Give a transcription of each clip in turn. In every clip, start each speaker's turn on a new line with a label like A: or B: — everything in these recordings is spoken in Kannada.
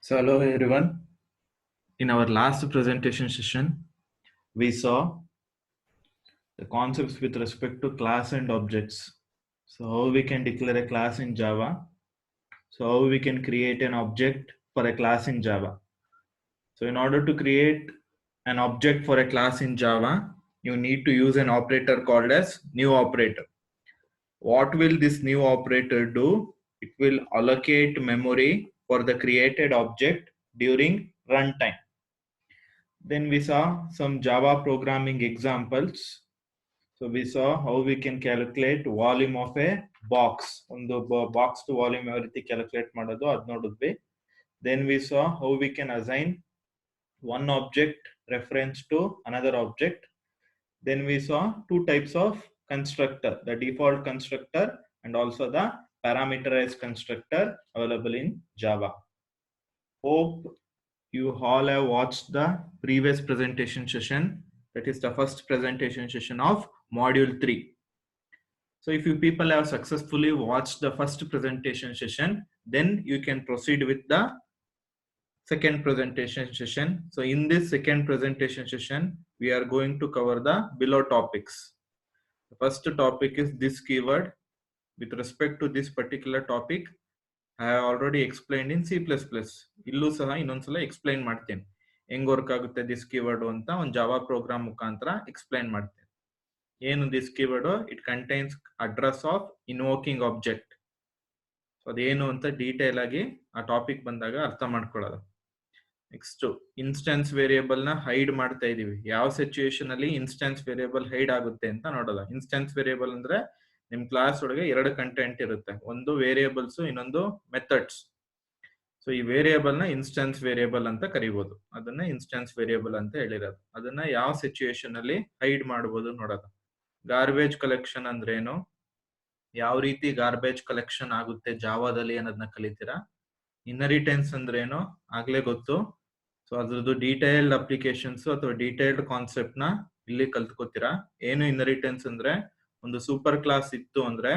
A: So hello everyone. In our last presentation session, we saw the concepts with respect to class and objects. So how we can declare a class in Java. So how we can create an object for a class in Java. So in order to create an object for a class in Java, you need to use an operator called as new operator. What will this new operator do? It will allocate memory for the created object during runtime. Then we saw some Java programming examples. So we saw how we can calculate volume of a box. On the box to volume everything calculate ಮಾಡೋದು ಅದ್ ನೋಡಿದ್ವಿ. Then we saw how we can assign one object reference to another object. Then we saw two types of constructor, the default constructor and also the parameterized constructor available in Java. Hope you all have watched the previous presentation session, that is the first presentation session of module 3. So if you people have successfully watched the first presentation session, then you can proceed with the second presentation session. So in this second presentation session, we are going to cover the below topics. The first topic is this keyword. With respect to this particular topic, I have already explained in C++. ಇಲ್ಲೂ ಸಹ ಇನ್ನೊಂದ್ಸಲ ಎಕ್ಸ್ಪ್ಲೈನ್ ಮಾಡ್ತೇನೆ ಹೆಂಗ್ ವರ್ಕ್ ಆಗುತ್ತೆ ದಿಸ್ ಕೀವರ್ಡ್ ಅಂತ ಒಂದು ಜಾವಾ ಪ್ರೋಗ್ರಾಮ್ ಮುಖಾಂತರ ಎಕ್ಸ್ಪ್ಲೈನ್ ಮಾಡ್ತೇನೆ. ಏನು this keyword? It contains address of invoking object. So ಅದೇನು ಅಂತ ಡೀಟೇಲ್ ಆಗಿ ಆ ಟಾಪಿಕ್ ಬಂದಾಗ ಅರ್ಥ ಮಾಡ್ಕೊಳ್ಳೋದು. ನೆಕ್ಸ್ಟ್ ಇನ್ಸ್ಟೆನ್ಸ್ ವೇರಿಯೇಬಲ್ ನ ಹೈಡ್ ಮಾಡ್ತಾ ಇದೀವಿ. ಯಾವ ಸಿಚುಯೇಷನ್ ಅಲ್ಲಿ ಇನ್ಸ್ಟೆನ್ಸ್ ವೇರಿಯೇಬಲ್ ಹೈಡ್ ಆಗುತ್ತೆ ಅಂತ ನೋಡೋದು. ಇನ್ಸ್ಟೆನ್ಸ್ ವೇರಿಯೇಬಲ್ ಅಂದ್ರೆ ನಿಮ್ ಕ್ಲಾಸ್ ಒಳಗೆ ಎರಡು ಕಂಟೆಂಟ್ ಇರುತ್ತೆ, ಒಂದು ವೇರಿಯೇಬಲ್ಸ್, ಇನ್ನೊಂದು ಮೆಥಡ್ಸ್. ಸೊ ಈ ವೇರಿಯೇಬಲ್ ನ ಇನ್ಸ್ಟೆನ್ಸ್ ವೇರಿಯೇಬಲ್ ಅಂತ ಕರಿಬಹುದು. ಅದನ್ನ ಇನ್ಸ್ಟೆನ್ಸ್ ವೇರಿಯೇಬಲ್ ಅಂತ ಹೇಳಿರೋದು. ಅದನ್ನ ಯಾವ ಸಿಚುಯೇಷನ್ ಅಲ್ಲಿ ಹೈಡ್ ಮಾಡಬಹುದು ನೋಡೋದು. ಗಾರ್ಬೇಜ್ ಕಲೆಕ್ಷನ್ ಅಂದ್ರೆ ಏನು, ಯಾವ ರೀತಿ ಗಾರ್ಬೇಜ್ ಕಲೆಕ್ಷನ್ ಆಗುತ್ತೆ ಜಾವಾದಲ್ಲಿ ಅನ್ನೋದನ್ನ ಕಲಿತೀರಾ. ಇನ್ಹೆರಿಟೆನ್ಸ್ ಅಂದ್ರೆ ಏನು ಆಗ್ಲೇ ಗೊತ್ತು. ಸೊ ಅದ್ರದ್ದು ಡೀಟೇಲ್ಡ್ ಅಪ್ಲಿಕೇಶನ್ಸ್ ಅಥವಾ ಡೀಟೇಲ್ಡ್ ಕಾನ್ಸೆಪ್ಟ್ ನ ಇಲ್ಲಿ ಕಲ್ತ್ಕೋತೀರಾ. ಏನು ಇನ್ಹೆರಿಟೆನ್ಸ್ ಅಂದ್ರೆ, ಒಂದು ಸೂಪರ್ ಕ್ಲಾಸ್ ಇತ್ತು ಅಂದ್ರೆ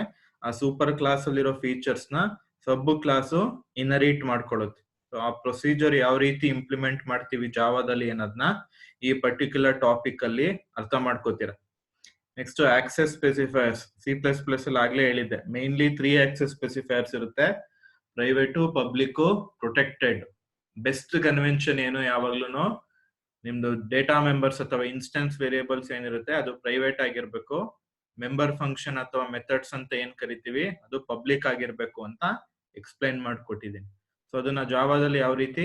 A: ಆ ಸೂಪರ್ ಕ್ಲಾಸ್ ಅಲ್ಲಿರೋ ಫೀಚರ್ಸ್ ನ ಸಬ್ ಕ್ಲಾಸು ಇನ್ಹೆರಿಟ್ ಮಾಡ್ಕೊಳ್ಳುತ್ತೆ. ಸೊ ಆ ಪ್ರೊಸೀಜರ್ ಯಾವ ರೀತಿ ಇಂಪ್ಲಿಮೆಂಟ್ ಮಾಡ್ತೀವಿ ಜಾವಾದಲ್ಲಿ ಅನ್ನೋದನ್ನ ಈ ಪರ್ಟಿಕ್ಯುಲರ್ ಟಾಪಿಕ್ ಅಲ್ಲಿ ಅರ್ಥ ಮಾಡ್ಕೋತೀರಾ. Next access specifiers. C++ ಅಲ್ಲಿ ಆಗ್ಲೇ ಹೇಳಿದ್ದೆ, ಮೇನ್ಲಿ 3 ಆಕ್ಸೆಸ್ ಸ್ಪೆಸಿಫೈರ್ಸ್ ಇರುತ್ತೆ: private, public, protected. Best convention ಏನು, ಯಾವಾಗ್ಲೂ ನಿಮ್ದು ಡೇಟಾ ಮೆಂಬರ್ಸ್ ಅಥವಾ ಇನ್ಸ್ಟೆನ್ಸ್ ವೇರಿಯೇಬಲ್ಸ್ ಏನಿರುತ್ತೆ ಅದು ಪ್ರೈವೇಟ್ ಆಗಿರ್ಬೇಕು. ಮೆಂಬರ್ ಫಂಕ್ಷನ್ ಅಥವಾ ಮೆಥಡ್ಸ್ ಅಂತ ಏನ್ ಕರಿತೀವಿ ಅದು ಪಬ್ಲಿಕ್ ಆಗಿರ್ಬೇಕು ಅಂತ ಎಕ್ಸ್ಪ್ಲೈನ್ ಮಾಡ್ಕೊಟ್ಟಿದ್ದೀನಿ. ಸೊ ಅದನ್ನ ಜಾವಾದಲ್ಲಿ ಯಾವ ರೀತಿ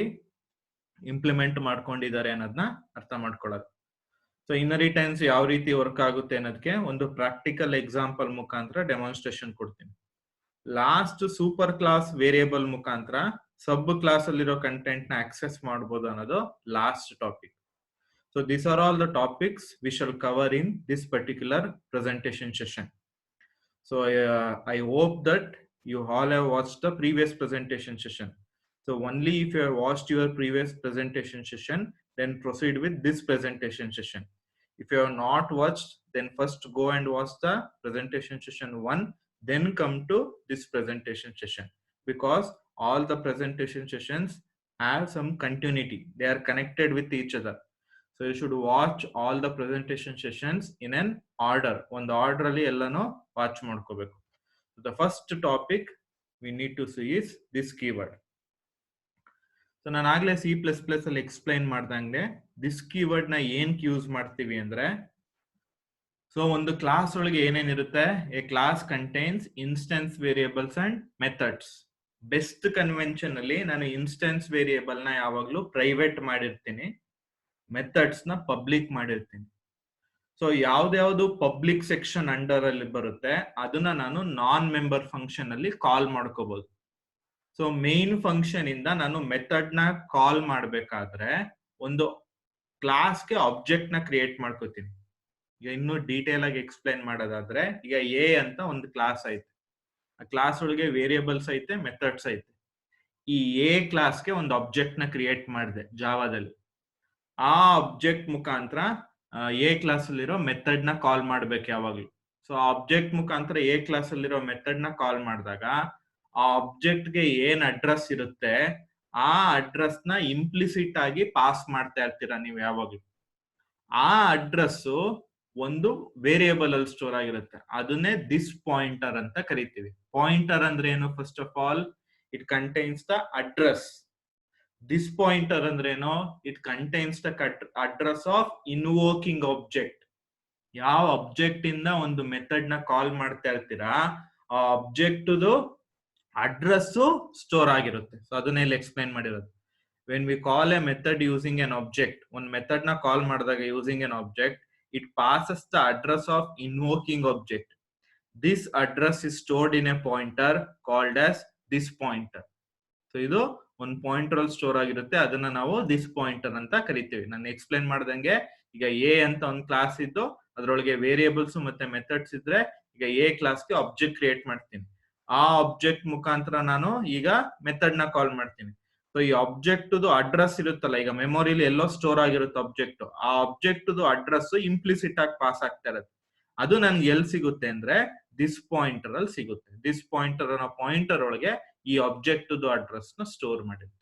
A: ಇಂಪ್ಲಿಮೆಂಟ್ ಮಾಡ್ಕೊಂಡಿದ್ದಾರೆ ಅನ್ನೋದನ್ನ ಅರ್ಥ ಮಾಡ್ಕೊಳ್ಳೋದು. ಸೊ ಇನ್ಹೆರಿಟೆನ್ಸ್ ಯಾವ ರೀತಿ ವರ್ಕ್ ಆಗುತ್ತೆ ಅನ್ನೋದಕ್ಕೆ ಒಂದು ಪ್ರಾಕ್ಟಿಕಲ್ ಎಕ್ಸಾಂಪಲ್ ಮುಖಾಂತರ ಡೆಮಾನ್ಸ್ಟ್ರೇಷನ್ ಕೊಡ್ತೀನಿ. ಲಾಸ್ಟ್ ಸೂಪರ್ ಕ್ಲಾಸ್ ವೇರಿಯೇಬಲ್ ಮುಖಾಂತರ ಸಬ್ ಕ್ಲಾಸ್ ಅಲ್ಲಿರೋ ಕಂಟೆಂಟ್ ನ ಆಕ್ಸೆಸ್ ಮಾಡಬಹುದು ಅನ್ನೋದು last topic. So these are all the topics we shall cover in this particular presentation session. So I hope that you all have watched the previous presentation session. So only if you have watched your previous presentation session, then proceed with this presentation session. If you have not watched, then first go and watch the presentation session 1, then come to this presentation session, because all the presentation sessions have some continuity. They are connected with each other. So you should watch all the presentation sessions in an order. ಒಂದು ಆರ್ಡರ್ ಅಲ್ಲಿ ಎಲ್ಲಾನು ವಾಚ್ ಮಾಡ್ಕೋಬೇಕು. The first topic we need to see is this keyword. So ನಾನು ಆಗ್ಲೇ C++ ಅಲ್ಲಿ ಎಕ್ಸ್ಪ್ಲೈನ್ ಮಾಡ್ದಂಗೆ ದಿಸ್ ಕೀವರ್ಡ್ ನ ಏನ್ ಯೂಸ್ ಮಾಡ್ತೀವಿ ಅಂದ್ರೆ, ಸೊ ಒಂದು ಕ್ಲಾಸ್ ಒಳಗೆ ಏನೇನಿರುತ್ತೆ, a class contains instance variables and methods. Best convention ಅಲ್ಲಿ ನಾನು ಇನ್ಸ್ಟೆನ್ಸ್ ವೇರಿಯೇಬಲ್ ನ ಯಾವಾಗ್ಲೂ ಪ್ರೈವೇಟ್ ಮಾಡಿರ್ತೀನಿ, ಮೆಥಡ್ಸ್ ನ ಪಬ್ಲಿಕ್ ಮಾಡಿರ್ತೀನಿ. ಸೊ ಯಾವ್ದ್ಯಾವ್ದು ಪಬ್ಲಿಕ್ ಸೆಕ್ಷನ್ ಅಂಡರ್ ಅಲ್ಲಿ ಬರುತ್ತೆ ಅದನ್ನ ನಾನು ನಾನ್ ಮೆಂಬರ್ ಫಂಕ್ಷನ್ ಅಲ್ಲಿ ಕಾಲ್ ಮಾಡ್ಕೋಬಹುದು. ಸೊ ಮೇನ್ ಫಂಕ್ಷನ್ ಇಂದ ನಾನು ಮೆಥಡ್ ನ ಕಾಲ್ ಮಾಡ್ಬೇಕಾದ್ರೆ ಒಂದು ಕ್ಲಾಸ್ಗೆ ಆಬ್ಜೆಕ್ಟ್ ನ ಕ್ರಿಯೇಟ್ ಮಾಡ್ಕೋತೀನಿ. ಈಗ ಇನ್ನೂ ಡೀಟೇಲ್ ಆಗಿ ಎಕ್ಸ್ಪ್ಲೈನ್ ಮಾಡೋದಾದ್ರೆ, ಈಗ ಎ ಅಂತ ಒಂದು ಕ್ಲಾಸ್ ಐತೆ, ಆ ಕ್ಲಾಸ್ ಒಳಗೆ ವೇರಿಯೇಬಲ್ಸ್ ಐತೆ, ಮೆಥಡ್ಸ್ ಐತೆ. ಈ ಎ ಕ್ಲಾಸ್ಗೆ ಒಂದು ಆಬ್ಜೆಕ್ಟ್ ನ ಕ್ರಿಯೇಟ್ ಮಾಡಿದೆ ಜಾವಾದಲ್ಲಿ. ಆ ಆಬ್ಜೆಕ್ಟ್ ಮುಖಾಂತರ ಎ ಕ್ಲಾಸ್ ಅಲ್ಲಿರೋ ಮೆಥಡ್ ನ ಕಾಲ್ ಮಾಡ್ಬೇಕು ಯಾವಾಗ್ಲೂ. ಸೊ ಆಬ್ಜೆಕ್ಟ್ ಮುಖಾಂತರ ಎ ಕ್ಲಾಸ್ ಅಲ್ಲಿರೋ ಮೆಥಡ್ ನ ಕಾಲ್ ಮಾಡಿದಾಗ ಆ ಆಬ್ಜೆಕ್ಟ್ ಗೆ ಏನ್ ಅಡ್ರೆಸ್ ಇರುತ್ತೆ ಆ ಅಡ್ರೆಸ್ ನ ಇಂಪ್ಲಿಸಿಟ್ ಆಗಿ ಪಾಸ್ ಮಾಡ್ತಾ ಇರ್ತೀರಾ ನೀವು ಯಾವಾಗ್ಲೂ. ಆ ಅಡ್ರೆಸ್ ಒಂದು ವೇರಿಯೇಬಲ್ ಅಲ್ಲಿ ಸ್ಟೋರ್ ಆಗಿರುತ್ತೆ, ಅದನ್ನೇ ದಿಸ್ ಪಾಯಿಂಟರ್ ಅಂತ ಕರಿತೀವಿ. ಪಾಯಿಂಟರ್ ಅಂದ್ರೆ ಏನು? First of all it contains the address. This pointer ಅಂದ್ರೆ ಏನು? It contains the address of invoking object. ಯಾವ ಆಬ್ಜೆಕ್ಟ್ ಇಂದ ಒಂದು ಮೆಥಡ್ ನ ಕಾಲ್ ಮಾಡ್ತಾ ಇರ್ತೀರಾ ಆ ಆಬ್ಜೆಕ್ಟ್ ಅಡ್ರೆಸ್ ಸ್ಟೋರ್ ಆಗಿರುತ್ತೆ. ಸೊ ಅದನ್ನ ಇಲ್ಲಿ ಎಕ್ಸ್ಪ್ಲೈನ್ ಮಾಡಿರೋದು. When we call A method using N object, ಒಂದು ಮೆಥಡ್ ನ ಕಾಲ್ ಮಾಡಿದಾಗ using N object, it passes the address of invoking object. This address is stored in a pointer called as this pointer. So ಇದು ಒಂದು ಪಾಯಿಂಟರ್ ಅಲ್ಲಿ ಸ್ಟೋರ್ ಆಗಿರುತ್ತೆ, ಅದನ್ನ ನಾವು ದಿಸ್ ಪಾಯಿಂಟರ್ ಅಂತ ಕರಿತೀವಿ. ನಾನು ಎಕ್ಸ್ಪ್ಲೈನ್ ಮಾಡ್ದಂಗೆ ಈಗ ಎ ಅಂತ ಒಂದು ಕ್ಲಾಸ್ ಇದ್ದು ಅದರೊಳಗೆ ವೇರಿಯೇಬಲ್ಸ್ ಮತ್ತೆ ಮೆಥಡ್ಸ್ ಇದ್ರೆ, ಈಗ ಎ ಕ್ಲಾಸ್ಗೆ ಆಬ್ಜೆಕ್ಟ್ ಕ್ರಿಯೇಟ್ ಮಾಡ್ತೀನಿ. ಆ ಆಬ್ಜೆಕ್ಟ್ ಮುಖಾಂತರ ನಾನು ಈಗ ಮೆಥಡ್ ನ ಕಾಲ್ ಮಾಡ್ತೀನಿ. ಸೊ ಈ ಆಬ್ಜೆಕ್ಟ್ ಅಡ್ರೆಸ್ ಇರುತ್ತಲ್ಲ, ಈಗ ಮೆಮೊರಿಲಿ ಎಲ್ಲೋ ಸ್ಟೋರ್ ಆಗಿರುತ್ತೆ ಆಬ್ಜೆಕ್ಟ್, ಆ ಆಬ್ಜೆಕ್ಟ್ ಅಡ್ರೆಸ್ ಇಂಪ್ಲಿಸಿಟ್ ಆಗಿ ಪಾಸ್ ಆಗ್ತಾ ಇರುತ್ತೆ. ಅದು ನನ್ಗೆ ಎಲ್ಲಿ ಸಿಗುತ್ತೆ ಅಂದ್ರೆ ದಿಸ್ ಪಾಯಿಂಟರ್ ಅಲ್ಲಿ ಸಿಗುತ್ತೆ. ದಿಸ್ ಪಾಯಿಂಟರ್ ಅನ್ನೋ ಪಾಯಿಂಟರ್ ಒಳಗೆ ಈ ಆಬ್ಜೆಕ್ಟ್ ಅಡ್ರೆಸ್ ನ store ಮಾಡಿರುತ್ತೆ.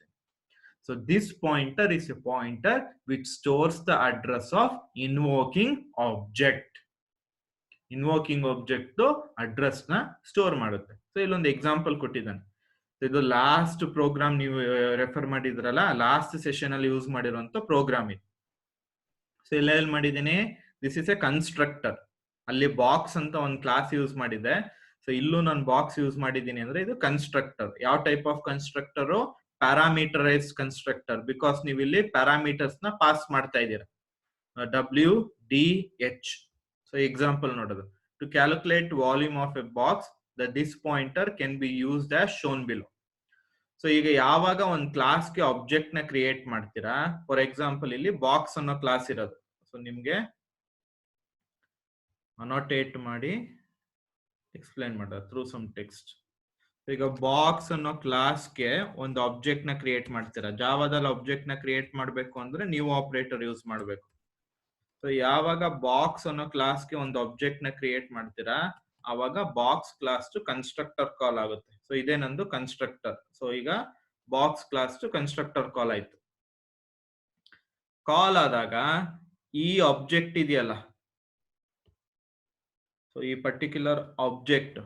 A: So this pointer is a pointer which stores the address of invoking object. Invoking object address ನ ಸ್ಟೋರ್ ಮಾಡುತ್ತೆ. ಸೊ ಇಲ್ಲೊಂದು ಎಕ್ಸಾಂಪಲ್ ಕೊಟ್ಟಿದ್ದಾನೆ. ಇದು ಲಾಸ್ಟ್ ಪ್ರೋಗ್ರಾಮ್ ನೀವು ರೆಫರ್ ಮಾಡಿದ್ರಲ್ಲ, ಲಾಸ್ಟ್ ಸೆಷನ್ ಅಲ್ಲಿ ಯೂಸ್ ಮಾಡಿರುವಂತ ಪ್ರೋಗ್ರಾಮ್ ಇದು. ಸೊ ಎಲ್ಲ ಎಲ್ಲಿ ಮಾಡಿದ್ದೀನಿ? This is A constructor. ಅಲ್ಲಿ ಬಾಕ್ಸ್ ಅಂತ ಒಂದು ಕ್ಲಾಸ್ ಯೂಸ್ ಮಾಡಿದೆ. ಸೊ ಇಲ್ಲೂ ನಾನು ಬಾಕ್ಸ್ ಯೂಸ್ ಮಾಡಿದ್ದೀನಿ ಅಂದ್ರೆ ಇದು ಕನ್ಸ್ಟ್ರಕ್ಟರ್. ಯಾವ type of constructor? Parameterised constructor. Because ನೀವು ಇಲ್ಲಿ ಪ್ಯಾರಾಮೀಟರ್ಸ್ ನ ಪಾಸ್ ಮಾಡ್ತಾ ಇದ್ದೀರಾ, W D H. So example ನೋಡೋದು, to calculate volume of a box the this pointer can be used as shown below. So ಈಗ ಯಾವಾಗ ಒಂದು ಕ್ಲಾಸ್ಗೆ ಆಬ್ಜೆಕ್ಟ್ ನ ಕ್ರಿಯೇಟ್ ಮಾಡ್ತೀರಾ, ಫಾರ್ ಎಕ್ಸಾಂಪಲ್ ಇಲ್ಲಿ ಬಾಕ್ಸ್ ಅನ್ನೋ ಕ್ಲಾಸ್ ಇರೋದು. ಸೊ ನಿಮ್ಗೆ ಅನೋಟೇಟ್ ಮಾಡಿ ಎಕ್ಸ್ಪ್ಲೈನ್ ಮಾಡೋದು ಥ್ರೂ ಸಮ್ ಟೆಕ್ಸ್ಟ್. ಈಗ ಬಾಕ್ಸ್ ಅನ್ನೋ ಕ್ಲಾಸ್ಗೆ ಒಂದು ಆಬ್ಜೆಕ್ಟ್ ನ ಕ್ರಿಯೇಟ್ ಮಾಡ್ತೀರಾ. ಜಾವಾದಲ್ಲಿ ಆಬ್ಜೆಕ್ಟ್ ನ ಕ್ರಿಯೇಟ್ ಮಾಡಬೇಕು ಅಂದ್ರೆ ನೀವು ಆಪರೇಟರ್ ಯೂಸ್ ಮಾಡಬೇಕು. ಸೊ ಯಾವಾಗ ಬಾಕ್ಸ್ ಅನ್ನೋ ಕ್ಲಾಸ್ಗೆ ಒಂದು ಆಬ್ಜೆಕ್ಟ್ ನ ಕ್ರಿಯೇಟ್ ಮಾಡ್ತೀರಾ, ಆವಾಗ ಬಾಕ್ಸ್ ಕ್ಲಾಸ್ ಟು ಕನ್ಸ್ಟ್ರಕ್ಟರ್ ಕಾಲ್ ಆಗುತ್ತೆ. ಸೊ ಇದೇ ನಂದು ಕನ್ಸ್ಟ್ರಕ್ಟರ್. ಸೊ ಈಗ ಬಾಕ್ಸ್ ಕ್ಲಾಸ್ ಟು ಕನ್ಸ್ಟ್ರಕ್ಟರ್ ಕಾಲ್ ಆಯ್ತು. ಕಾಲ್ ಆದಾಗ ಈ ಆಬ್ಜೆಕ್ಟ್ ಇದೆಯಲ್ಲ, ಸೊ ಈ ಪರ್ಟಿಕ್ಯುಲರ್ ಆಬ್ಜೆಕ್ಟ್,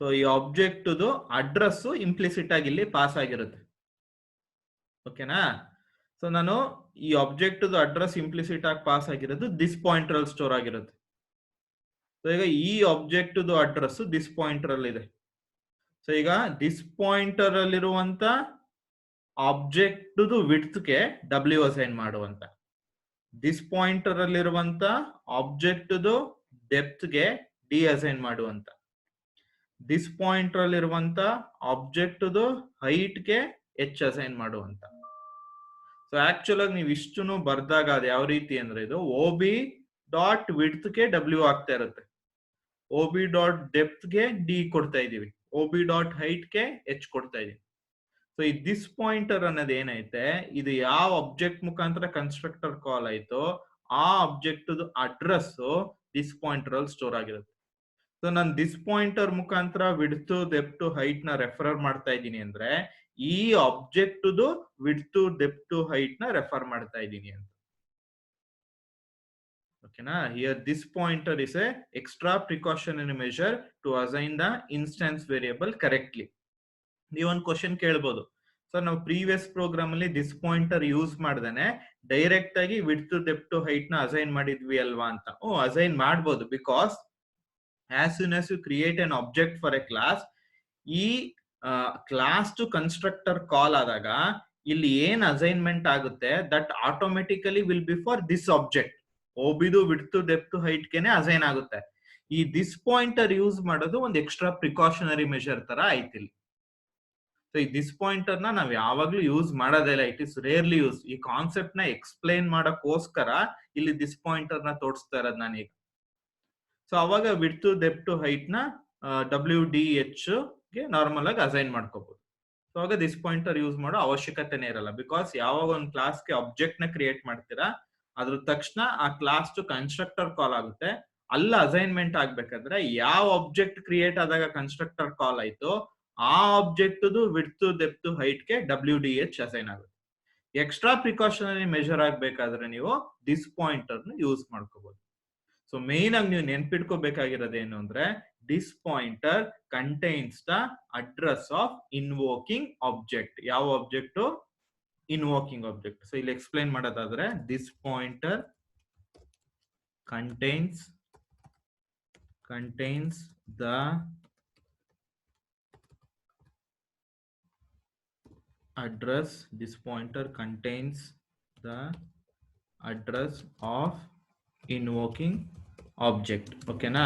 A: ಸೊ ಈ ಆಬ್ಜೆಕ್ಟ್ ಅಡ್ರೆಸ್ ಇಂಪ್ಲಿಸಿಟ್ ಆಗಿ ಇಲ್ಲಿ ಪಾಸ್ ಆಗಿರುತ್ತೆ. ಓಕೆನಾ? ಸೊ ನಾನು ಈ ಆಬ್ಜೆಕ್ಟ್ ಅಡ್ರೆಸ್ ಇಂಪ್ಲಿಸಿಟ್ ಆಗಿ ಪಾಸ್ ಆಗಿರೋದು ದಿಸ್ ಪಾಯಿಂಟರ್ ಅಲ್ಲಿ ಸ್ಟೋರ್ ಆಗಿರುತ್ತೆ. ಸೊ ಈಗ ಈ ಆಬ್ಜೆಕ್ಟ್ ಅಡ್ರೆಸ್ ದಿಸ್ ಪಾಯಿಂಟರ್ ಅಲ್ಲಿ ಇದೆ. ಸೊ ಈಗ ದಿಸ್ ಪಾಯಿಂಟರ್ ಅಲ್ಲಿರುವಂತ ಆಬ್ಜೆಕ್ಟ್ ವಿಡ್ತ್ಗೆ ಡಬ್ಲ್ಯೂ ಅಸೈನ್ ಮಾಡುವಂತ, ದಿಸ್ ಪಾಯಿಂಟರ್ ಅಲ್ಲಿರುವಂತ ಆಬ್ಜೆಕ್ಟ್ ಡೆಪ್ತ್ಗೆ ಡಿ ಅಸೈನ್ ಮಾಡುವಂತ, ದಿಸ್ ಪಾಯಿಂಟರ್ ಅಲ್ಲಿರುವಂತ ಆಬ್ಜೆಕ್ಟ್ ಹೈಟ್ಗೆ ಎಚ್ ಅಸೈನ್ ಮಾಡುವಂತ. ಸೊ ಆಕ್ಚುಲ್ ಆಗಿ ನೀವು ಇಷ್ಟನ್ನು ಬರ್ದಾಗ ಅದು ಯಾವ ರೀತಿ ಅಂದ್ರೆ, ಇದು ಒ ಬಿ ಡಾಟ್ ವಿಡ್ತ್ಗೆ ಡಬ್ಲ್ಯೂ ಆಗ್ತಾ ಇರುತ್ತೆ, ಒ ಬಿ ಡಾಟ್ ಡೆಪ್ತ್ಗೆ ಡಿ ಕೊಡ್ತಾ ಇದೀವಿ, ಒ ಬಿ ಡಾಟ್ ಹೈಟ್ಗೆ ಎಚ್ ಕೊಡ್ತಾ ಇದೀವಿ. ಸೊ ಈ ದಿಸ್ ಪಾಯಿಂಟರ್ ಅನ್ನೋದು ಏನೈತೆ, ಇದು ಯಾವ ಆಬ್ಜೆಕ್ಟ್ ಮುಖಾಂತರ ಕನ್ಸ್ಟ್ರಕ್ಟರ್ ಕಾಲ್ ಆಯ್ತೋ ಆ ಆಬ್ಜೆಕ್ಟ್ ಅಡ್ರೆಸ್ ದಿಸ್ ಪಾಯಿಂಟರ್ ಅಲ್ಲಿ ಸ್ಟೋರ್ ಆಗಿರುತ್ತೆ. ಸೊ ನಾನು ದಿಸ್ ಪಾಯಿಂಟರ್ ಮುಖಾಂತರ ವಿಡ್ತ್ ಡೆಪ್ತ್ ಹೈಟ್ ನ ರೆಫರ್ ಮಾಡ್ತಾ ಇದ್ದೀನಿ ಅಂದ್ರೆ ಈ ಆಬ್ಜೆಕ್ಟ್ ವಿಡ್ತ್ ಡೆಪ್ತ್ ಹೈಟ್ ನ ರೆಫರ್ ಮಾಡ್ತಾ ಇದ್ದೀನಿ ಅಂತ. ಓಕೆನಾ? Here this pointer is a extra precautionary measure to assign the instance variable correctly. ನೀವೊಂದು ಕ್ವಶನ್ ಕೇಳ್ಬೋದು, ಸರ್ ನಾವು ಪ್ರೀವಿಯಸ್ ಪ್ರೋಗ್ರಾಮ್ ಅಲ್ಲಿ ದಿಸ್ ಪಾಯಿಂಟರ್ ಯೂಸ್ ಮಾಡ್ದೇನೆ ಡೈರೆಕ್ಟ್ ಆಗಿ ವಿಡ್ತ್ ಡೆಪ್ತ್ ಹೈಟ್ ನ ಅಸೈನ್ ಮಾಡಿದ್ವಿ ಅಲ್ವಾ ಅಂತ. ಅಸೈನ್ ಮಾಡ್ಬೋದು, because as soon as you create an object for a class, ಈ ಕ್ಲಾಸ್ ಟು ಕನ್ಸ್ಟ್ರಕ್ಟರ್ ಕಾಲ್ ಆದಾಗ ಇಲ್ಲಿ ಏನ್ ಅಸೈನ್ಮೆಂಟ್ ಆಗುತ್ತೆ that automatically will be for this object. ಒಬಿದು ವಿಡ್ತ್ ಡೆಪ್ತ್ ಹೈಟ್ ಗೆನೆ ಅಸೈನ್ ಆಗುತ್ತೆ. ಈ ದಿಸ್ ಪಾಯಿಂಟರ್ ಯೂಸ್ ಮಾಡೋದು ಒಂದು ಎಕ್ಸ್ಟ್ರಾ ಪ್ರಿಕಾಷನರಿ ಮೆಷರ್ ತರ ಆಯ್ತಿಲ್ಲ. ಸೊ ಈ ದಿಸ್ ಪಾಯಿಂಟರ್ ನ ನಾವ್ ಯಾವಾಗ್ಲೂ ಯೂಸ್ ಮಾಡೋದಿಲ್ಲ, ಇಟ್ ಇಸ್ ರೇರ್ಲಿ ಯೂಸ್. ಈ ಕಾನ್ಸೆಪ್ಟ್ ನ ಎಕ್ಸ್ಪ್ಲೈನ್ ಮಾಡಕ್ಕೋಸ್ಕರ ಇಲ್ಲಿ ದಿಸ್ ಪಾಯಿಂಟರ್ ನ ತೋರಿಸ್ತಾ ಇರೋದು ನಾನೀಗ. ಸೊ ಅವಾಗ ವಿಡ್ತ್ ಡೆಪ್ತ್ ಹೈಟ್ ನ ಡಬ್ಲ್ಯೂ ಡಿ ಎಚ್ ಗೆ ನಾರ್ಮಲ್ ಆಗಿ ಅಸೈನ್ ಮಾಡ್ಕೋಬಹುದು. ಸೊ ಆಗ ದಿಸ್ ಪಾಯಿಂಟರ್ ಯೂಸ್ ಮಾಡೋ ಅವಶ್ಯಕತೆನೇ ಇರಲ್ಲ, ಬಿಕಾಸ್ ಯಾವಾಗ ಒಂದು ಕ್ಲಾಸ್ಗೆ ಆಬ್ಜೆಕ್ಟ್ ನ ಕ್ರಿಯೇಟ್ ಮಾಡ್ತೀರಾ ಅದ್ರ ತಕ್ಷಣ ಆ ಕ್ಲಾಸ್ ಟು ಕನ್ಸ್ಟ್ರಕ್ಟರ್ ಕಾಲ್ ಆಗುತ್ತೆ. ಅಲ್ಲ ಅಸೈನ್ಮೆಂಟ್ ಆಗ್ಬೇಕಾದ್ರೆ ಯಾವ ಆಬ್ಜೆಕ್ಟ್ ಕ್ರಿಯೇಟ್ ಆದಾಗ ಕನ್ಸ್ಟ್ರಕ್ಟರ್ ಕಾಲ್ ಆಯ್ತು ಆ ಆಬ್ಜೆಕ್ಟ್ ವಿಡ್ತ್ ಡೆಪ್ತ್ ಹೈಟ್ ಗೆ WDH ಅಸೈನ್ ಆಗುತ್ತೆ. ಎಕ್ಸ್ಟ್ರಾ ಪ್ರಿಕಾಷನರಿ ಮೆಜರ್ ಆಗ್ಬೇಕಾದ್ರೆ ನೀವು ದಿಸ್ ಪಾಯಿಂಟರ್ ಯೂಸ್ ಮಾಡ್ಕೋಬಹುದು. ಸೊ ಮೇನ್ ಆಗಿ ನೀವು ನೆನ್ಪಿಟ್ಕೋಬೇಕಾಗಿರೋದೇನು ಅಂದ್ರೆ this pointer contains the address of invoking object. ಯಾವ ಆಬ್ಜೆಕ್ಟ್? ಇನ್ವೋಕಿಂಗ್ ಆಬ್ಜೆಕ್ಟ್. ಸೊ ಇಲ್ಲಿ ಎಕ್ಸ್ಪ್ಲೈನ್ ಮಾಡೋದಾದ್ರೆ this pointer contains the address. This pointer contains the address of invoking object. Okay na?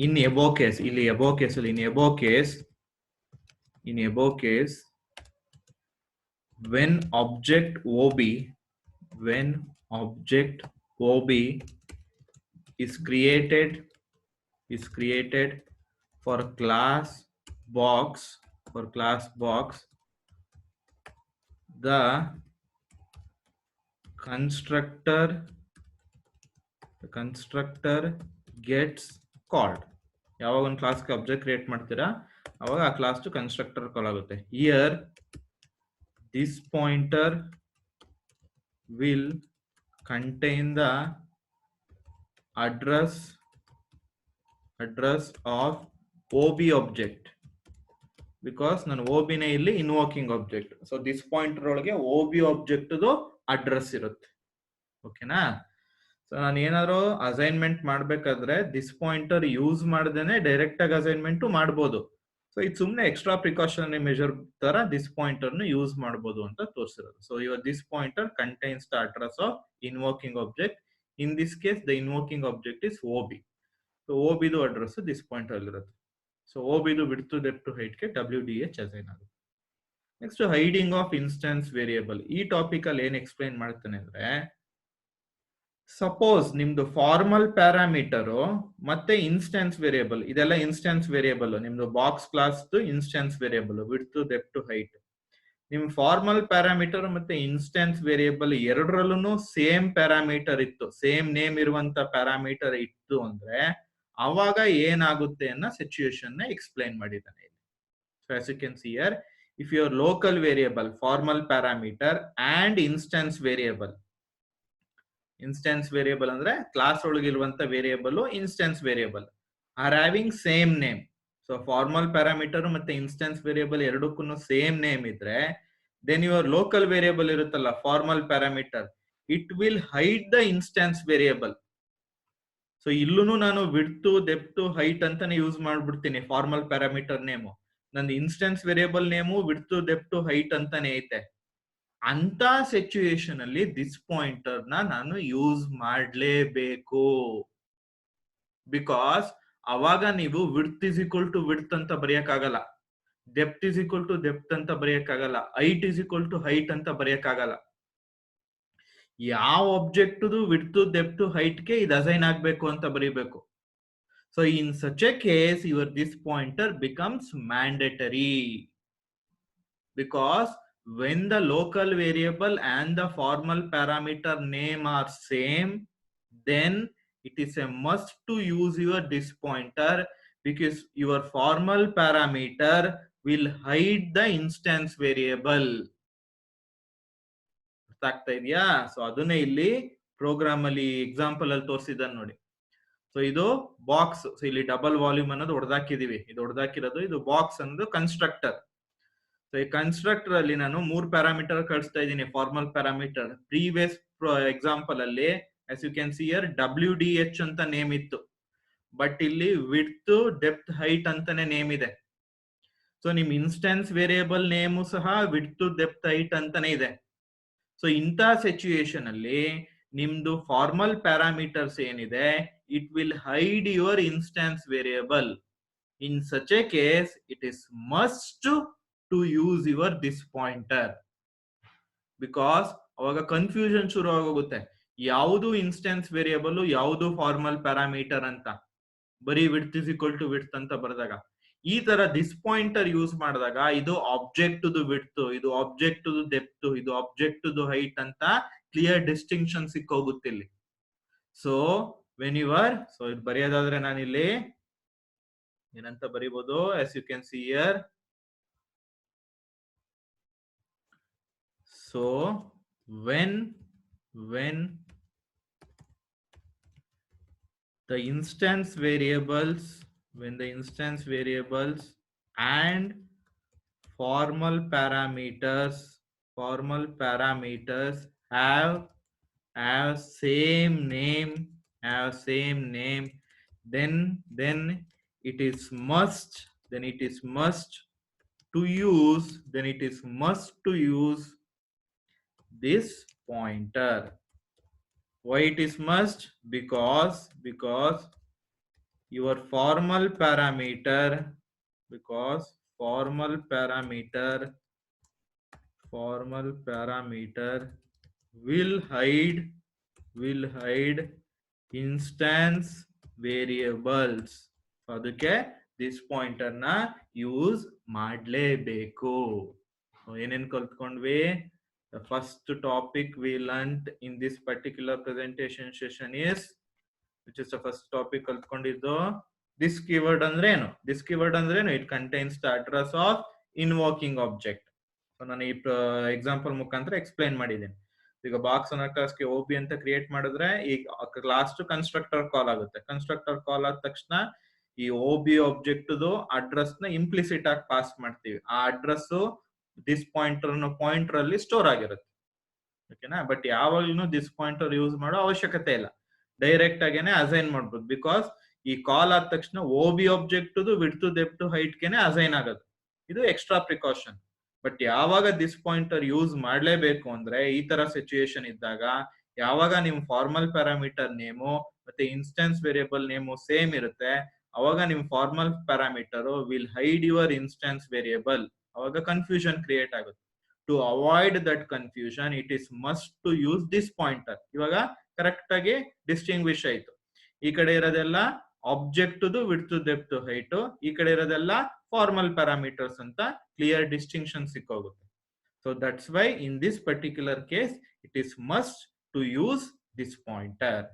A: In above case, when object OB is created for class box, the constructor gets called. ಯಾವಾಗ ಒಂದು ಕ್ಲಾಸ್ ಗೆ ಆಬ್ಜೆಕ್ಟ್ ಕ್ರಿಯೇಟ್ ಮಾಡ್ತೀರಾ ಅವಾಗ ಆ ಕ್ಲಾಸ್ ಟು ಕನ್ಸ್ಟ್ರಕ್ಟರ್ ಕಾಲ್ ಆಗುತ್ತೆ. Here this pointer will contain the address of OB object because ನಾನು OB ನೇ ಇಲ್ಲಿ invoking object. So this pointer ಒಳಗೆ OB ಆಬ್ಜೆಕ್ಟ್ ಅಡ್ರೆಸ್ ಇರುತ್ತೆ. ಓಕೆನಾ? ಸೊ ನಾನು ಏನಾದ್ರು ಅಸೈನ್ಮೆಂಟ್ ಮಾಡ್ಬೇಕಾದ್ರೆ ದಿಸ್ ಪಾಯಿಂಟರ್ ಯೂಸ್ ಮಾಡ್ದೇನೆ ಡೈರೆಕ್ಟ್ ಆಗಿ ಅಸೈನ್ಮೆಂಟ್ ಮಾಡ್ಬೋದು. ಸೊ ಇದು ಸುಮ್ಮನೆ ಎಕ್ಸ್ಟ್ರಾ ಪ್ರಿಕಾಷನರಿ ಮೆಜರ್ ತರ ದಿಸ್ ಪಾಯಿಂಟರ್ ಯೂಸ್ ಮಾಡಬಹುದು ಅಂತ ತೋರಿಸಿರೋದು. So your this pointer contains the address of invoking object. In this case the invoking object is OB. So OB address this pointer ಅಲ್ಲಿರುತ್ತೆ. So OB width depth height ಗೆ WDH ಅಸೈನ್ ಆಗುತ್ತೆ. Next hiding of instance variable. ಈ ಟಾಪಿಕ್ ಅಲ್ಲಿ ಏನ್ ಎಕ್ಸ್ಪ್ಲೈನ್ ಮಾಡ್ತಾನೆ ಅಂದ್ರೆ ಸಪೋಸ್ ನಿಮ್ದು ಫಾರ್ಮಲ್ ಪ್ಯಾರಾಮೀಟರ್ ಮತ್ತೆ ಇನ್ಸ್ಟೆನ್ಸ್ ವೇರಿಯೇಬಲ್, ಇದೆಲ್ಲ ಇನ್ಸ್ಟೆನ್ಸ್ ವೇರಿಯೇಬಲ್. ನಿಮ್ದು box class instance variable width depth height. ನಿಮ್ ಫಾರ್ಮಲ್ ಪ್ಯಾರಾಮೀಟರ್ ಮತ್ತೆ ಇನ್ಸ್ಟೆನ್ಸ್ ವೇರಿಯೇಬಲ್ ಎರಡರಲ್ಲೂ ಸೇಮ್ ಪ್ಯಾರಾಮೀಟರ್ ಇತ್ತು, ಸೇಮ್ ನೇಮ್ ಇರುವಂತ ಪ್ಯಾರಾಮೀಟರ್ ಇತ್ತು ಅಂದ್ರೆ ಅವಾಗ ಏನಾಗುತ್ತೆ ಅನ್ನೋ ಸಿಚುಯೇಷನ್ ನ ಎಕ್ಸ್ಪ್ಲೈನ್ ಮಾಡಿದ್ದಾನೆ. So as you can see here, if your local variable, formal parameter and instance variable ಅಂದ್ರೆ ಕ್ಲಾಸ್ ಒಳಗಿರುವಂತ variable instance variable are having same name. So formal parameter ಮತ್ತೆ ಇನ್ಸ್ಟೆನ್ಸ್ ವೇರಿಯೇಬಲ್ ಎರಡಕ್ಕೂ ಸೇಮ್ ನೇಮ್ ಇದ್ರೆ ದೆನ್ ಯುವರ್ ಲೋಕಲ್ ವೇರಿಯೇಬಲ್ ಇರುತ್ತಲ್ಲ formal parameter, it will hide the instance variable. So ಇಲ್ಲೂ ನಾನು ವಿಡ್ತ್ ಡೆಪ್ತ್ ಹೈಟ್ ಅಂತಾನೆ ಯೂಸ್ ಮಾಡ್ಬಿಡ್ತೀನಿ ಫಾರ್ಮಲ್ ಪ್ಯಾರಾಮೀಟರ್ ನೇಮು. ನಂದು instance variable name width depth height ಅಂತಾನೆ ಐತೆ. ಅಂತ ಸಿಚುಯೇಷನ್ ಅಲ್ಲಿ ದಿಸ್ ಪಾಯಿಂಟರ್ ನಾನು ಯೂಸ್ ಮಾಡ್ಲೇಬೇಕು. ಬಿಕಾಸ್ ಅವಾಗ ನೀವು width is equal to width ಅಂತ ಬರೆಯಕ್ಕಾಗಲ್ಲ, depth is equal to depth ಅಂತ ಬರೆಯಕ್ಕಾಗಲ್ಲ, height is equal to height ಅಂತ ಬರೆಯಕ್ಕಾಗಲ್ಲ. ಯಾವ ಆಬ್ಜೆಕ್ಟ್ ವಿಡ್ತ್ ಡೆಪ್ತ್ ಹೈಟ್ ಗೆ ಇದು ಅಸೈನ್ ಆಗ್ಬೇಕು ಅಂತ ಬರೀಬೇಕು. So in such A case your this pointer becomes mandatory because when the local variable and the formal parameter name are same, then it is a must to use your this pointer because your formal parameter will hide the instance variable. ಅರ್ಥ ಆಗ್ತಾ ಇದೆಯಾ? ಸೊ ಅದನ್ನೇ ಇಲ್ಲಿ ಪ್ರೋಗ್ರಾಮ್ ಅಲ್ಲಿ ಎಕ್ಸಾಂಪಲ್ ಅಲ್ಲಿ ತೋರಿಸಿದ್ದಾನೆ ನೋಡಿ. ಸೊ ಇದು ಬಾಕ್ಸ್. ಸೊ ಇಲ್ಲಿ ಡಬಲ್ ವಾಲ್ಯೂಮ್ ಅನ್ನೋದು ಹೊಡೆದಾಕಿದೀವಿ. ಇದು ಹೊಡೆದಾಕಿರೋದು ಇದು ಬಾಕ್ಸ್ ಅನ್ನೋದು ಕನ್ಸ್ಟ್ರಕ್ಟರ್. ಸೊ ಈ ಕನ್ಸ್ಟ್ರಕ್ಟರ್ ಅಲ್ಲಿ ನಾನು 3 ಪ್ಯಾರಾಮೀಟರ್ ಕಳಿಸ್ತಾ ಇದ್ದೀನಿ ಫಾರ್ಮಲ್ ಪ್ಯಾರಾಮೀಟರ್. ಪ್ರೀವಿಯಸ್ ಎಕ್ಸಾಂಪಲ್ ಅಲ್ಲಿ as you can see here WDH ಅಂತ ನೇಮ್ ಇತ್ತು, ಬಟ್ ಇಲ್ಲಿ ವಿಡ್ತ್ ಡೆಪ್ತ್ ಹೈಟ್ ಅಂತಾನೆ ನೇಮ್ ಇದೆ. ಸೊ ನಿಮ್ ಇನ್ಸ್ಟೆನ್ಸ್ ವೇರಿಯೇಬಲ್ ನೇಮು ಸಹ ವಿಡ್ತ್ ಡೆಪ್ತ್ ಹೈಟ್ ಅಂತಾನೆ ಇದೆ. ಸೊ ಇಂಥ ಸಿಚುಯೇಷನ್ ಅಲ್ಲಿ ನಿಮ್ದು ಫಾರ್ಮಲ್ ಪ್ಯಾರಾಮೀಟರ್ಸ್ ಏನಿದೆ it will hide your instance variable. In such A case it is must to use your this pointer because ಅವಾಗ ಕನ್ಫ್ಯೂಷನ್ ಶುರು ಆಗೋಗುತ್ತೆ. ಯಾವುದು ಇನ್ಸ್ಟೆನ್ಸ್ ವೇರಿಯೇಬಲ್ ಯಾವುದು ಫಾರ್ಮಲ್ ಪ್ಯಾರಾಮೀಟರ್ ಅಂತ ಬರೀ width is equal to width ಅಂತ ಬರೆದಾಗ, ಈ ತರ ದಿಸ್ ಪಾಯಿಂಟರ್ ಯೂಸ್ ಮಾಡಿದಾಗ ಇದು ಆಬ್ಜೆಕ್ಟ್ ವಿಡ್ತ್, ಇದು ಆಬ್ಜೆಕ್ಟ್ ಡೆಪ್ತ್, ಇದು ಆಬ್ಜೆಕ್ಟ್ ಹೈಟ್ ಅಂತ ಕ್ಲಿಯರ್ ಡಿಸ್ಟಿಂಕ್ಷನ್ ಸಿಕ್ಕೋಗುತ್ತೆ ಇಲ್ಲಿ. ಸೊ ವೆನ್ ಯುವರ್ ಸೊ ಇದು ಬರೆಯೋದಾದ್ರೆ ನಾನಿಲ್ಲಿ ಏನಂತ ಬರೀಬಹುದು? As you can see here, so when the instance variables and formal parameters have same name, then it is must to use this pointer. Why it is must? Because your formal parameter will hide instance variables. So ಅದಕ್ಕೆ this pointer ನ ಯೂಸ್ ಮಾಡಲೇಬೇಕು. So ಏನೇನ್ ಕಲ್ತ್ಕೊಂಡ್ವಿ? The first topic we learnt in this particular presentation session is, which is the first topic ಕಲ್ತ್ಕೊಂಡಿದ್ದು, this keyword ಅಂದ್ರೆ ಏನು? It contains the address of invoking object. So ನಾನು ಈ ಎಕ್ಸಾಂಪಲ್ ಮುಖಾಂತರ ಎಕ್ಸ್ಪ್ಲೈನ್ ಮಾಡಿದ್ದೇನೆ. ಈಗ ಬಾಕ್ಸ್ ಅನ್ನೋ ಕ್ಲಾಸ್ಗೆ OB ಅಂತ ಕ್ರಿಯೇಟ್ ಮಾಡಿದ್ರೆ ಈ ಕ್ಲಾಸ್ ಟು ಕನ್ಸ್ಟ್ರಕ್ಟರ್ ಕಾಲ್ ಆಗುತ್ತೆ. ಕನ್ಸ್ಟ್ರಕ್ಟರ್ ಕಾಲ್ ಆದ ತಕ್ಷಣ ಈ OB ಆಬ್ಜೆಕ್ಟ್ ಅಡ್ರೆಸ್ ನ ಇಂಪ್ಲಿಸಿಟ್ ಆಗಿ ಪಾಸ್ ಮಾಡ್ತೀವಿ. ಆ ಅಡ್ರೆಸ್ ದಿಸ್ ಪಾಯಿಂಟರ್ ಅಲ್ಲಿ ಸ್ಟೋರ್ ಆಗಿರುತ್ತೆ. ಓಕೆನಾ? ಬಟ್ ಯಾವಾಗ್ಲೂ ದಿಸ್ ಪಾಯಿಂಟರ್ ಯೂಸ್ ಮಾಡೋ ಅವಶ್ಯಕತೆ ಇಲ್ಲ, ಡೈರೆಕ್ಟ್ ಆಗೇನೆ ಅಸೈನ್ ಮಾಡ್ಬೋದು. ಬಿಕಾಸ್ ಈ ಕಾಲ್ ಆದ ತಕ್ಷಣ OB object width depth height ಗೆನೆ ಅಸೈನ್ ಆಗೋದು. ಇದು ಎಕ್ಸ್ಟ್ರಾ ಪ್ರಿಕಾಷನ್. ಬಟ್ ಯಾವಾಗ ದಿಸ್ ಪಾಯಿಂಟರ್ ಯೂಸ್ ಮಾಡಲೇಬೇಕು ಅಂದ್ರೆ ಈ ತರ ಸಿಚುಯೇಷನ್ ಇದ್ದಾಗ, ಯಾವಾಗ ನಿಮ್ ಫಾರ್ಮಲ್ ಪ್ಯಾರಾಮೀಟರ್ ನೇಮು ಮತ್ತೆ ಇನ್ಸ್ಟೆನ್ಸ್ ವೇರಿಯಬಲ್ ನೇಮು ಸೇಮ್ ಇರುತ್ತೆ, ಅವಾಗ ನಿಮ್ formal parameter will hide your instance variable. ಅವಾಗ ಕನ್ಫ್ಯೂಷನ್ ಕ್ರಿಯೇಟ್ ಆಗುತ್ತೆ. To avoid that confusion it is must to use this pointer. ಇವಾಗ ಕರೆಕ್ಟ್ ಆಗಿ ಡಿಸ್ಟಿಂಗ್ವಿಶ್ ಆಯ್ತು. ಈ ಕಡೆ ಇರೋದೆಲ್ಲ ಆಬ್ಜೆಕ್ಟ್ ವಿಡ್ತ್ ಡೆಪ್ತ್ ಹೈಟ್, ಈ ಕಡೆ ಇರೋದೆಲ್ಲ ಫಾರ್ಮಲ್ ಪ್ಯಾರಾಮೀಟರ್ಸ್ ಅಂತ ಕ್ಲಿಯರ್ ಡಿಸ್ಟಿಂಕ್ಷನ್ ಸಿಕ್ಕೋಗುತ್ತೆ. So that's why in this particular case it is must to use this pointer.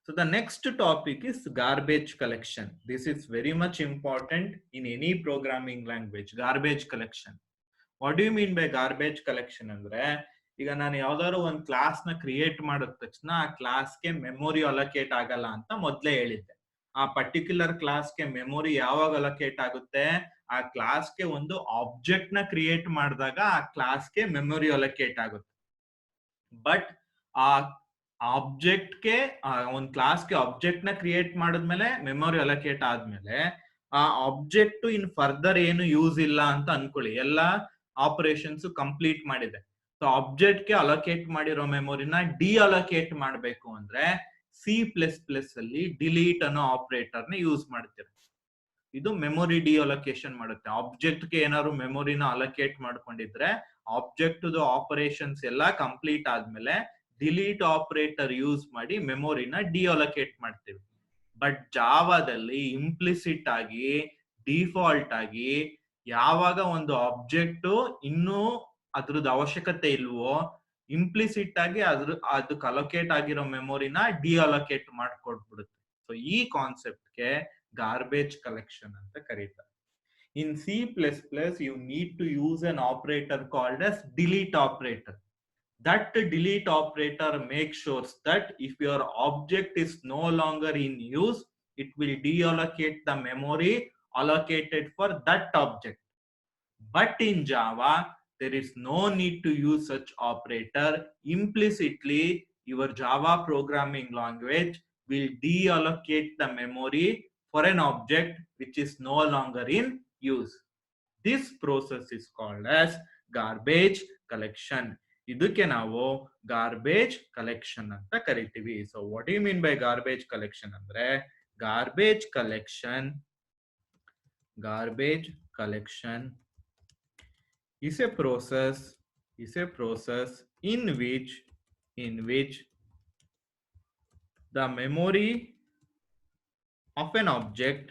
A: So the next topic is garbage collection. This is very much important in any programming language. Garbage collection. What do you mean by garbage collection? ಅಂದ್ರೆ ಈಗ ನಾನು ಯಾವ್ದಾದ್ರು ಒಂದು ಕ್ಲಾಸ್ ನ ಕ್ರಿಯೇಟ್ ಮಾಡಿದ ತಕ್ಷಣ ಆ ಕ್ಲಾಸ್ಗೆ ಮೆಮೊರಿ ಅಲೋಕೇಟ್ ಆಗಲ್ಲ ಅಂತ ಮೊದಲೇ ಹೇಳಿದ್ದೆ. ಆ ಪರ್ಟಿಕ್ಯುಲರ್ ಕ್ಲಾಸ್ಗೆ ಮೆಮೊರಿ ಯಾವಾಗ ಅಲೋಕೇಟ್ ಆಗುತ್ತೆ? ಆ ಕ್ಲಾಸ್ಗೆ ಒಂದು ಆಬ್ಜೆಕ್ಟ್ ನ ಕ್ರಿಯೇಟ್ ಮಾಡಿದಾಗ ಆ ಕ್ಲಾಸ್ಗೆ ಮೆಮೊರಿ ಅಲೋಕೇಟ್ ಆಗುತ್ತೆ. ಬಟ್ ಆ ಆಬ್ಜೆಕ್ಟ್ಗೆ ಒಂದು ಕ್ಲಾಸ್ಗೆ ಆಬ್ಜೆಕ್ಟ್ ನ ಕ್ರಿಯೇಟ್ ಮಾಡಿದ್ಮೇಲೆ ಮೆಮೊರಿ ಅಲೋಕೇಟ್ ಆದ್ಮೇಲೆ ಆ ಆಬ್ಜೆಕ್ಟ್ ಇನ್ ಫರ್ದರ್ ಏನು ಯೂಸ್ ಇಲ್ಲ ಅಂತ ಅನ್ಕೊಳ್ಳಿ, ಎಲ್ಲ ಆಪರೇಷನ್ಸ್ ಕಂಪ್ಲೀಟ್ ಮಾಡಿದೆ. ಸೊ ಆಬ್ಜೆಕ್ಟ್ ಗೆ ಅಲೋಕೇಟ್ ಮಾಡಿರೋ ಮೆಮೊರಿನ ಡಿ ಅಲೋಕೇಟ್ ಮಾಡಬೇಕು ಅಂದ್ರೆ C++ ಅಲ್ಲಿ ಡಿಲೀಟ್ ಅನ್ನೋ ಆಪರೇಟರ್ ನ ಯೂಸ್ ಮಾಡ್ತೀರ. ಇದು ಮೆಮೊರಿ ಡಿ ಅಲೋಕೇಶನ್ ಮಾಡುತ್ತೆ. ಆಬ್ಜೆಕ್ಟ್ ಗೆ ಏನಾದ್ರು ಮೆಮೊರಿನ ಅಲೋಕೇಟ್ ಮಾಡ್ಕೊಂಡಿದ್ರೆ ಆಬ್ಜೆಕ್ಟ್ ಆಪರೇಷನ್ಸ್ ಎಲ್ಲ ಕಂಪ್ಲೀಟ್ ಆದ್ಮೇಲೆ ಡಿಲೀಟ್ ಆಪರೇಟರ್ ಯೂಸ್ ಮಾಡಿ ಮೆಮೊರಿನ ಡಿ ಅಲೋಕೇಟ್ ಮಾಡ್ತೀವಿ. ಬಟ್ ಜಾವಾದಲ್ಲಿ ಇಂಪ್ಲಿಸಿಟ್ ಆಗಿ ಡಿಫಾಲ್ಟ್ ಆಗಿ ಯಾವಾಗ ಒಂದು ಆಬ್ಜೆಕ್ಟ್ ಇನ್ನೂ ಅದ್ರದ್ದು ಅವಶ್ಯಕತೆ ಇಲ್ವೋ ಇಂಪ್ಲಿಸಿಟ್ ಆಗಿ ಅದಕ್ಕೆ ಅಲೋಕೇಟ್ ಆಗಿರೋ ಮೆಮೊರಿನ ಡಿ ಅಲೋಕೇಟ್ ಮಾಡ್ಕೊಟ್ಬಿಡುತ್ತೆ. ಸೊ ಈ ಕಾನ್ಸೆಪ್ಟ್ಗೆ ಗಾರ್ಬೇಜ್ ಕಲೆಕ್ಷನ್ ಅಂತ ಕರೀತಾರೆ. ಇನ್ C++ you need to use an operator called as delete operator. That delete operator makes sure that if your object is no longer in use, it will deallocate the memory allocated for that object. But in Java, there is no need to use such operator. Implicitly, your Java programming language will deallocate the memory for an object which is no longer in use. This process is called as garbage collection. ಇದಕ್ಕೆ ನಾವು ಗಾರ್ಬೇಜ್ ಕಲೆಕ್ಷನ್ ಅಂತ ಕರಿತೀವಿ. So what you mean by garbage collection ಅಂದ್ರೆ garbage collection is a process in which the memory of an object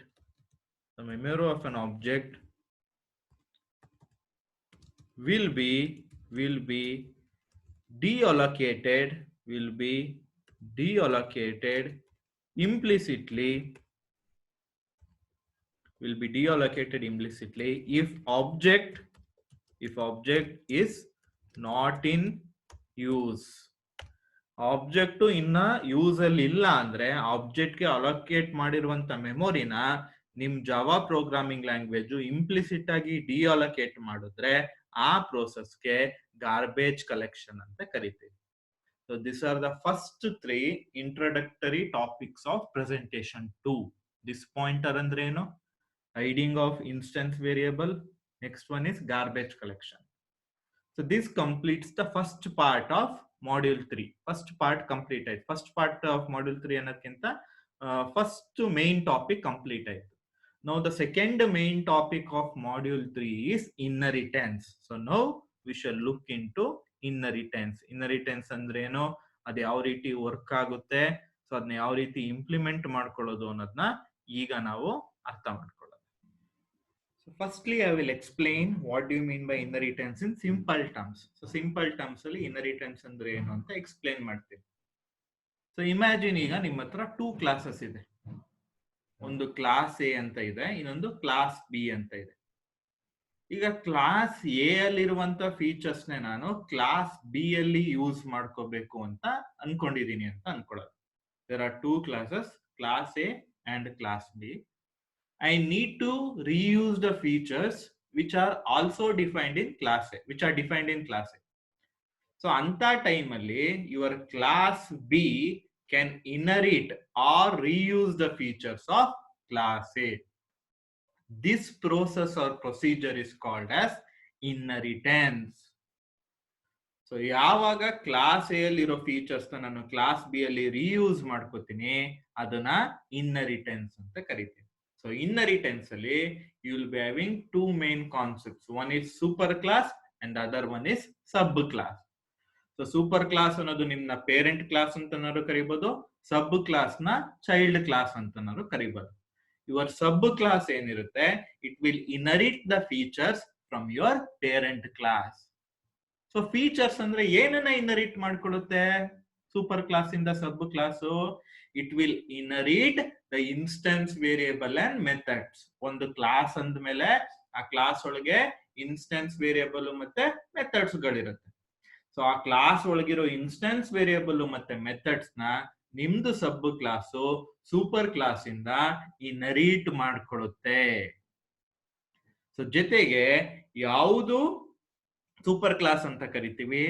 A: will be deallocated implicitly will be deallocated implicitly if object is not in use. Object ಇನ್ನ ಯೂಸ್ ಅಲ್ಲಿ ಇಲ್ಲ ಅಂದ್ರೆ ಆಬ್ಜೆಕ್ಟ್ ಗೆ ಅಲೋಕೇಟ್ ಮಾಡಿರುವಂತ ಮೆಮೊರಿನ ನಿಮ್ ಜಾವಾ ಪ್ರೋಗ್ರಾಮಿಂಗ್ ಲ್ಯಾಂಗ್ವೇಜ್ ಇಂಪ್ಲಿಸಿಟ್ ಆಗಿ ಡಿಅಲೋಕೇಟ್ ಮಾಡಿದ್ರೆ ಆ ಪ್ರೋಸೆಸ್ಗೆ ಗಾರ್ಬೇಜ್ ಕಲೆಕ್ಷನ್ ಅಂತ ಕರಿತೀವಿ. So this are the first 3 introductory topics of presentation 2. This pointer ಅಂದ್ರೆ ಏನು? Hiding of instance variable. Next one is garbage collection. So this completes the first part of module 3. First part completed. First part of module 3 ಅನ್ನೋದಕ್ಕಿಂತ first main topic complete ಆಯ್ತು. Now the second main topic of module 3 is inheritance. So now we shall look into inheritance. Inheritance ಅಂದ್ರೆ ಏನು, ಅದು ಯಾವ ರೀತಿ ವರ್ಕ್ ಆಗುತ್ತೆ, ಸೊ ಅದನ್ನ ಯಾವ ರೀತಿ ಇಂಪ್ಲಿಮೆಂಟ್ ಮಾಡ್ಕೊಳ್ಳೋದು ಅನ್ನೋದನ್ನ ಈಗ ನಾವು ಅರ್ಥ ಮಾಡ್ಕೊಳ್ಳೋಣ. So firstly, I will explain what do you mean by inheritance in simple terms. So simple terms ಅಲ್ಲಿ inheritance ಅಂದ್ರೆ ಏನು ಅಂತ explain ಮಾಡ್ತೀನಿ. So imagine ಈಗ ನಿಮ್ಮ ಹತ್ರ 2 classes ಇದೆ. ಒಂದು ಕ್ಲಾಸ್ ಎ ಅಂತ ಇದೆ, ಇನ್ನೊಂದು ಕ್ಲಾಸ್ ಬಿ ಅಂತ ಇದೆ. ಈಗ ಕ್ಲಾಸ್ ಎ ಅಲ್ಲಿರುವಂತ ಫೀಚರ್ಸ್ ನಾನು ಕ್ಲಾಸ್ ಬಿ ಅಲ್ಲಿ ಯೂಸ್ ಮಾಡ್ಕೋಬೇಕು ಅಂತ ಅನ್ಕೊಂಡಿದೀನಿ ಅಂತ ಅನ್ಕೊಳ್ಳೋದು. There are 2 classes, class A and class B. I need to reuse the features which are also defined in class A, which are defined in class A. So anta time alli your class B can inherit or reuse the features of class A. This process or procedure is called as inheritance. So ಯಾವಾಗ ಕ್ಲಾಸ್ ಎ ಅಲ್ಲಿರೋ ಫೀಚರ್ಸ್ ನಾನು ಕ್ಲಾಸ್ ಬಿ ಅಲ್ಲಿ ರೀಯೂಸ್ ಮಾಡ್ಕೋತೀನಿ ಅದನ್ನ ಇನ್ಹೆರಿಟೆನ್ಸ್ ಅಂತ ಕರಿತೀನಿ. So inheritance ಅಲ್ಲಿ you will be having 2 main concepts. One is super class and the other one is sub class. So super class ಅನ್ನೋದು ನಿಮ್ನ ಪೇರೆಂಟ್ ಕ್ಲಾಸ್ ಅಂತನಾರು ಕರಿಬಹುದು, ಸಬ್ ಕ್ಲಾಸ್ ನ ಚೈಲ್ಡ್ ಕ್ಲಾಸ್ ಅಂತನಾರು ಕರಿಬಹುದು. Your sub class ಏನಿರುತ್ತೆ, it will inherit the features from your parent class. So features ಅಂದ್ರೆ ಏನನ್ನ ಇನ್ಹೆರಿಟ್ ಮಾಡ್ಕೊಳ್ಳುತ್ತೆ ಸೂಪರ್ ಕ್ಲಾಸ್ ಇಂದ sub class? It will inherit the instance variable and methods. ಒಂದು ಕ್ಲಾಸ್ ಅಂದ್ಮೇಲೆ ಆ ಕ್ಲಾಸ್ ಒಳಗೆ ಇನ್ಸ್ಟೆನ್ಸ್ ವೇರಿಯಬಲ್ ಮತ್ತೆ ಮೆಥಡ್ಸ್ ಗಳಿರುತ್ತೆ. ಸೊ ಆ ಕ್ಲಾಸ್ ಒಳಗಿರೋ ಇನ್ಸ್ಟೆನ್ಸ್ ವೇರಿಯಬಲ್ ಮತ್ತೆ ಮೆಥಡ್ಸ್ ನ ನಿಮ್ದು ಸಬ್ ಕ್ಲಾಸ್ ಸೂಪರ್ ಕ್ಲಾಸ್ ಇಂದ ಇನ್ಹೆರಿಟ್ ಮಾಡ್ಕೊಳ್ಳುತ್ತೆ. ಸೊ ಜೊತೆಗೆ ಯಾವುದು ಸೂಪರ್ ಕ್ಲಾಸ್ ಅಂತ ಕರಿತೀವಿ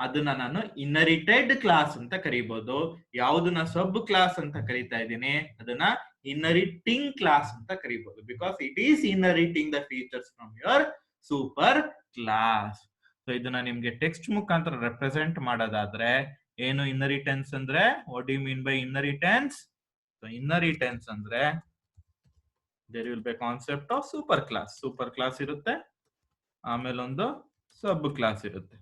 A: ಅದನ್ನ ನಾನು ಇನ್ಹೆರಿಟೆಡ್ ಕ್ಲಾಸ್ ಅಂತ ಕರಿಬಹುದು. ಯಾವುದನ್ನ ಸಬ್ ಕ್ಲಾಸ್ ಅಂತ ಕರಿತಾ ಇದ್ದೀನಿ ಅದನ್ನ ಇನ್ಹೆರಿಟಿಂಗ್ ಕ್ಲಾಸ್ ಅಂತ ಕರಿಬಹುದು, because it is inheriting the features from your super class. So ಇದನ್ನ ನಿಮ್ಗೆ ಟೆಕ್ಸ್ಟ್ ಮುಖಾಂತರ ರೆಪ್ರೆಸೆಂಟ್ ಮಾಡೋದಾದ್ರೆ ಏನು ಇನ್ಹೆರಿಟೆನ್ಸ್ ಅಂದ್ರೆ, what do you mean by inheritance? So inheritance ಅಂದ್ರೆ there will be concept of super class. Super class ಇರುತ್ತೆ, ಆಮೇಲೆ ಒಂದು ಸಬ್ ಕ್ಲಾಸ್ ಇರುತ್ತೆ.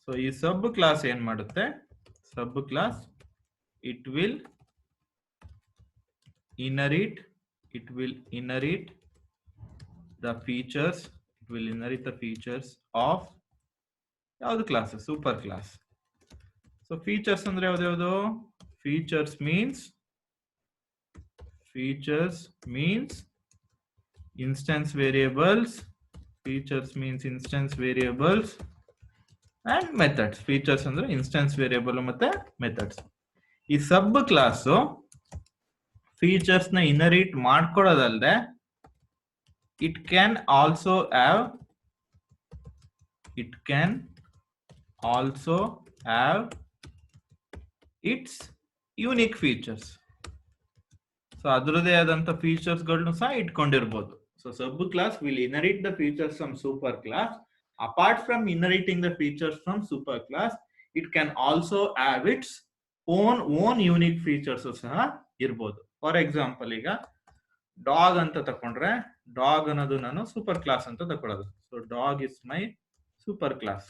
A: ಸೊ ಈ ಸಬ್ ಕ್ಲಾಸ್ ಏನ್ ಮಾಡುತ್ತೆ, sub class it will inherit the features of ಯಾವ್ದು class? Super class. So features ಅಂದ್ರೆ ಯಾವ್ದು? Features means instance variables. Features means instance variables and methods. Features ಅಂದ್ರೆ ಇನ್ಸ್ಟೆನ್ಸ್ ವೇರಿಯಬಲ್ ಮತ್ತೆ ಮೆಥಡ್ಸ್. ಈ ಸಬ್ ಕ್ಲಾಸ್ ಫೀಚರ್ಸ್ ನ ಇನ್ಹೆರಿಟ್ ಮಾಡ್ಕೊಳ್ಳೋದಲ್ಲದೆ it can also have its unique features. So ಅದರದೇ ಆದಂತ ಫೀಚರ್ಸ್ ಗಳನ್ನು ಸಹ ಇಟ್ಕೊಂಡಿರಬಹುದು. So sub class will inherit the features from super class. Apart from inheriting the features from super class, it can also have its own unique features ಸಹ ಇರ್ಬೋದು. ಫಾರ್ ಎಕ್ಸಾಂಪಲ್ ಈಗ ಡಾಗ್ ಅಂತ ತಕೊಂಡ್ರೆ, ಡಾಗ್ ಅನ್ನೋದು ನಾನು ಸೂಪರ್ ಕ್ಲಾಸ್ ಅಂತ ತಕೊಳ್ಳೋದು. So dog is my super class.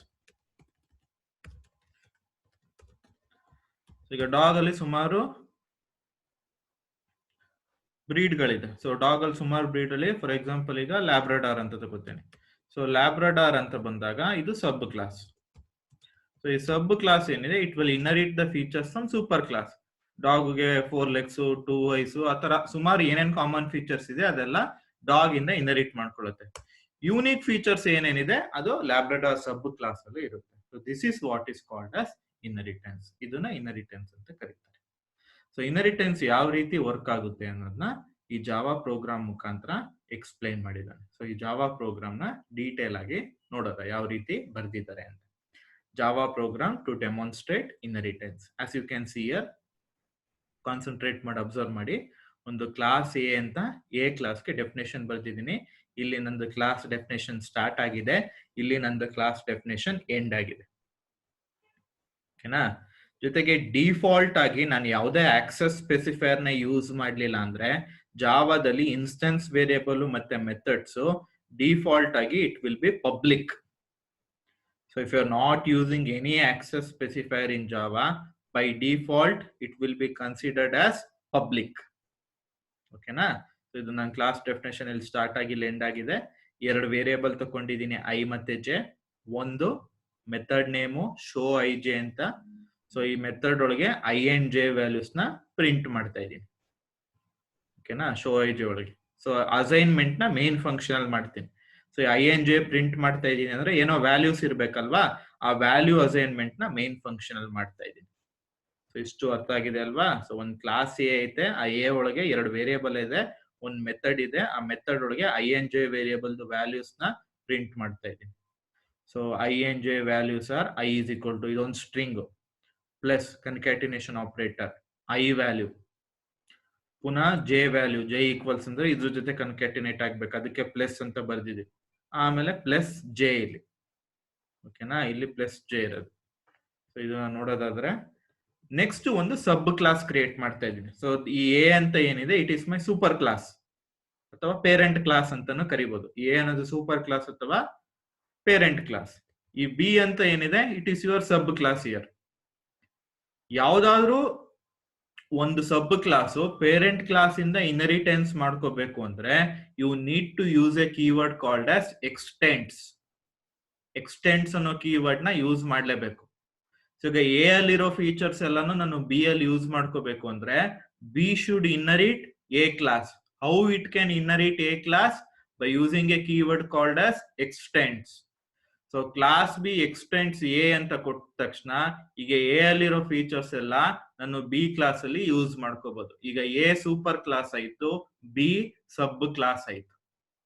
A: ಈಗ ಡಾಗ್ ಅಲ್ಲಿ ಸುಮಾರು ಬ್ರೀಡ್ ಗಳಿದೆ. ಸೊ ಡಾಗ್ ಅಲ್ಲಿ ಸುಮಾರು ಬ್ರೀಡ್ ಅಲ್ಲಿ ಫಾರ್ ಎಕ್ಸಾಂಪಲ್ ಈಗ ಲ್ಯಾಬ್ರಡಾರ್ ಅಂತ ತಗೋತೇನೆ. ಸೊ ಲ್ಯಾಬ್ರಡಾರ್ ಅಂತ ಬಂದಾಗ ಇದು ಸಬ್ ಕ್ಲಾಸ್. ಸೊ ಈ ಸಬ್ ಕ್ಲಾಸ್ ಏನಿದೆ, it will inherit the features from super class. ಡಾಗ್ಗೆ 4 legs 2 eyes ಆ ತರ ಸುಮಾರು ಏನೇನ್ ಕಾಮನ್ ಫೀಚರ್ಸ್ ಇದೆ ಅದೆಲ್ಲ ಡಾಗ್ ಇಂದ ಇನ್ಹೆರಿಟ್ ಮಾಡ್ಕೊಳ್ಳುತ್ತೆ. ಯೂನಿಕ್ ಫೀಚರ್ಸ್ ಏನೇನಿದೆ ಅದು ಲ್ಯಾಬ್ರಡಾರ್ ಸಬ್ ಕ್ಲಾಸ್ ಅಲ್ಲಿ ಇರುತ್ತೆ. So this is what is called as inheritance. ಇದನ್ನ ಇನ್ಹೆರಿಟೆನ್ಸ್ ಅಂತ ಕರೀತಾರೆ. ಸೊ ಇನ್ಹೆರಿಟೆನ್ಸ್ ಯಾವ ರೀತಿ ವರ್ಕ್ ಆಗುತ್ತೆ ಅನ್ನೋದನ್ನ ಈ ಜಾವಾ ಪ್ರೋಗ್ರಾಮ್ ಮುಖಾಂತರ ಎಕ್ಸ್ಪ್ಲೈನ್ ಮಾಡಿದ್ದಾನೆ. ಸೊ ಈ ಜಾವಾ ಪ್ರೋಗ್ರಾಮ್ ನ ಡೀಟೇಲ್ ಆಗಿ ನೋಡೋದ ಯಾವ ರೀತಿ ಬರ್ದಿದ್ದಾರೆ ಅಂತ. Java program to demonstrate inheritance. As you can see here, concentrate ಮಾಡಿ ಅಬ್ಸರ್ವ್ ಮಾಡಿ. ಒಂದು ಕ್ಲಾಸ್ ಎ ಅಂತ ಎ ಕ್ಲಾಸ್ಗೆ ಡೆಫಿನೇಷನ್ ಬರ್ದಿದ್ದೀನಿ. ಇಲ್ಲಿ ನಂದು ಕ್ಲಾಸ್ ಡೆಫಿನೇಷನ್ ಸ್ಟಾರ್ಟ್ ಆಗಿದೆ, ಇಲ್ಲಿ ನಂದು ಕ್ಲಾಸ್ ಡೆಫಿನೇಷನ್ ಎಂಡ್ ಆಗಿದೆ. ಓಕೆನಾ? ಜೊತೆಗೆ ಡಿಫಾಲ್ಟ್ ಆಗಿ ನಾನು ಯಾವುದೇ ಆಕ್ಸೆಸ್ ಸ್ಪೆಸಿಫೈರ್ ನ ಯೂಸ್ ಮಾಡಲಿಲ್ಲ ಅಂದ್ರೆ ಜಾವಾದಲ್ಲಿ ಇನ್ಸ್ಟೆನ್ಸ್ ವೇರಿಯೇಬಲ್ ಮತ್ತೆ ಮೆಥಡ್ಸ್ ಡಿಫಾಲ್ಟ್ ಆಗಿ it will be public. So if you are not using any access specifier in Java, by default it will be considered as public. ಓಕೆನಾ? ಸೊ ಇದು ನನ್ನ ಕ್ಲಾಸ್ ಡೆಫಿನೇಷನ್ ಇಲ್ಲಿ ಸ್ಟಾರ್ಟ್ ಆಗಿ ಎಂಡ್ ಆಗಿದೆ. 2 ವೇರಿಯೇಬಲ್ ತಗೊಂಡಿದ್ದೀನಿ, ಐ ಮತ್ತೆ ಜೆ. ಒಂದು method name show I J ಅಂತ. ಸೊ ಈ ಮೆಥಡ್ ಒಳಗೆ ಐ ಅಂಡ್ ಜೆ ವ್ಯಾಲ್ಯೂಸ್ ನ ಪ್ರಿಂಟ್ ಮಾಡ್ತಾ ಇದ್ದೀನಿ. ಓಕೆನಾ? ಶೋ ಐ ಜೆ ಒಳಗೆ. ಸೊ ಅಸೈನ್ಮೆಂಟ್ ನ ಮೇನ್ ಫಂಕ್ಷನ್ ಅಲ್ಲಿ ಮಾಡ್ತೀನಿ. So I and J print ಮಾಡ್ತಾ ಇದ್ದೀನಿ ಅಂದ್ರೆ ಏನೋ ವ್ಯಾಲ್ಯೂಸ್ ಇರ್ಬೇಕಲ್ವಾ, ಆ ವ್ಯಾಲ್ಯೂ ಅಸೈನ್ಮೆಂಟ್ ನ ಮೇನ್ ಫಂಕ್ಷನ್ ಅಲ್ಲಿ ಮಾಡ್ತಾ ಇದ್ದೀನಿ. ಸೊ ಇಷ್ಟು ಅರ್ಥ ಆಗಿದೆ ಅಲ್ವಾ? ಸೊ ಒಂದು ಕ್ಲಾಸ್ ಎ ಐತೆ, ಆ ಎ ಒಳಗೆ 2 ವೇರಿಯೇಬಲ್ ಇದೆ, ಒಂದು ಮೆಥಡ್ ಇದೆ, ಆ ಮೆಥಡ್ ಒಳಗೆ I and J variable values ನ ಪ್ರಿಂಟ್ ಮಾಡ್ತಾ ಇದ್ದೀನಿ. So I and J values are I is equal to ಇದೊಂದು string plus concatenation operator I value ಪುನಃ ಜೆ ವ್ಯಾಲ್ಯೂ, ಜೆ ಈಕ್ವಲ್ಸ್ ಅಂದ್ರೆ ಇದ್ರ ಜೊತೆ ಕನ್ಕ್ಯಾಟಿನೇಟ್ ಆಗ್ಬೇಕು, ಅದಕ್ಕೆ ಪ್ಲಸ್ ಅಂತ ಬರ್ದಿದೆ. ಆಮೇಲೆ ಪ್ಲಸ್ ಜೆ ಇಲ್ಲಿ. ಓಕೆನಾ? ಇಲ್ಲಿ ಪ್ಲಸ್ ಜೆ ಇರೋದು. ಸೊ ಇದನ್ನ ನೋಡೋದಾದ್ರೆ ನೆಕ್ಸ್ಟ್ ಒಂದು ಸಬ್ ಕ್ಲಾಸ್ ಕ್ರಿಯೇಟ್ ಮಾಡ್ತಾ ಇದ್ದೀನಿ. ಸೊ ಈ ಎ ಅಂತ ಏನಿದೆ it is my super class ಅಥವಾ ಪೇರೆಂಟ್ ಕ್ಲಾಸ್ ಅಂತಾನು ಕರಿಬಹುದು. ಎ ಅನ್ನೋದು ಸೂಪರ್ ಕ್ಲಾಸ್ ಅಥವಾ ಪೇರೆಂಟ್ ಕ್ಲಾಸ್. ಈ ಬಿ ಅಂತ ಏನಿದೆ it is your sub class here. ಯಾವ್ದಾದ್ರು ಒಂದು ಸಬ್ ಕ್ಲಾಸು ಪೇರೆಂಟ್ ಕ್ಲಾಸ್ ಇಂದ ಇನ್ಹೆರಿಟೆನ್ಸ್ ಮಾಡ್ಕೋಬೇಕು ಅಂದ್ರೆ you need to use a keyword called as extends. Extends ಅನ್ನೋ ಕೀವರ್ಡ್ ನ ಯೂಸ್ ಮಾಡ್ಲೇಬೇಕು. ಸೊ ಈಗ ಎ ಅಲ್ಲಿರೋ ಫೀಚರ್ಸ್ ಎಲ್ಲಾನು ನಾನು ಬಿ ಅಲ್ಲಿ ಯೂಸ್ ಮಾಡ್ಕೋಬೇಕು ಅಂದ್ರೆ B should inherit A class. How it can inherit A class? By using A keyword called as extends. So class B extends A ಅಂತ ಕೊಟ್ಟ ತಕ್ಷಣ ಈಗ ಎ ಅಲ್ಲಿರೋ ಫೀಚರ್ಸ್ ಎಲ್ಲ ನಾನು ಬಿ ಕ್ಲಾಸ್ ಅಲ್ಲಿ ಯೂಸ್ ಮಾಡ್ಕೋಬಹುದು. ಈಗ ಎ ಸೂಪರ್ ಕ್ಲಾಸ್ ಆಯ್ತು, ಬಿ ಸಬ್ ಕ್ಲಾಸ್ ಆಯ್ತು.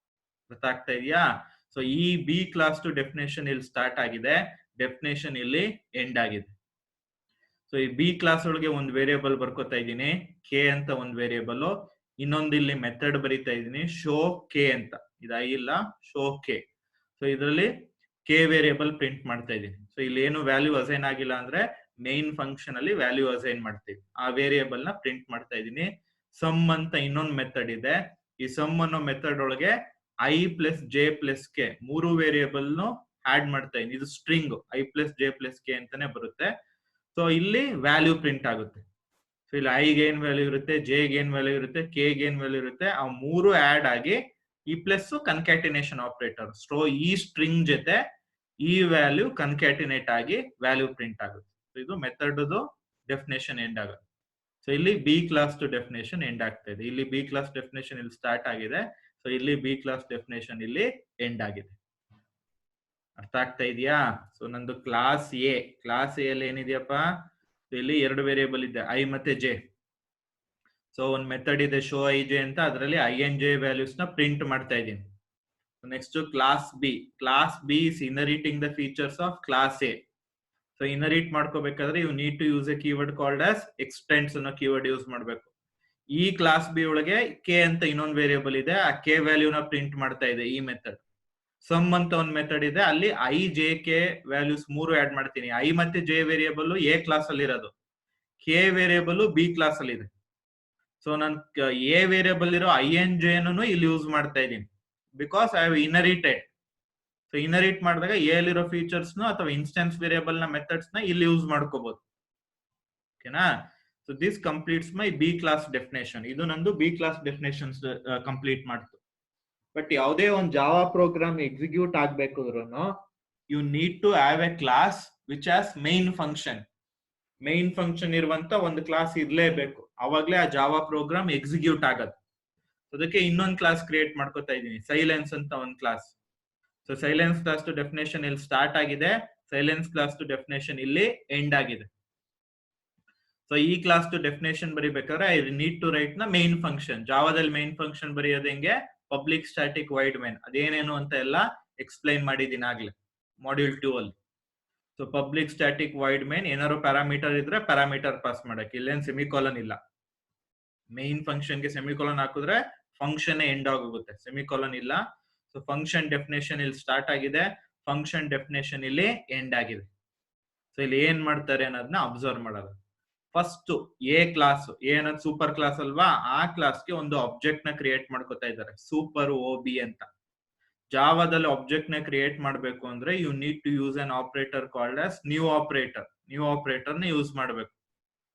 A: ಗೊತ್ತಾಗ್ತಾ ಇದೆಯಾ? ಸೊ ಈ ಬಿ ಕ್ಲಾಸ್ ಟು ಡೆಫಿನೇಷನ್ ಇಲ್ಲಿ ಸ್ಟಾರ್ಟ್ ಆಗಿದೆ, ಡೆಫಿನೇಷನ್ ಇಲ್ಲಿ ಎಂಡ್ ಆಗಿದೆ. ಸೊ ಈ ಬಿ ಕ್ಲಾಸ್ ಒಳಗೆ ಒಂದು ವೇರಿಯೇಬಲ್ ಬರ್ಕೋತಾ ಇದ್ದೀನಿ, ಕೆ ಅಂತ ಒಂದು ವೇರಿಯೇಬಲ್. ಇನ್ನೊಂದು ಇಲ್ಲಿ ಮೆಥಡ್ ಬರೀತಾ ಇದ್ದೀನಿ ಶೋ ಕೆ ಅಂತ. ಇದು ಐ ಇಲ್ಲ, ಶೋ ಕೆ. ಸೊ ಇದರಲ್ಲಿ ಕೆ ವೇರಿಯೇಬಲ್ ಪ್ರಿಂಟ್ ಮಾಡ್ತಾ ಇದ್ದೀನಿ. ಸೊ ಇಲ್ಲಿ ಏನು ವ್ಯಾಲ್ಯೂ ಅಸೈನ್ ಆಗಿಲ್ಲ ಅಂದ್ರೆ ಮೇನ್ ಫಂಕ್ಷನ್ ಅಲ್ಲಿ ವ್ಯಾಲ್ಯೂ ಅಸೈನ್ ಮಾಡ್ತೀವಿ, ಆ ವೇರಿಯೇಬಲ್ ನ ಪ್ರಿಂಟ್ ಮಾಡ್ತಾ ಇದ್ದೀನಿ. ಸಮ್ ಅಂತ ಇನ್ನೊಂದು ಮೆಥಡ್ ಇದೆ. ಈ ಸಮ್ ಅನ್ನೋ ಮೆಥಡ್ ಒಳಗೆ I plus J plus K 3 variable add ಮಾಡ್ತಾ ಇದ್ದೀನಿ. ಇದು string I plus J plus K ಅಂತಾನೆ ಬರುತ್ತೆ. ಸೊ ಇಲ್ಲಿ ವ್ಯಾಲ್ಯೂ ಪ್ರಿಂಟ್ ಆಗುತ್ತೆ. ಸೊ ಇಲ್ಲಿ ಐಗೆ ಏನ್ ವ್ಯಾಲ್ಯೂ ಇರುತ್ತೆ, ಜೆಗೆ ಏನ್ ವ್ಯಾಲ್ಯೂ ಇರುತ್ತೆ, ಕೆಗೆ ಏನ್ ವ್ಯಾಲ್ಯೂ ಇರುತ್ತೆ, ಆ 3 ಆಡ್ ಆಗಿ ಈ ಪ್ಲಸ್ ಕನ್ಕ್ಯಾಟಿನೇಷನ್ ಆಪರೇಟರ್ ಸೊ ಈ ಸ್ಟ್ರಿಂಗ್ ಜೊತೆ ಈ ವ್ಯಾಲ್ಯೂ ಕನ್ಕ್ಯಾಟಿನೇಟ್ ಆಗಿ ವ್ಯಾಲ್ಯೂ ಪ್ರಿಂಟ್ ಆಗುತ್ತೆ. ಸೊ ಇದು ಮೆಥಡ್ ಡೆಫಿನೇಷನ್ ಎಂಡ್ ಆಗುತ್ತೆ. ಸೊ ಇಲ್ಲಿ ಬಿ ಕ್ಲಾಸ್ ಟು ಡೆಫಿನೇಷನ್ ಎಂಡ್ ಆಗ್ತಾ ಇದೆ. ಇಲ್ಲಿ ಬಿ ಕ್ಲಾಸ್ ಡೆಫಿನೇಷನ್ ಇಲ್ಲಿ ಸ್ಟಾರ್ಟ್ ಆಗಿದೆ. ಸೊ ಇಲ್ಲಿ ಬಿ ಕ್ಲಾಸ್ ಡೆಫಿನೇಷನ್ ಇಲ್ಲಿ ಎಂಡ್ ಆಗಿದೆ. ಅರ್ಥ ಆಗ್ತಾ ಇದೆಯಾ? ಸೊ ನಂದು ಕ್ಲಾಸ್ ಎ, ಕ್ಲಾಸ್ ಎ ಅಲ್ಲಿ ಏನಿದೆಯಪ್ಪ, ಇಲ್ಲಿ 2 ವೇರಿಯೇಬಲ್ ಇದೆ ಐ ಮತ್ತೆ ಜೆ. ಸೊ ಒಂದು ಮೆಥಡ್ ಇದೆ ಶೋ ಐ ಜೆ ಅಂತ, ಅದರಲ್ಲಿ ಐ ಅಂಡ್ ಜೆ ವ್ಯಾಲ್ಯೂಸ್ ನ ಪ್ರಿಂಟ್ ಮಾಡ್ತಾ ಇದ್ದೀನಿ. Next class B. Class B is inheriting the features of class A. So inherit ಮಾಡ್ಕೋಬೇಕಾದ್ರೆ you need to use a keyword called as extends ಅನ್ನೋ ಕೀವರ್ಡ್ ಯೂಸ್ ಮಾಡಬೇಕು. ಈ ಕ್ಲಾಸ್ ಬಿ ಒಳಗೆ ಕೆ ಅಂತ ಇನ್ನೊಂದು ವೇರಿಯೇಬಲ್ ಇದೆ, ಆ ಕೆ ವ್ಯಾಲ್ಯೂನ ಪ್ರಿಂಟ್ ಮಾಡ್ತಾ ಇದೆ ಈ ಮೆಥಡ್. ಸಮ್ ಅಂತ ಒಂದು ಮೆಥಡ್ ಇದೆ, ಅಲ್ಲಿ I J K values 3 add ಮಾಡ್ತೀನಿ. ಐ ಮತ್ತೆ ಜೆ ವೇರಿಯೇಬಲ್ ಎ ಕ್ಲಾಸ್ ಅಲ್ಲಿ ಇರೋದು, ಕೆ ವೇರಿಯೇಬಲ್ ಬಿ ಕ್ಲಾಸ್ ಅಲ್ಲಿ ಇದೆ. ಸೊ ನಾನು ಎ ವೇರಿಯೇಬಲ್ ಇರೋ ಐ ಎನ್ ಜೆ ಇಲ್ಲಿ ಯೂಸ್ ಮಾಡ್ತಾ ಇದ್ದೀನಿ because I have inherited. So inherit ಮಾಡಿದಾಗ ಎ ಅಲ್ಲಿರೋ ಫೀಚರ್ಸ್ ಅಥವಾ ಇನ್ಸ್ಟೆನ್ಸ್ ವೇರಿಯೇಬಲ್ ನ ಮೆಥಡ್ಸ್ ನ ಇಲ್ಲಿ ಯೂಸ್ ಮಾಡ್ಕೋಬಹುದು. ಓಕೆನಾ? So this completes my B class definition. ಇದು ನಂದು ಬಿ ಕ್ಲಾಸ್ ಡೆಫಿನೇಷನ್ಸ್ ಕಂಪ್ಲೀಟ್ ಮಾಡ್ತು. ಬಟ್ ಯಾವುದೇ ಒಂದು ಜಾವಾ ಪ್ರೋಗ್ರಾಮ್ ಎಕ್ಸಿಕ್ಯೂಟ್ ಆಗ್ಬೇಕು you need to have a class which has main function. Main function ಇರುವಂತ ಒಂದು ಕ್ಲಾಸ್ ಇರ್ಲೇಬೇಕು, ಅವಾಗ್ಲೇ ಆ ಜಾವಾ ಪ್ರೋಗ್ರಾಮ್ ಎಕ್ಸಿಕ್ಯೂಟ್ ಆಗದು. ಅದಕ್ಕೆ ಇನ್ನೊಂದು ಕ್ಲಾಸ್ ಕ್ರಿಯೇಟ್ ಮಾಡ್ಕೊತಾ ಇದ್ದೀನಿ, ಸೈಲೆನ್ಸ್ ಅಂತ ಒಂದು ಕ್ಲಾಸ್. ಸೊ ಸೈಲೆನ್ಸ್ ಕ್ಲಾಸ್ ಟು ಡೆಫಿನೇಷನ್ ಇಲ್ಲಿ ಸ್ಟಾರ್ಟ್ ಆಗಿದೆ, ಸೈಲೆನ್ಸ್ ಕ್ಲಾಸ್ ಟು ಡೆಫಿನೇಷನ್ ಇಲ್ಲಿ ಎಂಡ್ ಆಗಿದೆ. ಸೊ ಈ ಕ್ಲಾಸ್ ಟು ಡೆಫಿನೇಷನ್ ಬರಿಬೇಕಾದ್ರೆ ಐ ನೀಡ್ ಟು ರೈಟ್ ನ ಮೇನ್ ಫಂಕ್ಷನ್. ಜಾವಾದಲ್ಲಿ ಮೇನ್ ಫಂಕ್ಷನ್ ಬರೆಯೋದು ಹೆಂಗೆ, ಪಬ್ಲಿಕ್ ಸ್ಟಾಟಿಕ್ ವೈಡ್ ಮೇನ್, ಅದೇನೇನು ಅಂತ ಎಲ್ಲ ಎಕ್ಸ್ಪ್ಲೈನ್ ಮಾಡಿದ್ದೀನಿ ಆಗ್ಲೇ ಮಾಡ್ಯೂಲ್ 2 ಅಲ್ಲಿ. So public static void main, ಏನಾದ್ರು ಪ್ಯಾರಾಮೀಟರ್ ಇದ್ರೆ ಪ್ಯಾರಾಮೀಟರ್ ಪಾಸ್ ಮಾಡಕ್ಕೆ, ಇಲ್ಲೇನ್ ಸೆಮಿಕೋಲನ್ ಇಲ್ಲ. ಮೇನ್ ಫಂಕ್ಷನ್ ಗೆ ಸೆಮಿಕೋಲನ್ ಹಾಕಿದ್ರೆ ಫಂಕ್ಷನ್ ಎಂಡ್ ಆಗೋಗುತ್ತೆ, ಸೆಮಿಕೋಲನ್ ಇಲ್ಲ. ಸೊ ಫಂಕ್ಷನ್ ಡೆಫಿನೇಷನ್ ಇಲ್ಲಿ ಸ್ಟಾರ್ಟ್ ಆಗಿದೆ, ಫಂಕ್ಷನ್ ಡೆಫಿನೇಷನ್ ಇಲ್ಲಿ ಎಂಡ್ ಆಗಿದೆ. ಸೊ ಇಲ್ಲಿ ಏನ್ ಮಾಡ್ತಾರೆ ಅನ್ನೋದನ್ನ ಅಬ್ಸರ್ವ್ ಮಾಡೋದು. ಫಸ್ಟ್ ಎ ಕ್ಲಾಸ್, ಏನದ್ ಸೂಪರ್ ಕ್ಲಾಸ್ ಅಲ್ವಾ, ಆ ಕ್ಲಾಸ್ಗೆ ಒಂದು ಆಬ್ಜೆಕ್ಟ್ ನ ಕ್ರಿಯೇಟ್ ಮಾಡ್ಕೊತಾ ಇದ್ದಾರೆ, ಸೂಪರ್ OB ಅಂತ. ಜಾವಾದಲ್ಲಿ ಆಬ್ಜೆಕ್ಟ್ ನ ಕ್ರಿಯೇಟ್ ಮಾಡಬೇಕು ಅಂದ್ರೆ you need to use an operator called as new operator. New operator ನ ಯೂಸ್ ಮಾಡಬೇಕು.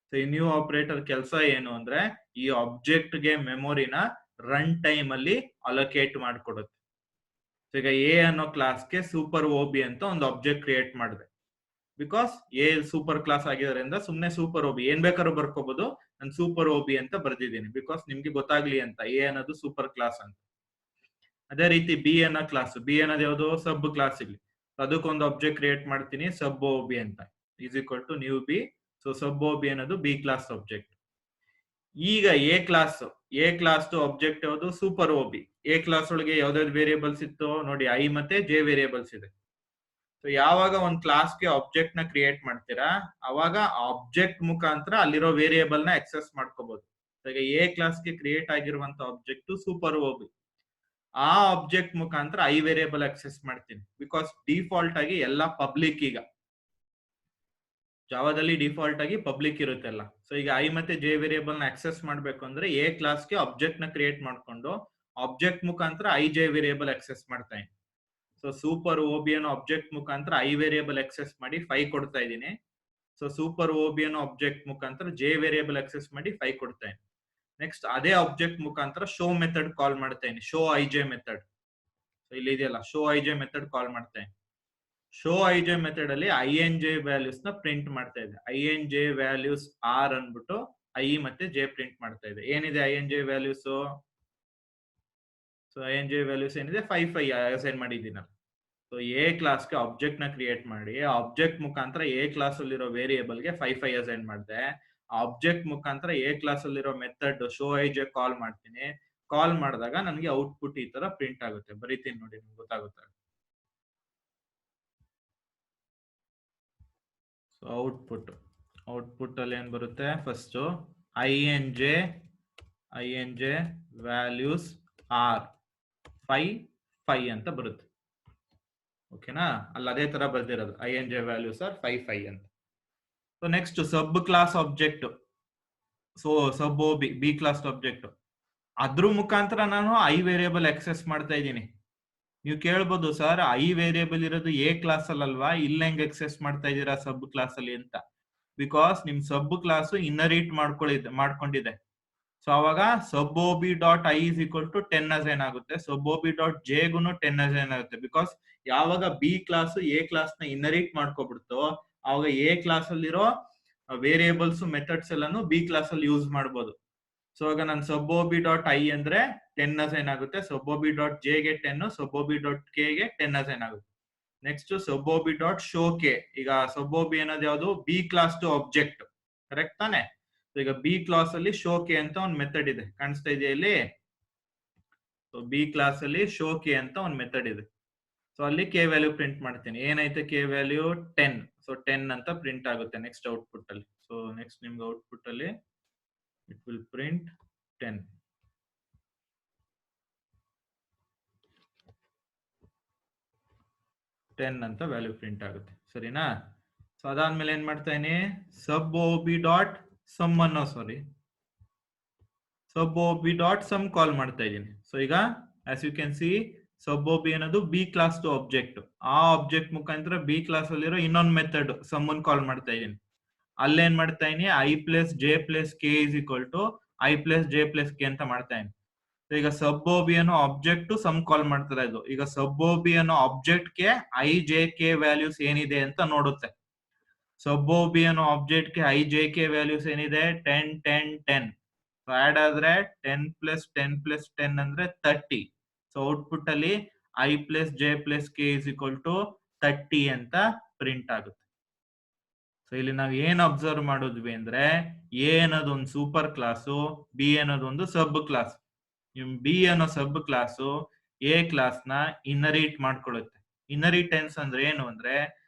A: ಸೊ ಈ ನ್ಯೂ ಆಪರೇಟರ್ ಕೆಲಸ ಏನು ಅಂದ್ರೆ ಈ ಆಬ್ಜೆಕ್ಟ್ ಗೆ ಮೆಮೊರಿನ ರನ್ ಟೈಮ್ ಅಲ್ಲಿ ಅಲೋಕೇಟ್ ಮಾಡ್ಕೊಡುತ್ತೆ. ಸೊ ಈಗ ಎ ಅನ್ನೋ ಕ್ಲಾಸ್ಗೆ ಸೂಪರ್ OB ಅಂತ ಒಂದು ಆಬ್ಜೆಕ್ಟ್ ಕ್ರಿಯೇಟ್ ಮಾಡಿದೆ. ಬಿಕಾಸ್ ಎ ಸೂಪರ್ ಕ್ಲಾಸ್ ಆಗಿರೋದ್ರಿಂದ ಸುಮ್ನೆ ಸೂಪರ್ OB ಏನ್ ಬೇಕಾದ್ರೂ ಬರ್ಕೋಬಹುದು, ನಾನು ಸೂಪರ್ OB ಅಂತ ಬರ್ದಿದ್ದೀನಿ ಬಿಕಾಸ್ ನಿಮ್ಗೆ ಗೊತ್ತಾಗ್ಲಿ ಅಂತ, ಎ ಅನ್ನೋದು ಸೂಪರ್ ಕ್ಲಾಸ್ ಅಂತ. ಅದೇ ರೀತಿ ಬಿ ಅನ್ನೋ ಕ್ಲಾಸ್, ಬಿ ಅನ್ನೋದು ಯಾವುದು ಸಬ್ ಕ್ಲಾಸ್, ಇಲ್ಲಿ ಅದಕ್ಕೊಂದು ಆಬ್ಜೆಕ್ಟ್ ಕ್ರಿಯೇಟ್ ಮಾಡ್ತೀನಿ ಸಬ್ OB ಅಂತ, is equal to new B. So sub OB ಅನ್ನೋದು ಬಿ ಕ್ಲಾಸ್ ಆಬ್ಜೆಕ್ಟ್. ಈಗ ಎ ಕ್ಲಾಸ್ ಆಬ್ಜೆಕ್ಟ್ ಯಾವುದು ಸೂಪರ್ OB. ಎ ಕ್ಲಾಸ್ ಒಳಗೆ ಯಾವ್ದಾವ್ದು ವೇರಿಯೇಬಲ್ಸ್ ಇತ್ತು ನೋಡಿ, ಐ ಮತ್ತೆ ಜೆ ವೇರಿಯೇಬಲ್ಸ್ ಇದೆ. ಸೊ ಯಾವಾಗ ಒಂದ್ ಕ್ಲಾಸ್ಗೆ ಆಬ್ಜೆಕ್ಟ್ ನ ಕ್ರಿಯೇಟ್ ಮಾಡ್ತೀರಾ ಅವಾಗ ಆಬ್ಜೆಕ್ಟ್ ಮುಖಾಂತರ ಅಲ್ಲಿರೋ ವೇರಿಯೇಬಲ್ ನ ಆಕ್ಸೆಸ್ ಮಾಡ್ಕೋಬಹುದು. ಈಗ ಎ ಕ್ಲಾಸ್ಗೆ ಕ್ರಿಯೇಟ್ ಆಗಿರುವಂತ ಆಬ್ಜೆಕ್ಟ್ ಸೂಪರ್ OB, ಆ ಆಬ್ಜೆಕ್ಟ್ ಮುಖಾಂತರ ಐ ವೇರಿಯೇಬಲ್ ಆಕ್ಸೆಸ್ ಮಾಡ್ತೀನಿ ಬಿಕಾಸ್ ಡಿಫಾಲ್ಟ್ ಆಗಿ ಎಲ್ಲ ಪಬ್ಲಿಕ್. ಈಗ ಜಾವಾದಲ್ಲಿ ಡಿಫಾಲ್ಟ್ ಆಗಿ ಪಬ್ಲಿಕ್ ಇರುತ್ತೆಲ್ಲ. ಸೊ ಈಗ ಐ ಮತ್ತೆ ಜೆ ವೇರಿಯೇಬಲ್ ನ ಆಕ್ಸೆಸ್ ಮಾಡ್ಬೇಕು ಅಂದ್ರೆ ಎ ಕ್ಲಾಸ್ಗೆ ಆಬ್ಜೆಕ್ಟ್ ನ ಕ್ರಿಯೇಟ್ ಮಾಡ್ಕೊಂಡು ಆಬ್ಜೆಕ್ಟ್ ಮುಖಾಂತರ ಐ ಜೆ ವೇರಿಯೇಬಲ್ ಆಕ್ಸೆಸ್ ಮಾಡ್ತಾ ಇದ್ದೀನಿ. ಸೊ ಸೂಪರ್ OB ಅನ್ನೋ ಆಬ್ಜೆಕ್ಟ್ ಮುಖಾಂತರ ಐ ವೇರಿಯೇಬಲ್ ಆಕ್ಸೆಸ್ ಮಾಡಿ 5 ಕೊಡ್ತಾ ಇದ್ದೀನಿ. ಸೊ ಸೂಪರ್ OB ಅನ್ನೋ ಆಬ್ಜೆಕ್ಟ್ ಮುಖಾಂತರ ಜೆ ವೇರಿಯೇಬಲ್ ಆಕ್ಸೆಸ್ ಮಾಡಿ 5 ಕೊಡ್ತಾ ಇದ್ದೀನಿ. ನೆಕ್ಸ್ಟ್ ಅದೇ ಆಬ್ಜೆಕ್ಟ್ ಮುಖಾಂತರ ಶೋ ಮೆಥಡ್ ಕಾಲ್ ಮಾಡ್ತಾ ಇದ್ದೀನಿ, ಶೋ IJ ಮೆಥಡ್. ಸೊ ಇಲ್ಲಿ ಇದೆಯಲ್ಲ ಶೋ IJ ಮೆಥಡ್ ಕಾಲ್ ಮಾಡ್ತಾ ಇದ್ದೀನಿ. ಶೋ IJ ಮೆಥಡ್ ಅಲ್ಲಿ INJ ವ್ಯಾಲ್ಯೂಸ್ ನ ಪ್ರಿಂಟ್ ಮಾಡ್ತಾ ಇದೆ. INJ ವ್ಯಾಲ್ಯೂಸ್ ಆರ್ ಅನ್ಬಿಟ್ಟು ಐ ಮತ್ತೆ ಜೆ ಪ್ರಿಂಟ್ ಮಾಡ್ತಾ ಇದೆ. ಏನಿದೆ INJ values? So INJ values ಏನಿದೆ 5 ಅಸೈನ್ ಮಾಡಿದ್ದೀನಲ್ಲ. ಸೊ ಎ ಕ್ಲಾಸ್ಗೆ ಆಬ್ಜೆಕ್ಟ್ ನ ಕ್ರಿಯೇಟ್ ಮಾಡಿ ಆಬ್ಜೆಕ್ಟ್ ಮುಖಾಂತರ ಎ ಕ್ಲಾಸ್ ಅಲ್ಲಿರೋ ವೇರಿಯೇಬಲ್ ಗೆ 5 ಅಸೈನ್ ಮಾಡಿದೆ. ಆಬ್ಜೆಕ್ಟ್ ಮುಖಾಂತರ ಎ ಕ್ಲಾಸ್ ಅಲ್ಲಿರೋ ಮೆಥಡ್ ಶೋ IJ ಕಾಲ್ ಮಾಡ್ತೀನಿ. ಕಾಲ್ ಮಾಡಿದಾಗ ನನಗೆ ಔಟ್ಪುಟ್ ಈ ತರ ಪ್ರಿಂಟ್ ಆಗುತ್ತೆ. ಬರೀತೀನಿ ನೋಡಿ, ನಿಮ್ಗೆ ಗೊತ್ತಾಗುತ್ತೆ. ಸೊ ಔಟ್ಪುಟ್ ಅಲ್ಲಿ ಏನ್ ಬರುತ್ತೆ, ಫಸ್ಟ್ INJ ವ್ಯಾಲ್ಯೂಸ್ ಆರ್ 5 ಅಂತ ಬರುತ್ತೆ. ಓಕೆನಾ, ಅಲ್ಲಿ ಅದೇ ತರ ಬರ್ದಿರೋದು INJ ವ್ಯಾಲ್ಯೂಸ್ ಆರ್ 5 ಅಂತ. ಸೊ ನೆಕ್ಸ್ಟ್ ಸಬ್ class object, so sub OB B class object, ಅದ್ರ ಮುಖಾಂತರ ನಾನು ಐ ವೇರಿಯೇಬಲ್ ಆಕ್ಸೆಸ್ ಮಾಡ್ತಾ ಇದ್ದೀನಿ. ನೀವು ಕೇಳ್ಬೋದು ಸರ್ ಐ ವೇರಿಯೇಬಲ್ ಇರೋದು ಎ ಕ್ಲಾಸ್ ಅಲ್ವಾ, ಇಲ್ಲ ಹೆಂಗ್ ಆಕ್ಸೆಸ್ ಮಾಡ್ತಾ ಇದ್ದೀರಾ ಸಬ್ ಕ್ಲಾಸ್ ಅಲ್ಲಿ ಅಂತ. ಬಿಕಾಸ್ ನಿಮ್ ಸಬ್ ಕ್ಲಾಸ್ ಇನ್ನರೀಟ್ ಮಾಡ್ಕೊಂಡಿದೆ. ಸೊ ಅವಾಗ sub OB dot I is equal to 10 assign ಆಗುತ್ತೆ, ಸಬ್ OB ಡಾಟ್ ಜೆ ಗುನು 10 ಅಸೈನ್ ಆಗುತ್ತೆ. ಬಿಕಾಸ್ ಯಾವಾಗ ಬಿ ಕ್ಲಾಸ್ ಎ ಕ್ಲಾಸ್ ನ ಇನ್ನರೀಟ್ ಮಾಡ್ಕೊಬಿಡ್ತೋ ಅವಾಗ ಎ ಕ್ಲಾಸ್ ಅಲ್ಲಿರೋ ವೇರಿಯೇಬಲ್ಸ್ ಮೆಥಡ್ಸ್ ಎಲ್ಲಾನು ಬಿ ಕ್ಲಾಸ್ ಅಲ್ಲಿ ಯೂಸ್ ಮಾಡ್ಬೋದು. ಸೊ ಆಗ ನಾನು ಸಬ್ OB ಡಾಟ್ ಐ ಅಂದ್ರೆ 10 ಅಸೈನ್ ಆಗುತ್ತೆ, ಸಬ್ OB ಡಾಟ್ ಜೆ ಗೆ 10, ಸಬ್ OB ಡಾಟ್ ಕೆ ಗೆ 10 ಅಸೈನ್ ಆಗುತ್ತೆ. Next sub OB dot show K, ಈಗ ಸಬ್ OB ಅನ್ನೋದು ಯಾವುದು ಬಿ ಕ್ಲಾಸ್ ಟು ಆಬ್ಜೆಕ್ಟ್, ಕರೆಕ್ಟ್ ತಾನೆ? ಈಗ ಬಿ ಕ್ಲಾಸ್ ಅಲ್ಲಿ ಶೋ ಕೆ ಅಂತ ಒಂದು ಮೆಥಡ್ ಇದೆ, ಕಾಣಿಸ್ತಾ ಇದೆಯಾ ಇಲ್ಲಿ? ಸೊ ಬಿ ಕ್ಲಾಸ್ ಅಲ್ಲಿ ಶೋ ಕೆ ಅಂತ ಒಂದು ಮೆಥಡ್ ಇದೆ. ಸೊ ಅಲ್ಲಿ ಕೆ ವ್ಯಾಲ್ಯೂ ಪ್ರಿಂಟ್ ಮಾಡ್ತೀನಿ. ಏನೈತೆ ಕೆ ವ್ಯಾಲ್ಯೂ 10. ಸೊ 10 ಅಂತ ಪ್ರಿಂಟ್ ಆಗುತ್ತೆ ನೆಕ್ಸ್ಟ್ ಔಟ್ಪುಟ್ ಅಲ್ಲಿ. ಸೊ ನೆಕ್ಸ್ಟ್ ನಿಮ್ಗೆ ಔಟ್ಪುಟ್ ಅಲ್ಲಿ ಇಟ್ ವಿಲ್ ಪ್ರಿಂಟ್ 10 ಅಂತ ವ್ಯಾಲ್ಯೂ ಪ್ರಿಂಟ್ ಆಗುತ್ತೆ, ಸರಿನಾ? ಸೊ ಅದಾದ್ಮೇಲೆ ಏನ್ ಮಾಡ್ತಾ ಇದೀನಿ, ಸಬ್ OB ಡಾಟ್ ಸಮ್ ಅನ್ನೋ sub OB dot sum call ಮಾಡ್ತಾ ಇದ್ದೀನಿ. ಸೊ ಈಗ as you can see sub OB ಅನ್ನೋದು ಬಿ ಕ್ಲಾಸ್ ಟು ಆಬ್ಜೆಕ್ಟ್, ಆ ಆಬ್ಜೆಕ್ಟ್ ಮುಖಾಂತರ ಬಿ ಕ್ಲಾಸ್ ಅಲ್ಲಿರೋ ಇನ್ನೊಂದು ಮೆಥಡ್ ಸಮ್ ಅನ್ನು ಕಾಲ್ ಮಾಡ್ತಾ ಇದ್ದೀನಿ. ಅಲ್ಲೇನ್ ಮಾಡ್ತಾ ಇದೀನಿ, I plus J plus K is equal to I plus J plus K ಅಂತ ಮಾಡ್ತಾ ಇದೀನಿ. ಈಗ ಸಬ್ OB ಅನ್ನೋ ಆಬ್ಜೆಕ್ಟ್ ಸಮ್ ಕಾಲ್ ಮಾಡ್ತಾರೆ. ಇದು ಈಗ ಸಬ್ OB ಅನ್ನೋ ಆಬ್ಜೆಕ್ಟ್ ಗೆ ಐ ಜೆ ಕೆ ವ್ಯಾಲ್ಯೂಸ್ ಏನಿದೆ ಅಂತ ನೋಡುತ್ತೆ. ಸಬ್ಒಬಿ ಅನ್ನೋ ಆಬ್ಜೆಕ್ಟ್ ಗೆ ಐ ಜೆ ಕೆ ವ್ಯಾಲ್ಯೂಸ್ ಏನಿದೆ 10 10 10. ಸೊ ಆಡ್ ಆದ್ರೆ 10 ಪ್ಲಸ್ 10 ಪ್ಲಸ್ 10 ಅಂದ್ರೆ 30. ಸೊ ಔಟ್ಪುಟ್ ಅಲ್ಲಿ I plus J plus K is equal to 30 ಅಂತ ಪ್ರಿಂಟ್ ಆಗುತ್ತೆ. ಸೊ ಇಲ್ಲಿ ನಾವು ಏನ್ ಅಬ್ಸರ್ವ್ ಮಾಡಿದ್ವಿ ಅಂದ್ರೆ ಎ ಅನ್ನೋದು ಒಂದು ಸೂಪರ್ ಕ್ಲಾಸು, ಬಿ ಅನ್ನೋದು ಒಂದು ಸಬ್ ಕ್ಲಾಸ್. ಬಿ ಅನ್ನೋ ಸಬ್ ಕ್ಲಾಸು ಎ ಕ್ಲಾಸ್ ನ ಇನ್ಹರಿಟ್ ಮಾಡ್ಕೊಳ್ಳುತ್ತೆ. ಇನ್ಹರಿಟೆನ್ಸ್ ಅಂದ್ರೆ ಏನು ಅಂದ್ರೆ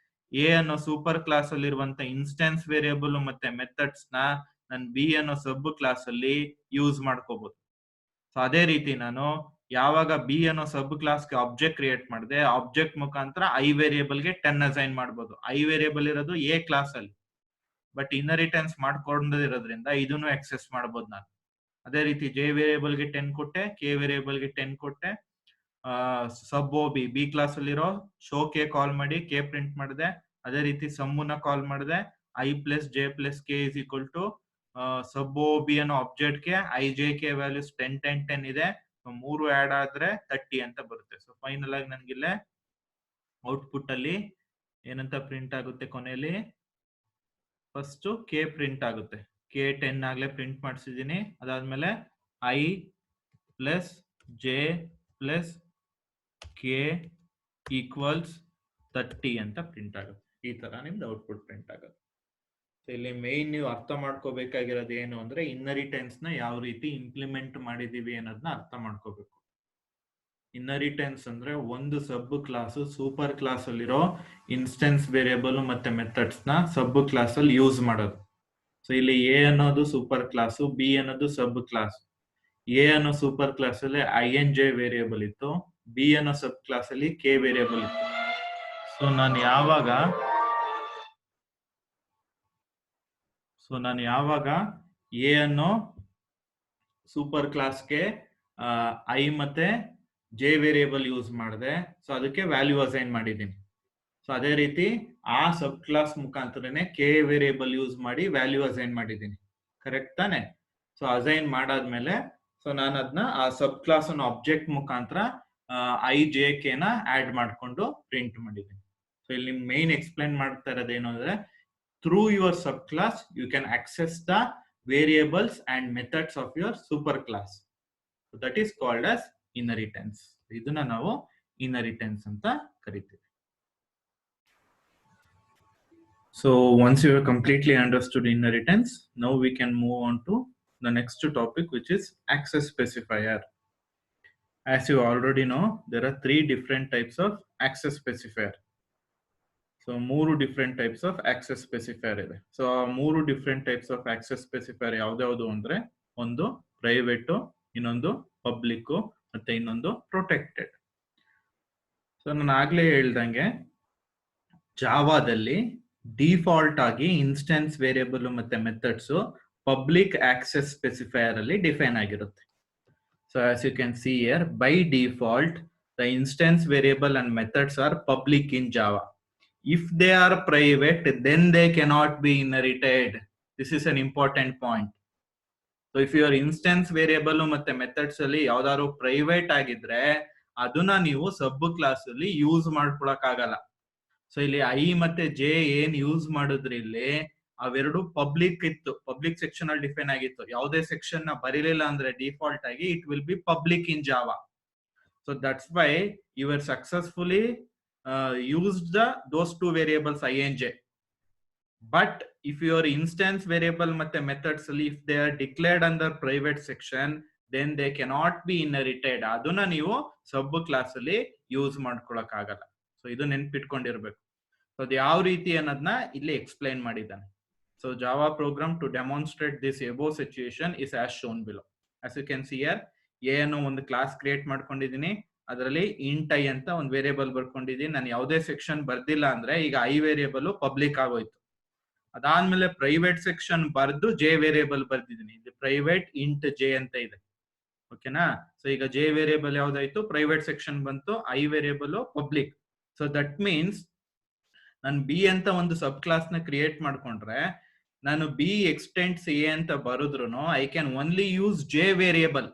A: ಎ ಅನ್ನೋ ಸೂಪರ್ ಕ್ಲಾಸ್ ಅಲ್ಲಿ ಇರುವಂತ ಇನ್ಸ್ಟೆನ್ಸ್ ವೇರಿಯಬಲ್ ಮತ್ತೆ ಮೆಥಡ್ಸ್ ನ ನಾನು ಬಿ ಅನ್ನೋ ಸಬ್ ಕ್ಲಾಸ್ ಅಲ್ಲಿ ಯೂಸ್ ಮಾಡ್ಕೋಬಹುದು. ಸೊ ಅದೇ ರೀತಿ ನಾನು ಯಾವಾಗ ಬಿ ಅನ್ನೋ ಸಬ್ ಕ್ಲಾಸ್ ಗೆ ಆಬ್ಜೆಕ್ಟ್ ಕ್ರಿಯೇಟ್ ಮಾಡಿದೆ, ಆಬ್ಜೆಕ್ಟ್ ಮುಖಾಂತರ ಐ ವೇರಿಯಬಲ್ ಗೆ 10 ಅಸೈನ್ ಮಾಡಬಹುದು. ಐ ವೇರಿಯಬಲ್ ಇರೋದು ಎ ಕ್ಲಾಸ್ ಅಲ್ಲಿ, ಬಟ್ ಇನ್ಹರಿಟೆನ್ಸ್ ಮಾಡ್ಕೊಂಡಿರೋದ್ರಿಂದ ಇದನ್ನು ಎಕ್ಸೆಸ್ ಮಾಡಬಹುದು ನಾನು. ಅದೇ ರೀತಿ ಜೆ ವೇರಿಯಬಲ್ ಗೆ 10 ಕೊಟ್ಟೆ, ಕೆ ವೇರಿಯಬಲ್ ಗೆ 10 ಕೊಟ್ಟೆ. ಸಬ್ ಒ ಬಿ ಕ್ಲಾಸ್ ಅಲ್ಲಿರೋ ಶೋ ಕೆ ಕಾಲ್ ಮಾಡಿ ಕೆ ಪ್ರಿಂಟ್ ಮಾಡಿದೆ. ಅದೇ ರೀತಿ ಸಮ್ಮುನ ಕಾಲ್ ಮಾಡಿದೆ, I plus J plus K is equal to sub O B ಅನ್ನೋ ಆಬ್ಜೆಕ್ಟ್ ಗೆ ಐ ಜೆ ಕೆ ವ್ಯಾಲ್ಯೂಸ್ 10 10 10 ಇದೆ. ಮೂರು ಆಡ್ ಆದ್ರೆ 30 ಅಂತ ಬರುತ್ತೆ. ಸೊ ಫೈನಲ್ ಆಗಿ ನನ್ಗಿಲ್ಲೇ ಔಟ್ಪುಟ್ ಅಲ್ಲಿ ಏನಂತ ಪ್ರಿಂಟ್ ಆಗುತ್ತೆ, ಕೊನೆಯಲ್ಲಿ ಫಸ್ಟ್ ಕೆ ಪ್ರಿಂಟ್ ಆಗುತ್ತೆ. ಕೆ 10 ಆಗ್ಲೇ ಪ್ರಿಂಟ್ ಮಾಡಿಸಿದೀನಿ. ಅದಾದ್ಮೇಲೆ I plus J plus K equals 30 ಅಂತ ಪ್ರಿಂಟ್ ಆಗುತ್ತೆ. ಈ ತರ ನಿಮ್ದು ಔಟ್ಪುಟ್ ಪ್ರಿಂಟ್ ಆಗುತ್ತೆ. ಇಲ್ಲಿ ಮೇನ್ ನೀವು ಅರ್ಥ ಮಾಡ್ಕೋಬೇಕಾಗಿರೋದು ಏನು ಅಂದ್ರೆ ಇನ್ಹರಿಟೆನ್ಸ್ ನ ಯಾವ ರೀತಿ ಇಂಪ್ಲಿಮೆಂಟ್ ಮಾಡಿದೀವಿ ಅನ್ನೋದನ್ನ ಅರ್ಥ ಮಾಡ್ಕೋಬೇಕು. ಇನ್ಹರಿಟೆನ್ಸ್ ಅಂದ್ರೆ ಒಂದು ಸಬ್ ಕ್ಲಾಸ್ ಸೂಪರ್ ಕ್ಲಾಸ್ ಅಲ್ಲಿರೋ ಇನ್ಸ್ಟೆನ್ಸ್ ವೇರಿಯಬಲ್ ಮತ್ತೆ ಮೆಥಡ್ಸ್ ನ ಸಬ್ ಕ್ಲಾಸ್ ಅಲ್ಲಿ ಯೂಸ್ ಮಾಡೋದು. ಸೊ ಇಲ್ಲಿ ಎ ಅನ್ನೋದು ಸೂಪರ್ ಕ್ಲಾಸ್, ಬಿ ಅನ್ನೋದು ಸಬ್ ಕ್ಲಾಸ್. ಎ ಅನ್ನೋ ಸೂಪರ್ ಕ್ಲಾಸ್ ಅಲ್ಲಿ ಐ ಎನ್ ಜೆ ವೇರಿಯಬಲ್ ಇತ್ತು, ಬಿ ಅನ್ನೋ ಸಬ್ ಕ್ಲಾಸ್ ಅಲ್ಲಿ ಕೆ ವೇರಿಯಬಲ್ ಇತ್ತು. ಸೊ ನಾನು ಯಾವಾಗ ಎ ಅನ್ನೋ ಸೂಪರ್ ಕ್ಲಾಸ್ಗೆ ಐ ಮತ್ತೆ ಜೆ ವೇರಿಯಬಲ್ ಯೂಸ್ ಮಾಡಿದೆ, ಸೊ ಅದಕ್ಕೆ ವ್ಯಾಲ್ಯೂ ಅಸೈನ್ ಮಾಡಿದ್ದೀನಿ. ಸೊ ಅದೇ ರೀತಿ ಆ ಸಬ್ ಕ್ಲಾಸ್ ಮುಖಾಂತರನೇ ಕೆ ವೇರಿಯಬಲ್ ಯೂಸ್ ಮಾಡಿ ವ್ಯಾಲ್ಯೂ ಅಸೈನ್ ಮಾಡಿದ್ದೀನಿ. ಕರೆಕ್ಟ್ ತಾನೆ? ಸೊ ಅಸೈನ್ ಮಾಡಾದ್ಮೇಲೆ ಸೊ ನಾನು ಅದನ್ನ ಆ ಸಬ್ ಕ್ಲಾಸ್ ಅನ್ನು ಆಬ್ಜೆಕ್ಟ್ ಮುಖಾಂತರ ಐ ಜೆ ಕೆ ನ ಆಡ್ ಮಾಡ್ಕೊಂಡು ಪ್ರಿಂಟ್ ಮಾಡಿದ್ದೀನಿ. ಸೊ ಇಲ್ಲಿ ನಿಮ್ಗೆ ಮೇನ್ ಎಕ್ಸ್ಪ್ಲೈನ್ ಮಾಡ್ತಾ ಇರೋದೇನು ಅಂದ್ರೆ through your subclass you can access the variables and methods of your superclass. So that is called as inheritance. ಇದನ್ನ ನಾವು inheritance ಅಂತ ಕರಿತೀವಿ. So once you have completely understood inheritance, now we can move on to the next topic, which is access specifier. As you already know, there are 3 different types of access specifier. So 3 different types of access specifier ಇದೆ. ಸೊ ಆ 3 different types of access specifier ಯಾವ್ದಾವ್ದು ಅಂದ್ರೆ ಒಂದು ಪ್ರೈವೇಟ್, ಇನ್ನೊಂದು ಪಬ್ಲಿಕ್ ಮತ್ತೆ ಇನ್ನೊಂದು ಪ್ರೊಟೆಕ್ಟೆಡ್. ಸೊ ನಾನು ಆಗ್ಲೇ ಹೇಳ್ದಂಗೆ ಜಾವಾದಲ್ಲಿ ಡಿಫಾಲ್ಟ್ ಆಗಿ ಇನ್ಸ್ಟೆನ್ಸ್ ವೇರಿಯಬಲ್ ಮತ್ತೆ ಮೆಥಡ್ಸ್ ಪಬ್ಲಿಕ್ ಆಕ್ಸೆಸ್ ಸ್ಪೆಸಿಫೈರ್ ಅಲ್ಲಿ ಡಿಫೈನ್ ಆಗಿರುತ್ತೆ. So as you can see here, by default the instance variable and methods are public in Java. If they are private, then they cannot be inherited. This is an important point. So if your instance variable ಮತ್ತೆ methods ಅಲ್ಲಿ ಯಾವ್ದಾದ್ರು ಪ್ರೈವೇಟ್ ಆಗಿದ್ರೆ ಅದನ್ನ ನೀವು ಸಬ್ ಕ್ಲಾಸ್ ಅಲ್ಲಿ ಯೂಸ್ ಮಾಡ್ಕೊಳಕ್ ಆಗಲ್ಲ. ಸೊ ಇಲ್ಲಿ ಐ ಮತ್ತೆ ಜೆ ಏನ್ ಯೂಸ್ ಮಾಡಿದ್ರಿ ಇಲ್ಲಿ ಅವೆರಡು ಪಬ್ಲಿಕ್ ಇತ್ತು, ಪಬ್ಲಿಕ್ ಸೆಕ್ಷನ್ ಅಲ್ಲಿ ಡಿಫೈನ್ ಆಗಿತ್ತು. ಯಾವುದೇ ಸೆಕ್ಷನ್ ನ ಬರೀಲಿಲ್ಲ ಅಂದ್ರೆ ಡಿಫಾಲ್ಟ್ ಆಗಿ it will be public in Java. So that's why you are successfully used those 2 variables I and j. But if your instance variable ಮತ್ತೆ methods ಅಲ್ಲಿ if they are declared under private section, then they cannot be inherited. ಅದನ್ನ ನೀವು ಸಬ್ ಕ್ಲಾಸ್ ಅಲ್ಲಿ ಯೂಸ್ ಮಾಡ್ಕೊಳಕ್ ಆಗಲ್ಲ. ಸೊ ಇದು ನೆನ್ಪಿಟ್ಕೊಂಡಿರ್ಬೇಕು. ಸೊ ಅದು ಯಾವ ರೀತಿ ಅನ್ನೋದನ್ನ ಇಲ್ಲಿ ಎಕ್ಸ್ಪ್ಲೈನ್ ಮಾಡಿದ್ದಾನೆ. So Java program to demonstrate this above situation is as shown below. As you can see here, A ಅನ್ನೋ ಒಂದು ಕ್ಲಾಸ್ ಕ್ರಿಯೇಟ್ ಮಾಡ್ಕೊಂಡಿದ್ದೀನಿ, ಅದರಲ್ಲಿ ಇಂಟ್ ಐ ಅಂತ ಒಂದು ವೇರಿಯಬಲ್ ಬರ್ಕೊಂಡಿದ್ದೀನಿ. ನಾನು ಯಾವುದೇ ಸೆಕ್ಷನ್ ಬರ್ದಿಲ್ಲ ಅಂದ್ರೆ ಈಗ ಐ ವೇರಿಯಬಲ್ ಪಬ್ಲಿಕ್ ಆಗೋಯ್ತು. ಅದಾದ್ಮೇಲೆ ಪ್ರೈವೇಟ್ ಸೆಕ್ಷನ್ ಬರ್ದು ಜೆ ವೇರಿಯಬಲ್ ಬರ್ದಿದ್ದೀನಿ, ಇದು ಪ್ರೈವೇಟ್ ಇಂಟ್ ಜೆ ಅಂತ ಇದೆ. ಓಕೆನಾ? ಸೊ ಈಗ ಜೆ ವೇರಿಯಬಲ್ ಯಾವ್ದಾಯ್ತು, ಪ್ರೈವೇಟ್ ಸೆಕ್ಷನ್ ಬಂತು, I variable public. So that means ನಾನು ಬಿ ಅಂತ ಒಂದು ಸಬ್ ಕ್ಲಾಸ್ ನ ಕ್ರಿಯೇಟ್ ಮಾಡ್ಕೊಂಡ್ರೆ ನಾನು ಬಿ ಎಕ್ಸ್ಟೆಂಡ್ಸ್ ಎ ಅಂತ ಬರುದ್ರು I can only use J variable.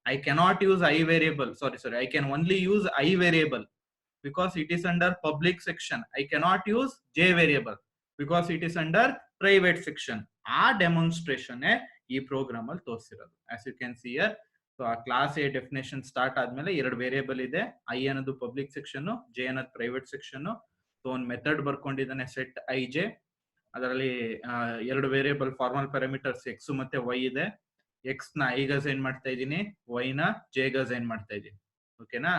A: I cannot use I variable. Sorry. I can only use I variable because it is under public section. I cannot use J variable. Because it is under private section. ಆ ಡೆಮಾನ್ಸ್ಟ್ರೇಷನ್ ಈ ಪ್ರೋಗ್ರಾಮ್ ಅಲ್ಲಿ ತೋರಿಸಿರೋದು. As you can see here. So ಆ ಕ್ಲಾಸ್ ಎ ಡೆಫಿನೇಷನ್ ಸ್ಟಾರ್ಟ್ ಆದ್ಮೇಲೆ 2 ವೇರಿಯೇಬಲ್ ಇದೆ. ಐ ಅನ್ನೋದು ಪಬ್ಲಿಕ್ ಸೆಕ್ಷನ್, ಜೆ ಅನ್ನೋದು ಪ್ರೈವೇಟ್ ಸೆಕ್ಷನ್. ಸೊ ಒಂದು ಮೆಥಡ್ ಬರ್ಕೊಂಡಿದ್ದಾನೆ ಸೆಟ್ ಐ ಜೆ. ಅದರಲ್ಲಿ 2 ವೇರಿಯೇಬಲ್ ಫಾರ್ಮಲ್ ಪ್ಯಾರಾಮೀಟರ್ಸ್ ಎಕ್ಸ್ ಮತ್ತೆ ವೈ ಇದೆ. ಎಕ್ಸ್ ನ ಐ ಗೆ ಅಸೈನ್ ಮಾಡ್ತಾ ಇದ್ದೀನಿ, ವೈ ನ ಜೆ ಗೆ ಅಸೈನ್ ಮಾಡ್ತಾ ಇದ್ದೀನಿ. ಓಕೆನಾ?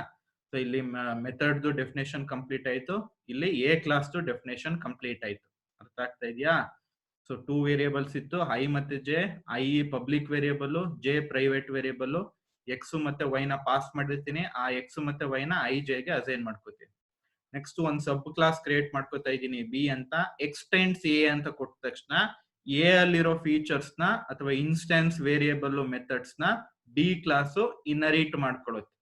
A: ಸೊ ಇಲ್ಲಿ ಮೆಥಡ್ ಡೆಫಿನೇಷನ್ ಕಂಪ್ಲೀಟ್ ಆಯ್ತು. ಇಲ್ಲಿ ಎ ಕ್ಲಾಸ್ ಡೆಫಿನೇಷನ್ ಕಂಪ್ಲೀಟ್ ಆಯ್ತು. ಅರ್ಥ ಆಗ್ತಾ ಇದೆಯಾ? ಸೊ 2 ವೇರಿಯೇಬಲ್ಸ್ ಇತ್ತು, ಐ ಮತ್ತೆ J. I public variable, J private variable. X ಮತ್ತೆ ವೈ ನ ಪಾಸ್ ಮಾಡಿರ್ತೀನಿ, ಆ ಎಕ್ಸ್ ಮತ್ತೆ ವೈ ನ ಐ ಜೆ ಗೆ ಅಸೈನ್ ಮಾಡ್ಕೋತೀನಿ. ನೆಕ್ಸ್ಟ್ ಒಂದು ಸಬ್ ಕ್ಲಾಸ್ ಕ್ರಿಯೇಟ್ ಮಾಡ್ಕೋತಾ ಇದ್ದೀನಿ ಬಿ ಅಂತ. ಎಕ್ಸ್ಟೆಂಡ್ಸ್ ಎ ಅಂತ ಕೊಟ್ಟ ತಕ್ಷಣ ಎ ಅಲ್ಲಿರೋ ಫೀಚರ್ಸ್ ನ ಅಥವಾ ಇನ್ಸ್ಟೆನ್ಸ್ ವೇರಿಯೇಬಲ್ ಮೆಥಡ್ಸ್ ನ ಬಿ ಕ್ಲಾಸ್ ಇನರಿಟ್ ಮಾಡ್ಕೊಳ್ಳುತ್ತೆ.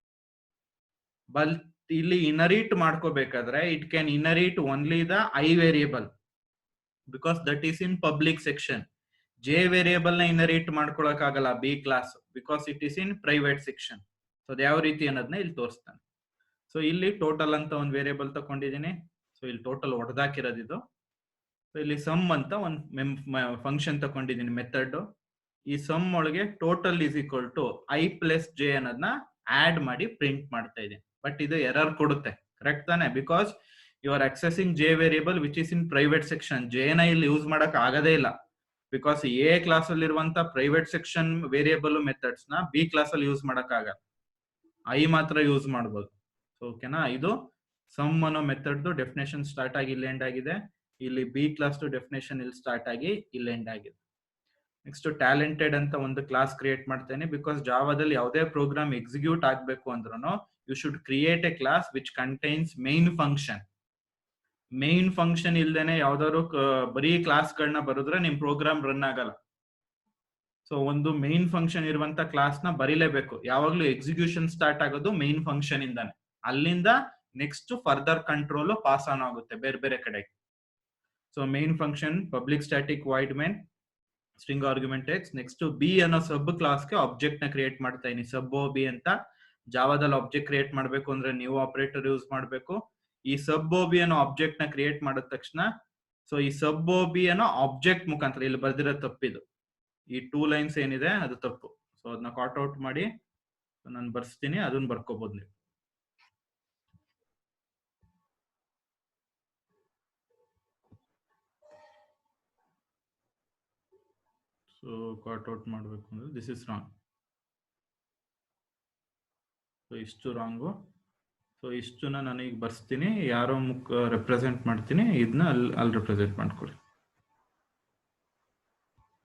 A: ಬಟ್ ಇಲ್ಲಿ ಇನರಿಟ್ ಮಾಡ್ಕೋಬೇಕಾದ್ರೆ it can inherit only the I variable because that is in public section. J variable ನ ಇನರಿಟ್ ಮಾಡ್ಕೊಳಕ್ ಆಗಲ್ಲ B class because it is in private section. So ಅದು ಯಾವ ರೀತಿ ಅನ್ನೋದನ್ನ ಇಲ್ಲಿ ತೋರಿಸ್ತಾನೆ. ಸೊ ಇಲ್ಲಿ ಟೋಟಲ್ ಅಂತ ಒಂದು ವೇರಿಯೇಬಲ್ ತಗೊಂಡಿದ್ದೀನಿ. ಸೊ ಇಲ್ಲಿ ಟೋಟಲ್ ಹೊಡೆದಾಕಿರೋದು ಇದು. ಸೊ ಇಲ್ಲಿ ಸಮ್ ಅಂತ ಒಂದು ಫಂಕ್ಷನ್ ತಗೊಂಡಿದ್ದೀನಿ ಮೆಥಡ್. ಈ ಸಮ್ ಒಳಗೆ total is equal to I plus J ಅನ್ನೋದನ್ನ ಆಡ್ ಮಾಡಿ ಪ್ರಿಂಟ್ ಮಾಡ್ತಾ ಇದ್ದೀನಿ. ಬಟ್ ಇದು ಎರರ್ ಕೊಡುತ್ತೆ, ಕರೆಕ್ಟ್ ತಾನೆ? Because you are accessing J variable which is in private section. J ನ ಇಲ್ಲಿ ಯೂಸ್ ಮಾಡಕ್ ಆಗದೇ ಇಲ್ಲ ಬಿಕಾಸ್ ಎ ಕ್ಲಾಸ್ ಅಲ್ಲಿ ಇರುವಂತ ಪ್ರೈವೇಟ್ ಸೆಕ್ಷನ್ ವೇರಿಯೇಬಲ್ ಮೆಥಡ್ಸ್ ನ ಬಿ ಕ್ಲಾಸ್ ಅಲ್ಲಿ ಯೂಸ್ ಮಾಡಕ್ ಆಗಲ್ಲ, ಐ ಮಾತ್ರ ಯೂಸ್ ಮಾಡಬಹುದು. ಓಕೆನಾ? ಇದು ಸಮ್ ಅನ್ನೋ ಮೆಥಡ್ ಡೆಫಿನೇಷನ್ ಸ್ಟಾರ್ಟ್ ಆಗಿ ಇಲ್ಲಿ ಎಂಡ್ ಆಗಿದೆ. ಇಲ್ಲಿ ಬಿ ಕ್ಲಾಸ್ ಡೆಫಿನೇಷನ್ ಇಲ್ಲಿ ಸ್ಟಾರ್ಟ್ ಆಗಿ ಇಲ್ಲಿ ಎಂಡ್ ಆಗಿದೆ. ನೆಕ್ಸ್ಟ್ ಟ್ಯಾಲೆಂಟೆಡ್ ಅಂತ ಒಂದು ಕ್ಲಾಸ್ ಕ್ರಿಯೇಟ್ ಮಾಡ್ತೇನೆ ಬಿಕಾಸ್ ಜಾವಾದಲ್ಲಿ ಯಾವುದೇ ಪ್ರೋಗ್ರಾಮ್ ಎಕ್ಸಿಕ್ಯೂಟ್ ಆಗ್ಬೇಕು ಅಂದ್ರೂ you should create a class which contains main function. Main function ಇಲ್ದೇನೆ ಯಾವ್ದಾದ್ರು ಬರೀ ಕ್ಲಾಸ್ ಗಳನ್ನ ಬರೆದ್ರೆ ನಿಮ್ ಪ್ರೋಗ್ರಾಮ್ ರನ್ ಆಗಲ್ಲ. ಸೊ ಒಂದು ಮೈನ್ ಫಂಕ್ಷನ್ ಇರುವಂತ ಕ್ಲಾಸ್ ನ ಬರೀಲೇಬೇಕು. ಯಾವಾಗ್ಲೂ ಎಕ್ಸಿಕ್ಯೂಷನ್ ಸ್ಟಾರ್ಟ್ ಆಗೋದು ಮೈನ್ ಫಂಕ್ಷನ್ ಇಂದಾನೆ. ಅಲ್ಲಿಂದ next further control pass on ಆಗುತ್ತೆ ಬೇರೆ ಬೇರೆ ಕಡೆಗೆ. So main function public static void main string argument x. Next B ಅನ್ನೋ ಸಬ್ ಕ್ಲಾಸ್ಗೆ ಆಬ್ಜೆಕ್ಟ್ ನ ಕ್ರಿಯೇಟ್ ಮಾಡ್ತಾ ಇದೀನಿ, ಸಬ್ ಒ ಬಿ ಅಂತ. ಜಾವಾದಲ್ಲಿ ಆಬ್ಜೆಕ್ಟ್ ಕ್ರಿಯೇಟ್ ಮಾಡ್ಬೇಕು ಅಂದ್ರೆ ನೀವು ಆಪರೇಟರ್ ಯೂಸ್ ಮಾಡ್ಬೇಕು. ಈ ಸಬ್ ಒ ಬಿ ಅನ್ನೋ ಆಬ್ಜೆಕ್ಟ್ ನ ಕ್ರಿಯೇಟ್ ಮಾಡಿದ ತಕ್ಷಣ ಸೊ ಈ ಸಬ್ ಒ ಬಿ ಅನ್ನೋ ಆಬ್ಜೆಕ್ಟ್ ಮುಖಾಂತರ ಇಲ್ಲಿ ಬರ್ದಿರೋ ತಪ್ಪಿದು, ಈ 2 ಲೈನ್ಸ್ ಏನಿದೆ ಅದು ತಪ್ಪು. ಸೊ ಅದನ್ನ ಕಾಟ್ ಔಟ್ ಮಾಡಿ ನಾನು ಬರ್ಸ್ತೀನಿ, ಅದನ್ನ ಬರ್ಕೋಬಹುದು ನೀವು. ಸೊ ಕಾಟ್ ಔಟ್ ಮಾಡ್ಬೇಕು ಅಂದ್ರೆ ದಿಸ್ ಇಸ್ ರಾಂಗ್. ಸೊ ಇಷ್ಟು ರಾಂಗು. ಸೊ ಇಷ್ಟನ್ನ ನಾನು ಈಗ ಬರ್ಸ್ತೀನಿ, ಯಾರೋ ರೆಪ್ರೆಸೆಂಟ್ ಮಾಡ್ತೀನಿ, ಇದನ್ನ ಅಲ್ಲಿ ರೆಪ್ರೆಸೆಂಟ್ ಮಾಡ್ಕೊಳ್ಳಿ.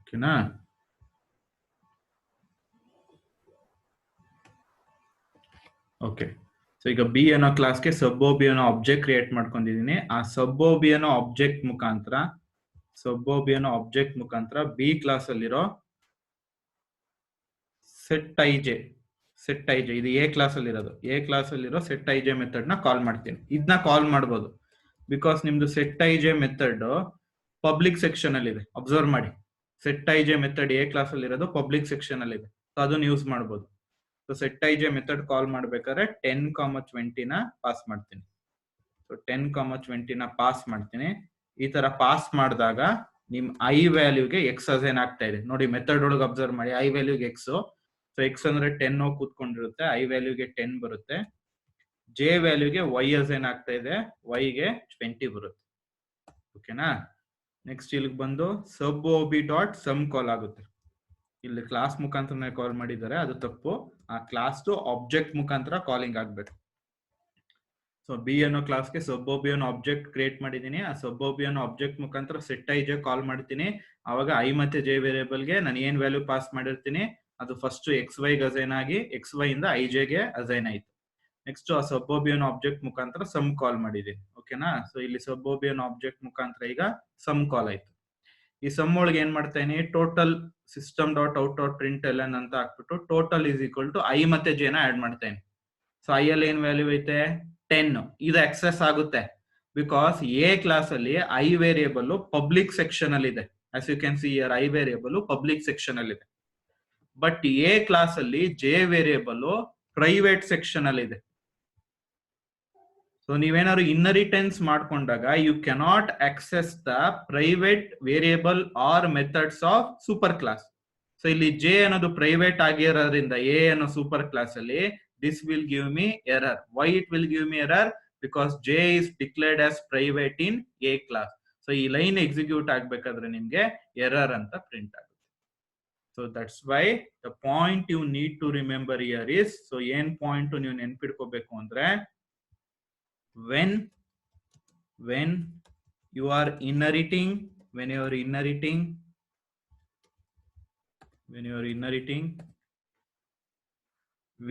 A: ಓಕೆನಾ? ಓಕೆ. ಸೊ ಈಗ ಬಿ ಅನ್ನೋ ಕ್ಲಾಸ್ಗೆ ಸಬ್ ಒ ಬಿ ಅನ್ನೋ ಆಬ್ಜೆಕ್ಟ್ ಕ್ರಿಯೇಟ್ ಮಾಡ್ಕೊಂಡಿದೀನಿ. ಆ ಸಬ್ ಒ ಬಿ ಅನ್ನೋ ಆಬ್ಜೆಕ್ಟ್ ಮುಖಾಂತರ ಬಿ ಕ್ಲಾಸ್ ಅಲ್ಲಿರೋ ಸೆಟ್ ಐ ಜೆ ಇದು ಎ ಕ್ಲಾಸ್ ಅಲ್ಲಿ ಇರೋದು. ಎ ಕ್ಲಾಸ್ ಅಲ್ಲಿರೋ ಸೆಟ್ ಐ ಜೆ ಮೆಥಡ್ ನ ಕಾಲ್ ಮಾಡ್ತೀನಿ. ಇದನ್ನ ಕಾಲ್ ಮಾಡ್ಬೋದು ಬಿಕಾಸ್ ನಿಮ್ದು set I J method public section ಅಲ್ಲಿ ಇದೆ. ಅಬ್ಸರ್ವ್ ಮಾಡಿ, set I J method A class ಅಲ್ಲಿ ಇರೋದು ಪಬ್ಲಿಕ್ ಸೆಕ್ಷನ್ ಅಲ್ಲಿ ಇದೆ. ಸೊ ಅದನ್ನ ಯೂಸ್ ಮಾಡ್ಬೋದು. So set I J method call ಮಾಡ್ಬೇಕಾದ್ರೆ 10,20 ನ ಪಾಸ್ ಮಾಡ್ತೀನಿ. ಸೊ 10,20 ನ ಪಾಸ್ ಮಾಡ್ತೀನಿ. ಈ ತರ ಪಾಸ್ ಮಾಡಿದಾಗ ನಿಮ್ ಐ ವ್ಯಾಲ್ಯೂಗೆ ಎಕ್ಸ್ ಅಸೈನ್ ಆಗ್ತಾ ಇದೆ. ನೋಡಿ ಮೆಥಡ್ ಒಳಗೆ ಅಬ್ಸರ್ವ್ ಮಾಡಿ, ಐ ವ್ಯಾಲ್ಯೂಗೆ ಎಕ್ಸ್. ಸೊ ಎಕ್ಸ್ ಅಂದ್ರೆ 10 ಕೂತ್ಕೊಂಡಿರುತ್ತೆ, ಐ ವ್ಯಾಲ್ಯೂಗೆ 10 ಬರುತ್ತೆ. ಜೆ ವ್ಯಾಲ್ಯೂಗೆ ವೈ ಅಸೈನ್ ಆಗ್ತಾ ಇದೆ, ವೈಗೆ 20 ಬರುತ್ತೆ. ಓಕೆನಾ? ನೆಕ್ಸ್ಟ್ ಇಲ್ಲಿಗೆ ಬಂದು ಸಬ್ ಒ ಬಿ ಡಾಟ್ ಸಮ್ ಕಾಲ್ ಆಗುತ್ತೆ. ಇಲ್ಲಿ ಕ್ಲಾಸ್ ಮುಖಾಂತರ ಕಾಲ್ ಮಾಡಿದ್ದಾರೆ, ಅದು ತಪ್ಪು. ಆ ಕ್ಲಾಸ್ ಆಬ್ಜೆಕ್ಟ್ ಮುಖಾಂತರ ಕಾಲಿಂಗ್ ಆಗ್ಬೇಕು. ಸೊ ಬಿ ಅನ್ನೋ ಕ್ಲಾಸ್ಗೆ ಸಬ್ ಒ ಬಿ ಅನ್ನೋ ಆಬ್ಜೆಕ್ಟ್ ಕ್ರಿಯೇಟ್ ಮಾಡಿದೀನಿ. ಆ ಸಬ್ ಒ ಬಿ ಅನ್ನೋ ಆಬ್ಜೆಕ್ಟ್ ಮುಖಾಂತರ ಸೆಟ್ ಐ ಜೆ ಕಾಲ್ ಮಾಡ್ತೀನಿ. ಅವಾಗ ಐ ಮತ್ತೆ ಜೆ ವೇರಿಯೇಬಲ್ಗೆ ನಾನು ಏನ್ ವ್ಯಾಲ್ಯೂ ಪಾಸ್ ಮಾಡಿರ್ತೀನಿ ಅದು ಫಸ್ಟ್ ಎಕ್ಸ್ ವೈಗೆ ಅಸೈನ್ ಆಗಿ ಎಕ್ಸ್ ವೈ ಇಂದ ಐ ಜೆಗೆ ಅಸೈನ್ ಆಯ್ತು. ನೆಕ್ಸ್ಟ್ ಆ ಸಬ್ ಒ ಬಿ ಅನ್ನೋ ಆಬ್ಜೆಕ್ಟ್ ಮುಖಾಂತರ ಸಮ್ ಕಾಲ್ ಮಾಡಿದೀನಿ. ಓಕೆನಾ? ಸೊ ಇಲ್ಲಿ ಸಬ್ ಒ ಬಿ ಅನ್ನೋ ಆಬ್ಜೆಕ್ಟ್ ಮುಖಾಂತರ ಈಗ ಸಮ್ ಕಾಲ್ ಆಯ್ತು. ಈ ಸಮ್ ಒಳಗೆ ಏನ್ ಮಾಡ್ತಾ ಇದೀನಿ, total system dot out dot print L N ಅಂತ ಹಾಕ್ಬಿಟ್ಟು total is equal to I ಮತ್ತೆ ಜೆ ನ ಆಡ್ ಮಾಡ್ತಾ ಇದೀನಿ. ಸೊ ಐ ಅಲ್ಲಿ ಏನ್ ವ್ಯಾಲ್ಯೂ ಐತೆ 10. ಇದು ಎಕ್ಸೆಸ್ ಆಗುತ್ತೆ ಬಿಕಾಸ್ ಎ ಕ್ಲಾಸ್ ಅಲ್ಲಿ ಐ ವೇರಿಯೇಬಲ್ ಪಬ್ಲಿಕ್ ಸೆಕ್ಷನ್ ಅಲ್ಲಿ ಇದೆ. As you can see here I variable public section ಅಲ್ಲಿ ಇದೆ. ಬಟ್ ಎ ಕ್ಲಾಸ್ ಅಲ್ಲಿ ಜೆ ವೇರಿಯೇಬಲ್ ಪ್ರೈವೇಟ್ ಸೆಕ್ಷನ್ ಅಲ್ಲಿ ಇದೆ. ಸೊ ನೀವೇನಾದ್ರು ಇನ್ಹೆರಿಟೆನ್ಸ್ ಮಾಡ್ಕೊಂಡಾಗ you cannot access the private variable or methods of super class. So ಇಲ್ಲಿ ಜೆ ಅನ್ನೋದು ಪ್ರೈವೇಟ್ ಆಗಿರೋದ್ರಿಂದ ಎ ಅನ್ನೋ ಸೂಪರ್ ಕ್ಲಾಸ್ ಅಲ್ಲಿ this will give me error. Why it will give me error? Because J is declared as private in a class. So ಈ ಲೈನ್ ಎಕ್ಸಿಕ್ಯೂಟ್ ಆಗ್ಬೇಕಾದ್ರೆ ನಿಮ್ಗೆ ಎರರ್ ಅಂತ ಪ್ರಿಂಟ್ ಆಗುತ್ತೆ. So that's why the point you need to remember here is, so ಏನ್ ಪಾಯಿಂಟ್ ನೀವು ನೆನ್ಪಿಡ್ಕೋಬೇಕು ಅಂದ್ರೆ, when you are inheriting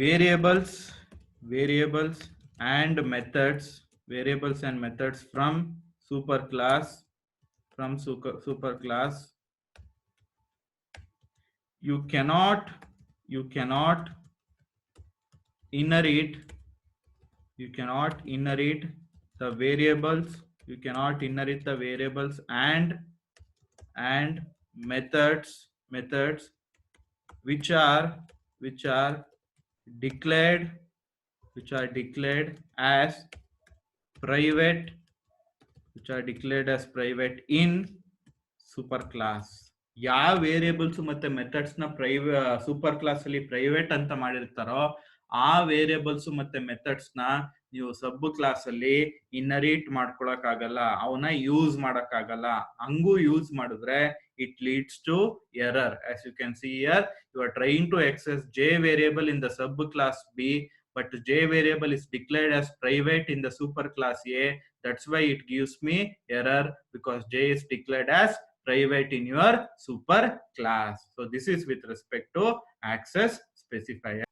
A: variables and methods from superclass, you cannot inherit the variables, and methods which are declared as private, in superclass. ಯಾವ ವೇರಿಯೇಬಲ್ಸ್ ಮತ್ತೆ ಮೆಥಡ್ಸ್ ನ ಸೂಪರ್ ಕ್ಲಾಸ್ ಅಲ್ಲಿ ಪ್ರೈವೇಟ್ ಅಂತ ಮಾಡಿರ್ತಾರೋ ಆ ವೇರಿಯೇಬಲ್ಸ್ ಮತ್ತೆ ಮೆಥಡ್ಸ್ ನ ನೀವು ಸಬ್ ಕ್ಲಾಸ್ ಅಲ್ಲಿ ಇನ್ಹೆರಿಟ್ ಮಾಡ್ಕೊಳಕ್ ಆಗಲ್ಲ, ಅವನ್ನ ಯೂಸ್ ಮಾಡಕ್ ಆಗಲ್ಲ. ಹಂಗೂ ಯೂಸ್ ಮಾಡಿದ್ರೆ it leads to error. As you can see here, you are trying to access j variable in the subclass B, but j variable is declared as private in the superclass A. That's why it gives me error, because j is declared as private in your superclass. So this is with respect to access specifier.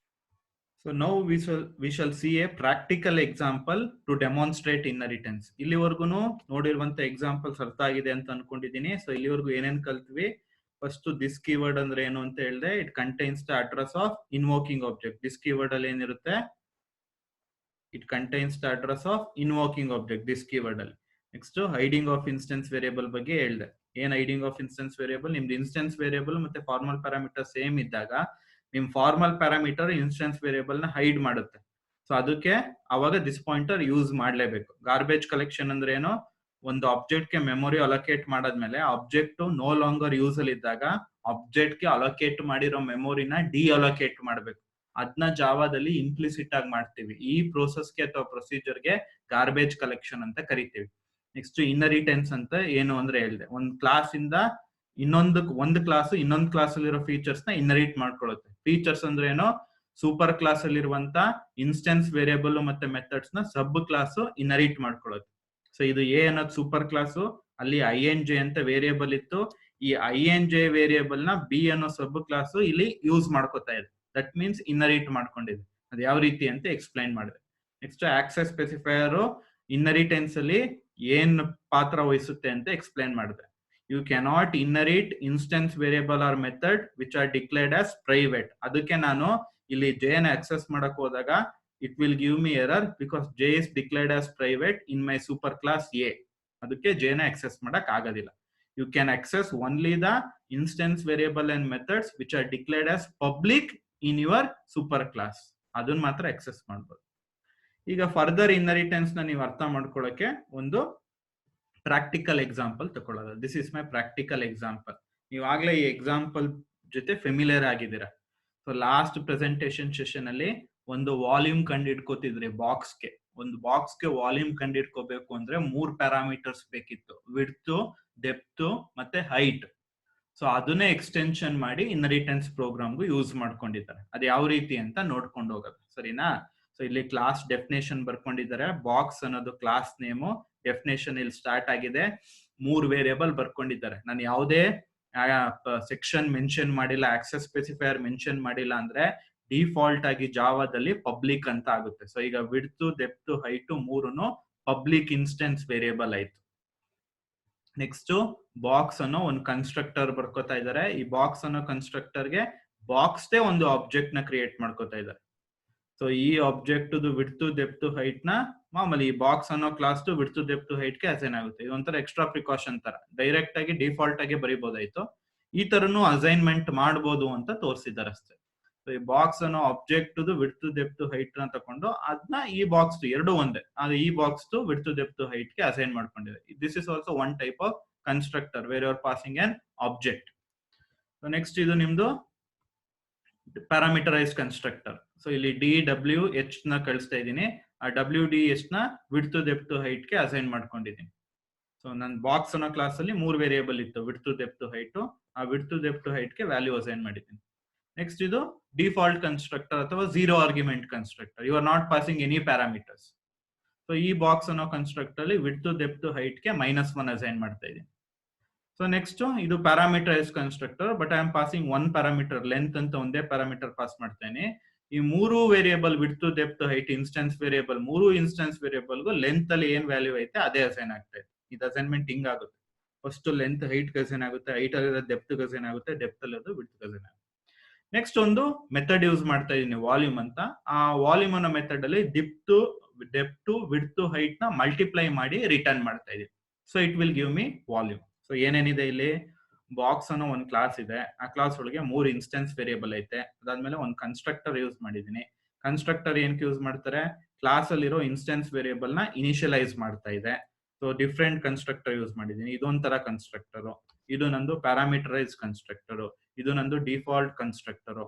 A: So now we shall see a practical example to demonstrate inheritance. ಇಲ್ಲಿವರೆಗೂ ನೋಡಿರುವಂತ ಎಕ್ಸಾಂಪಲ್ಸ್ ಅರ್ಥ ಆಗಿದೆ ಅಂತ ಅನ್ಕೊಂಡಿದ್ದೀನಿ. ಸೊ ಇಲ್ಲಿವರೆಗೂ ಏನೇನ್ ಕಲ್ತ್ವಿ, ಫಸ್ಟ್ ದಿಸ್ ಕೀವರ್ಡ್ ಅಂದ್ರೆ ಏನು ಅಂತ ಹೇಳಿದೆ. It contains the address of invoking object. This keyword ಅಲ್ಲಿ ಏನಿರುತ್ತೆ, it contains the address of invoking object this keyword ಅಲ್ಲಿ. Next hiding of instance variable ಬಗ್ಗೆ ಹೇಳಿದೆ. ಏನ್ ಹೈಡಿಂಗ್ ಆಫ್ ಇನ್ಸ್ಟೆನ್ಸ್ ವೇರಿಯೇಬಲ್, ನಿಮ್ದು ಇನ್ಸ್ಟೆನ್ಸ್ ವೇರಿಯೇಬಲ್ ಮತ್ತೆ ಫಾರ್ಮಲ್ ಪ್ಯಾರಾಮೀಟರ್ ಸೇಮ್ ಇದ್ದಾಗ ನಿಮ್ ಫಾರ್ಮಲ್ ಪ್ಯಾರಾಮೀಟರ್ ಇನ್ಸ್ಟೆನ್ಸ್ ವೇರಿಯೇಬಲ್ ನ ಹೈಡ್ ಮಾಡುತ್ತೆ. ಸೊ ಅದಕ್ಕೆ ಅವಾಗ ದಿಸ್ ಪಾಯಿಂಟರ್ ಯೂಸ್ ಮಾಡ್ಲೇಬೇಕು. ಗಾರ್ಬೇಜ್ ಕಲೆಕ್ಷನ್ ಅಂದ್ರೆ ಏನು, ಒಂದು ಆಬ್ಜೆಕ್ಟ್ ಗೆ ಮೆಮೊರಿ ಅಲೋಕೇಟ್ ಮಾಡಾದ್ಮೇಲೆ ಆಬ್ಜೆಕ್ಟ್ ನೋ ಲಾಂಗರ್ ಯೂಸ್ ಅಲ್ಲಿ ಇದ್ದಾಗ ಆಬ್ಜೆಕ್ಟ್ ಗೆ ಅಲೋಕೇಟ್ ಮಾಡಿರೋ ಮೆಮೊರಿನ ಡಿ ಅಲೋಕೇಟ್ ಮಾಡ್ಬೇಕು. ಅದನ್ನ ಜಾವಾದಲ್ಲಿ ಇಂಪ್ಲಿಸಿಟ್ ಆಗಿ ಮಾಡ್ತೀವಿ. ಈ ಪ್ರೋಸೆಸ್ಗೆ ಅಥವಾ ಪ್ರೊಸೀಜರ್ಗೆ ಗಾರ್ಬೇಜ್ ಕಲೆಕ್ಷನ್ ಅಂತ ಕರಿತೀವಿ. ನೆಕ್ಸ್ಟ್ ಇನ್ಹೆರಿಟೆನ್ಸ್ ಅಂತ ಏನು ಅಂದ್ರೆ ಹೇಳಿದೆ, ಒಂದು ಕ್ಲಾಸ್ ಇಂದ ಒಂದು ಕ್ಲಾಸ್ ಇನ್ನೊಂದು ಕ್ಲಾಸ್ ಅಲ್ಲಿರೋ ಫೀಚರ್ಸ್ ನ ಇನ್ಹೆರಿಟ್ ಮಾಡ್ಕೊಳ್ಳುತ್ತೆ. ಫೀಚರ್ಸ್ ಅಂದ್ರೆ ಏನೋ, ಸೂಪರ್ ಕ್ಲಾಸ್ ಅಲ್ಲಿರುವಂತ ಇನ್ಸ್ಟೆನ್ಸ್ ವೇರಿಯೇಬಲ್ ಮತ್ತೆ ಮೆಥಡ್ಸ್ ನ ಸಬ್ ಕ್ಲಾಸ್ ಇನ್ಹೆರಿಟ್ ಮಾಡ್ಕೊಳ್ಳುತ್ತೆ. ಸೊ ಇದು ಎ ಅನ್ನೋದು ಸೂಪರ್ ಕ್ಲಾಸು, ಅಲ್ಲಿ INJ ಅಂತ ವೇರಿಯೇಬಲ್ ಇತ್ತು. ಈ INJ ವೇರಿಯೇಬಲ್ ನ ಬಿ ಅನ್ನೋ ಸಬ್ ಕ್ಲಾಸ್ ಇಲ್ಲಿ ಯೂಸ್ ಮಾಡ್ಕೋತಾ ಇದೆ. ದಟ್ ಮೀನ್ಸ್ ಇನ್ಹೆರಿಟ್ ಮಾಡ್ಕೊಂಡಿದೆ. ಅದು ಯಾವ ರೀತಿ ಅಂತ ಎಕ್ಸ್ಪ್ಲೈನ್ ಮಾಡಿದೆ. ನೆಕ್ಸ್ಟ್ ಆಕ್ಸೆಸ್ ಸ್ಪೆಸಿಫೈಯರ್ ಇನ್ಹೆರಿಟೆನ್ಸ್ ಅಲ್ಲಿ ಏನ್ ಪಾತ್ರ ವಹಿಸುತ್ತೆ ಅಂತ ಎಕ್ಸ್ಪ್ಲೈನ್ ಮಾಡಿದೆ. You cannot inherit instance variable or method which are declared as private. ಅದಕ್ಕೆ ನಾನು ಇಲ್ಲಿ j ನ ಆಕ್ಸೆಸ್ ಮಾಡಕ್ ಹೋದಾಗ it will give me error because j is declared as private in my superclass A. ಅದಕ್ಕೆ j ನ ಆಕ್ಸೆಸ್ ಮಾಡಕ್ ಆಗೋದಿಲ್ಲ. You can access only the instance variable and methods which are declared as public in your superclass. ಅದನ್ನ ಮಾತ್ರ ಆಕ್ಸೆಸ್ ಮಾಡಬಹುದು. ಈಗ ಫರ್ದರ್ ಇನ್ಹೆರಿಟೆನ್ಸ್ ನ ನೀವು ಅರ್ಥ ಮಾಡ್ಕೊಳ್ಳೋಕೆ ಒಂದು ಪ್ರಾಕ್ಟಿಕಲ್ ಎಕ್ಸಾಂಪಲ್ ತಗೊಳ್ಳೋದು. This is my practical example. ನೀವಾಗ್ಲೇ ಈ ಎಕ್ಸಾಂಪಲ್ ಜೊತೆ ಫೆಮಿಲಿಯರ್ ಆಗಿದ್ದೀರಾ. ಸೊ ಲಾಸ್ಟ್ ಪ್ರೆಸೆಂಟೇಶನ್ ಸೆಷನ್ ಅಲ್ಲಿ ಒಂದು ವಾಲ್ಯೂಮ್ ಕಂಡಿಡ್ಕೋತಿದ್ರಿ. ಒಂದು ಬಾಕ್ಸ್ಗೆ ವಾಲ್ಯೂಮ್ ಕಂಡಿಡ್ಕೋಬೇಕು ಅಂದ್ರೆ 3 ಪ್ಯಾರಾಮೀಟರ್ಸ್ ಬೇಕಿತ್ತು, ವಿಡ್ತ್, ಡೆಪ್ತ್ ಮತ್ತೆ ಹೈಟ್. ಸೊ ಅದನ್ನೇ ಎಕ್ಸ್ಟೆನ್ಷನ್ ಮಾಡಿ ಇನ್ಹೆರಿಟೆನ್ಸ್ ಪ್ರೋಗ್ರಾಮ್ಗೂ ಯೂಸ್ ಮಾಡ್ಕೊಂಡಿದ್ದಾರೆ. ಅದು ಯಾವ ರೀತಿ ಅಂತ ನೋಡ್ಕೊಂಡು ಹೋಗೋದು, ಸರಿನಾ? ಸೊ ಇಲ್ಲಿ ಕ್ಲಾಸ್ ಡೆಫಿನೇಷನ್ ಬರ್ಕೊಂಡಿದ್ದಾರೆ. ಬಾಕ್ಸ್ ಅನ್ನೋದು ಕ್ಲಾಸ್ ನೇಮು, ಡೆಫಿನೇಷನ್ ಇಲ್ಲಿ ಸ್ಟಾರ್ಟ್ ಆಗಿದೆ. 3 ವೇರಿಯೇಬಲ್ ಬರ್ಕೊಂಡಿದ್ದಾರೆ. ನಾನು ಯಾವುದೇ ಸೆಕ್ಷನ್ ಮೆನ್ಷನ್ ಮಾಡಿಲ್ಲ, ಆಕ್ಸೆಸ್ ಸ್ಪೆಸಿಫೈಯರ್ ಮೆನ್ಷನ್ ಮಾಡಿಲ್ಲ ಅಂದ್ರೆ ಡಿಫಾಲ್ಟ್ ಆಗಿ ಜಾವಾದಲ್ಲಿ ಪಬ್ಲಿಕ್ ಅಂತ ಆಗುತ್ತೆ. ಸೊ ಈಗ width, depth, height 3 public instance variable ಆಯ್ತು. ನೆಕ್ಸ್ಟ್ ಬಾಕ್ಸ್ ಅನ್ನೋ ಒಂದು ಕನ್ಸ್ಟ್ರಕ್ಟರ್ ಬರ್ಕೋತಾ ಇದ್ದಾರೆ. ಈ ಬಾಕ್ಸ್ ಅನ್ನೋ ಕನ್ಸ್ಟ್ರಕ್ಟರ್ಗೆ ಬಾಕ್ಸ್ದೇ ಒಂದು ಆಬ್ಜೆಕ್ಟ್ ನ ಕ್ರಿಯೇಟ್ ಮಾಡ್ಕೋತಾ ಇದ್ದಾರೆ. ಸೊ ಈ ಆಬ್ಜೆಕ್ಟ್ ವಿಡ್ತ್, ಡೆಪ್ತ್, ಹೈಟ್ ನ ಮಾಮೂಲಿ ಈ ಬಾಕ್ಸ್ ಅನ್ನೋ ಕ್ಲಾಸ್ ವಿಡ್ತ್, ಡೆಪ್ತ್, ಹೈಟ್ ಗೆ ಅಸೈನ್ ಆಗುತ್ತೆ. ಇದೊಂಥರ ಎಕ್ಸ್ಟ್ರಾ ಪ್ರಿಕಾಷನ್ ತರ, ಡೈರೆಕ್ಟ್ ಆಗಿ ಡಿಫಾಲ್ಟ್ ಆಗಿ ಬರೀಬಹುದಾಯ್ತು. ಈ ತರನು ಅಸೈನ್ಮೆಂಟ್ ಮಾಡಬಹುದು ಅಂತ ತೋರಿಸಿದ್ದಾರೆ ಅಷ್ಟೇ. ಈ ಬಾಕ್ಸ್ ಅನ್ನೋ ಆಬ್ಜೆಕ್ಟ್ ವಿಡ್ತ್ ಡೆಪ್ತ್ ಹೈಟ್ ನ ತಕೊಂಡು ಅದನ್ನ ಈ ಬಾಕ್ಸ್ ಎರಡು ಒಂದೇ, ಅದು ಈ ಬಾಕ್ಸ್ ವಿಡ್ತ್ ಡೆಪ್ತ್ ಹೈಟ್ ಗೆ ಅಸೈನ್ ಮಾಡ್ಕೊಂಡಿದೆ. This is also one type of constructor where you are passing an object. Next ಇದು ನಿಮ್ದು ಪ್ಯಾರಾಮೀಟರೈಸ್ ಕನ್ಸ್ಟ್ರಕ್ಟರ್. ಸೊ ಇಲ್ಲಿ ಡಿ ಡಬ್ಲ್ಯೂ ಎಚ್ ನ ಕಳಿಸ್ತಾ ಇದ್ದೀನಿ, ಆ ಡಬ್ಲ್ಯೂ ಡಿ ಎಚ್ ನ ವಿಡ್ತ್ ಡೆಪ್ತ್ ಹೈಟ್ ಗೆ ಅಸೈನ್ ಮಾಡ್ಕೊಂಡಿದ್ದೀನಿ. ಸೊ ನನ್ನ ಬಾಕ್ಸ್ ಅನ್ನೋ ಕ್ಲಾಸ್ ಅಲ್ಲಿ 3 ವೇರಿಯೇಬಲ್ ಇತ್ತು, ವಿಡ್ತ್ ಡೆಪ್ತ್ ಹೈಟ್. ಆ ವಿಡ್ತ್ ಡೆಪ್ತ್ ಹೈಟ್ ಗೆ ವ್ಯಾಲ್ಯೂ ಅಸೈನ್ ಮಾಡಿದ್ದೀನಿ. ನೆಕ್ಸ್ಟ್ ಇದು ಡಿಫಾಲ್ಟ್ ಕನ್ಸ್ಟ್ರಕ್ಟರ್ ಅಥವಾ zero argument constructor. You are not passing any parameters. So ಈ ಬಾಕ್ಸ್ ಅನ್ನೋ ಕನ್ಸ್ಟ್ರಕ್ಟರ್ ಅಲ್ಲಿ ವಿಡ್ತ್ ಡೆಪ್ತ್ ಹೈಟ್ ಗೆ -1 ಅಸೈನ್ ಮಾಡ್ತಾ ಇದ್ದೀನಿ. ಸೊ ನೆಕ್ಸ್ಟ್ ಇದು parameterise constructor, but I am passing one parameter length ಅಂತ ಒಂದೇ ಪ್ಯಾರಾಮೀಟರ್ ಪಾಸ್ ಮಾಡ್ತೇನೆ. ಈ 3 variable width depth height instance variable, 3 instance variable length ಅಲ್ಲಿ ಏನ್ ವ್ಯಾಲ್ಯೂ ಐತೆ ಅದೇ ಅಸೈನ್ ಆಗ್ತಾ ಇದೆ. ಇದು ಅಸೈನ್ಮೆಂಟ್ ಹಿಂಗ್ ಆಗುತ್ತೆ. ಫಸ್ಟ್ ಲೆಂತ್ ಹೈಟ್ ಅಸೈನ್ ಆಗುತ್ತೆ, ಹೈಟ್ ಅಲ್ಲಿ ಡೆಪ್ತ್ ಅಸೈನ್ ಆಗುತ್ತೆ, ಡೆಪ್ತ್ ಅಲ್ಲಿ ವಿಡ್ತ್ ಅಸೈನ್ ಆಗುತ್ತೆ. ನೆಕ್ಸ್ಟ್ ಒಂದು ಮೆಥಡ್ ಯೂಸ್ ಮಾಡ್ತಾ ಇದೀನಿ ವಾಲ್ಯೂಮ್ ಅಂತ. ಆ ವಾಲ್ಯೂಮ್ ಅನ್ನೋ ಮೆಥಡ್ ಅಲ್ಲಿ ಡೆಪ್ತ್ ವಿಡ್ತ್ ಹೈಟ್ ನ ಮಲ್ಟಿಪ್ಲೈ ಮಾಡಿ ರಿಟರ್ನ್ ಮಾಡ್ತಾ ಇದೀನಿ. So it will give me volume. So ಏನೇನಿದೆ ಇಲ್ಲಿ, ಬಾಕ್ಸ್ ಅನ್ನೋ ಒಂದು ಕ್ಲಾಸ್ ಇದೆ, ಆ ಕ್ಲಾಸ್ ಒಳಗೆ 3 ಇನ್ಸ್ಟೆನ್ಸ್ ವೇರಿಯೇಬಲ್ ಐತೆ. ಅದಾದ್ಮೇಲೆ ಒಂದು ಕನ್ಸ್ಟ್ರಕ್ಟರ್ ಯೂಸ್ ಮಾಡಿದೀನಿ. ಕನ್ಸ್ಟ್ರಕ್ಟರ್ ಏನಕ್ಕೆ ಯೂಸ್ ಮಾಡ್ತಾರೆ, ಕ್ಲಾಸ್ ಅಲ್ಲಿರೋ ಇನ್ಸ್ಟೆನ್ಸ್ ವೇರಿಯೇಬಲ್ ನ ಇನಿಷಿಯಲೈಸ್ ಮಾಡ್ತಾ ಇದೆ. ಸೊ ಡಿಫ್ರೆಂಟ್ ಕನ್ಸ್ಟ್ರಕ್ಟರ್ ಯೂಸ್ ಮಾಡಿದೀನಿ. ಇದೊಂಥರ ಕನ್ಸ್ಟ್ರಕ್ಟರ್, ಇದು ನಂದು ಪ್ಯಾರಾಮೀಟರೈಸ್ ಕನ್ಸ್ಟ್ರಕ್ಟರ್, ಇದು ನಂದು ಡಿಫಾಲ್ಟ್ ಕನ್ಸ್ಟ್ರಕ್ಟರ್.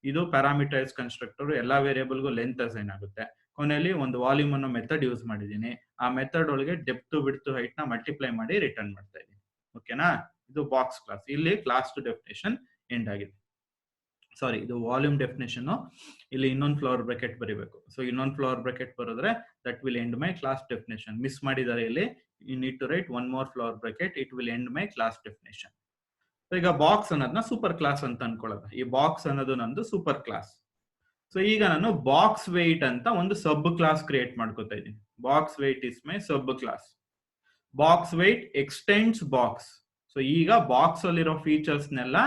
A: ಇದು ಪ್ಯಾರಾಮೀಟರೈಸ್ ಕನ್ಸ್ಟ್ರಕ್ಟರ್, ಎಲ್ಲಾ ವೇರಿಯೇಬಲ್ಗೂ ಲೆಂತ್ ಅಸೈನ್ ಆಗುತ್ತೆ. ಕೊನೆಯಲ್ಲಿ ಒಂದು ವಾಲ್ಯೂಮ್ ಅನ್ನೋ ಮೆಥಡ್ ಯೂಸ್ ಮಾಡಿದೀನಿ. ಆ ಮೆಥಡ್ ಒಳಗೆ ಡೆಪ್ತ್ ವಿಡ್ತ್ ಹೈಟ್ ನ ಮಲ್ಟಿಪ್ಲೈ ಮಾಡಿ ರಿಟರ್ನ್ ಮಾಡ್ತಾ ಇದ್ದೀನಿ. ಓಕೆನಾ, ಇದು ಬಾಕ್ಸ್ ಕ್ಲಾಸ್. ಇಲ್ಲಿ ಕ್ಲಾಸ್ ಟು ಡೆಫಿನೇಷನ್ ಎಂಡ್ ಆಗಿದೆ. ಸಾರಿ, ಇದು ವಾಲ್ಯೂಮ್ ಡೆಫಿನೇಷನ್. ಇಲ್ಲಿ ಇನ್ನೊಂದು ಫ್ಲವರ್ ಬ್ರಾಕೆಟ್ ಬರೀಬೇಕು. ಸೊ ಇನ್ನೊಂದು ಫ್ಲವರ್ ಬ್ರಾಕೆಟ್ ಬರೆದ್ರೆ that will end my class definition. Miss ಮಾಡಿದ್ದಾರೆ ಇಲ್ಲಿ, you need to write one more flower bracket, it will end my class definition. ಈಗ ಬಾಕ್ಸ್ ಅನ್ನೋದನ್ನ ಸೂಪರ್ ಕ್ಲಾಸ್ ಅಂತ ಅನ್ಕೊಳ್ಳೋದು. ಈ ಬಾಕ್ಸ್ ಅನ್ನೋದು ನಂದು ಸೂಪರ್ ಕ್ಲಾಸ್. ಸೊ ಈಗ ನಾನು ಬಾಕ್ಸ್ ವೆಯ್ಟ್ ಅಂತ ಒಂದು ಸಬ್ ಕ್ಲಾಸ್ ಕ್ರಿಯೇಟ್ ಮಾಡ್ಕೊತಾ ಇದ್ದೀನಿ. Box weight is my sub class. Box weight extends box. So ಈಗ ಬಾಕ್ಸ್ ಅಲ್ಲಿರೋ ಫೀಚರ್ಸ್ ನೆಲ್ಲ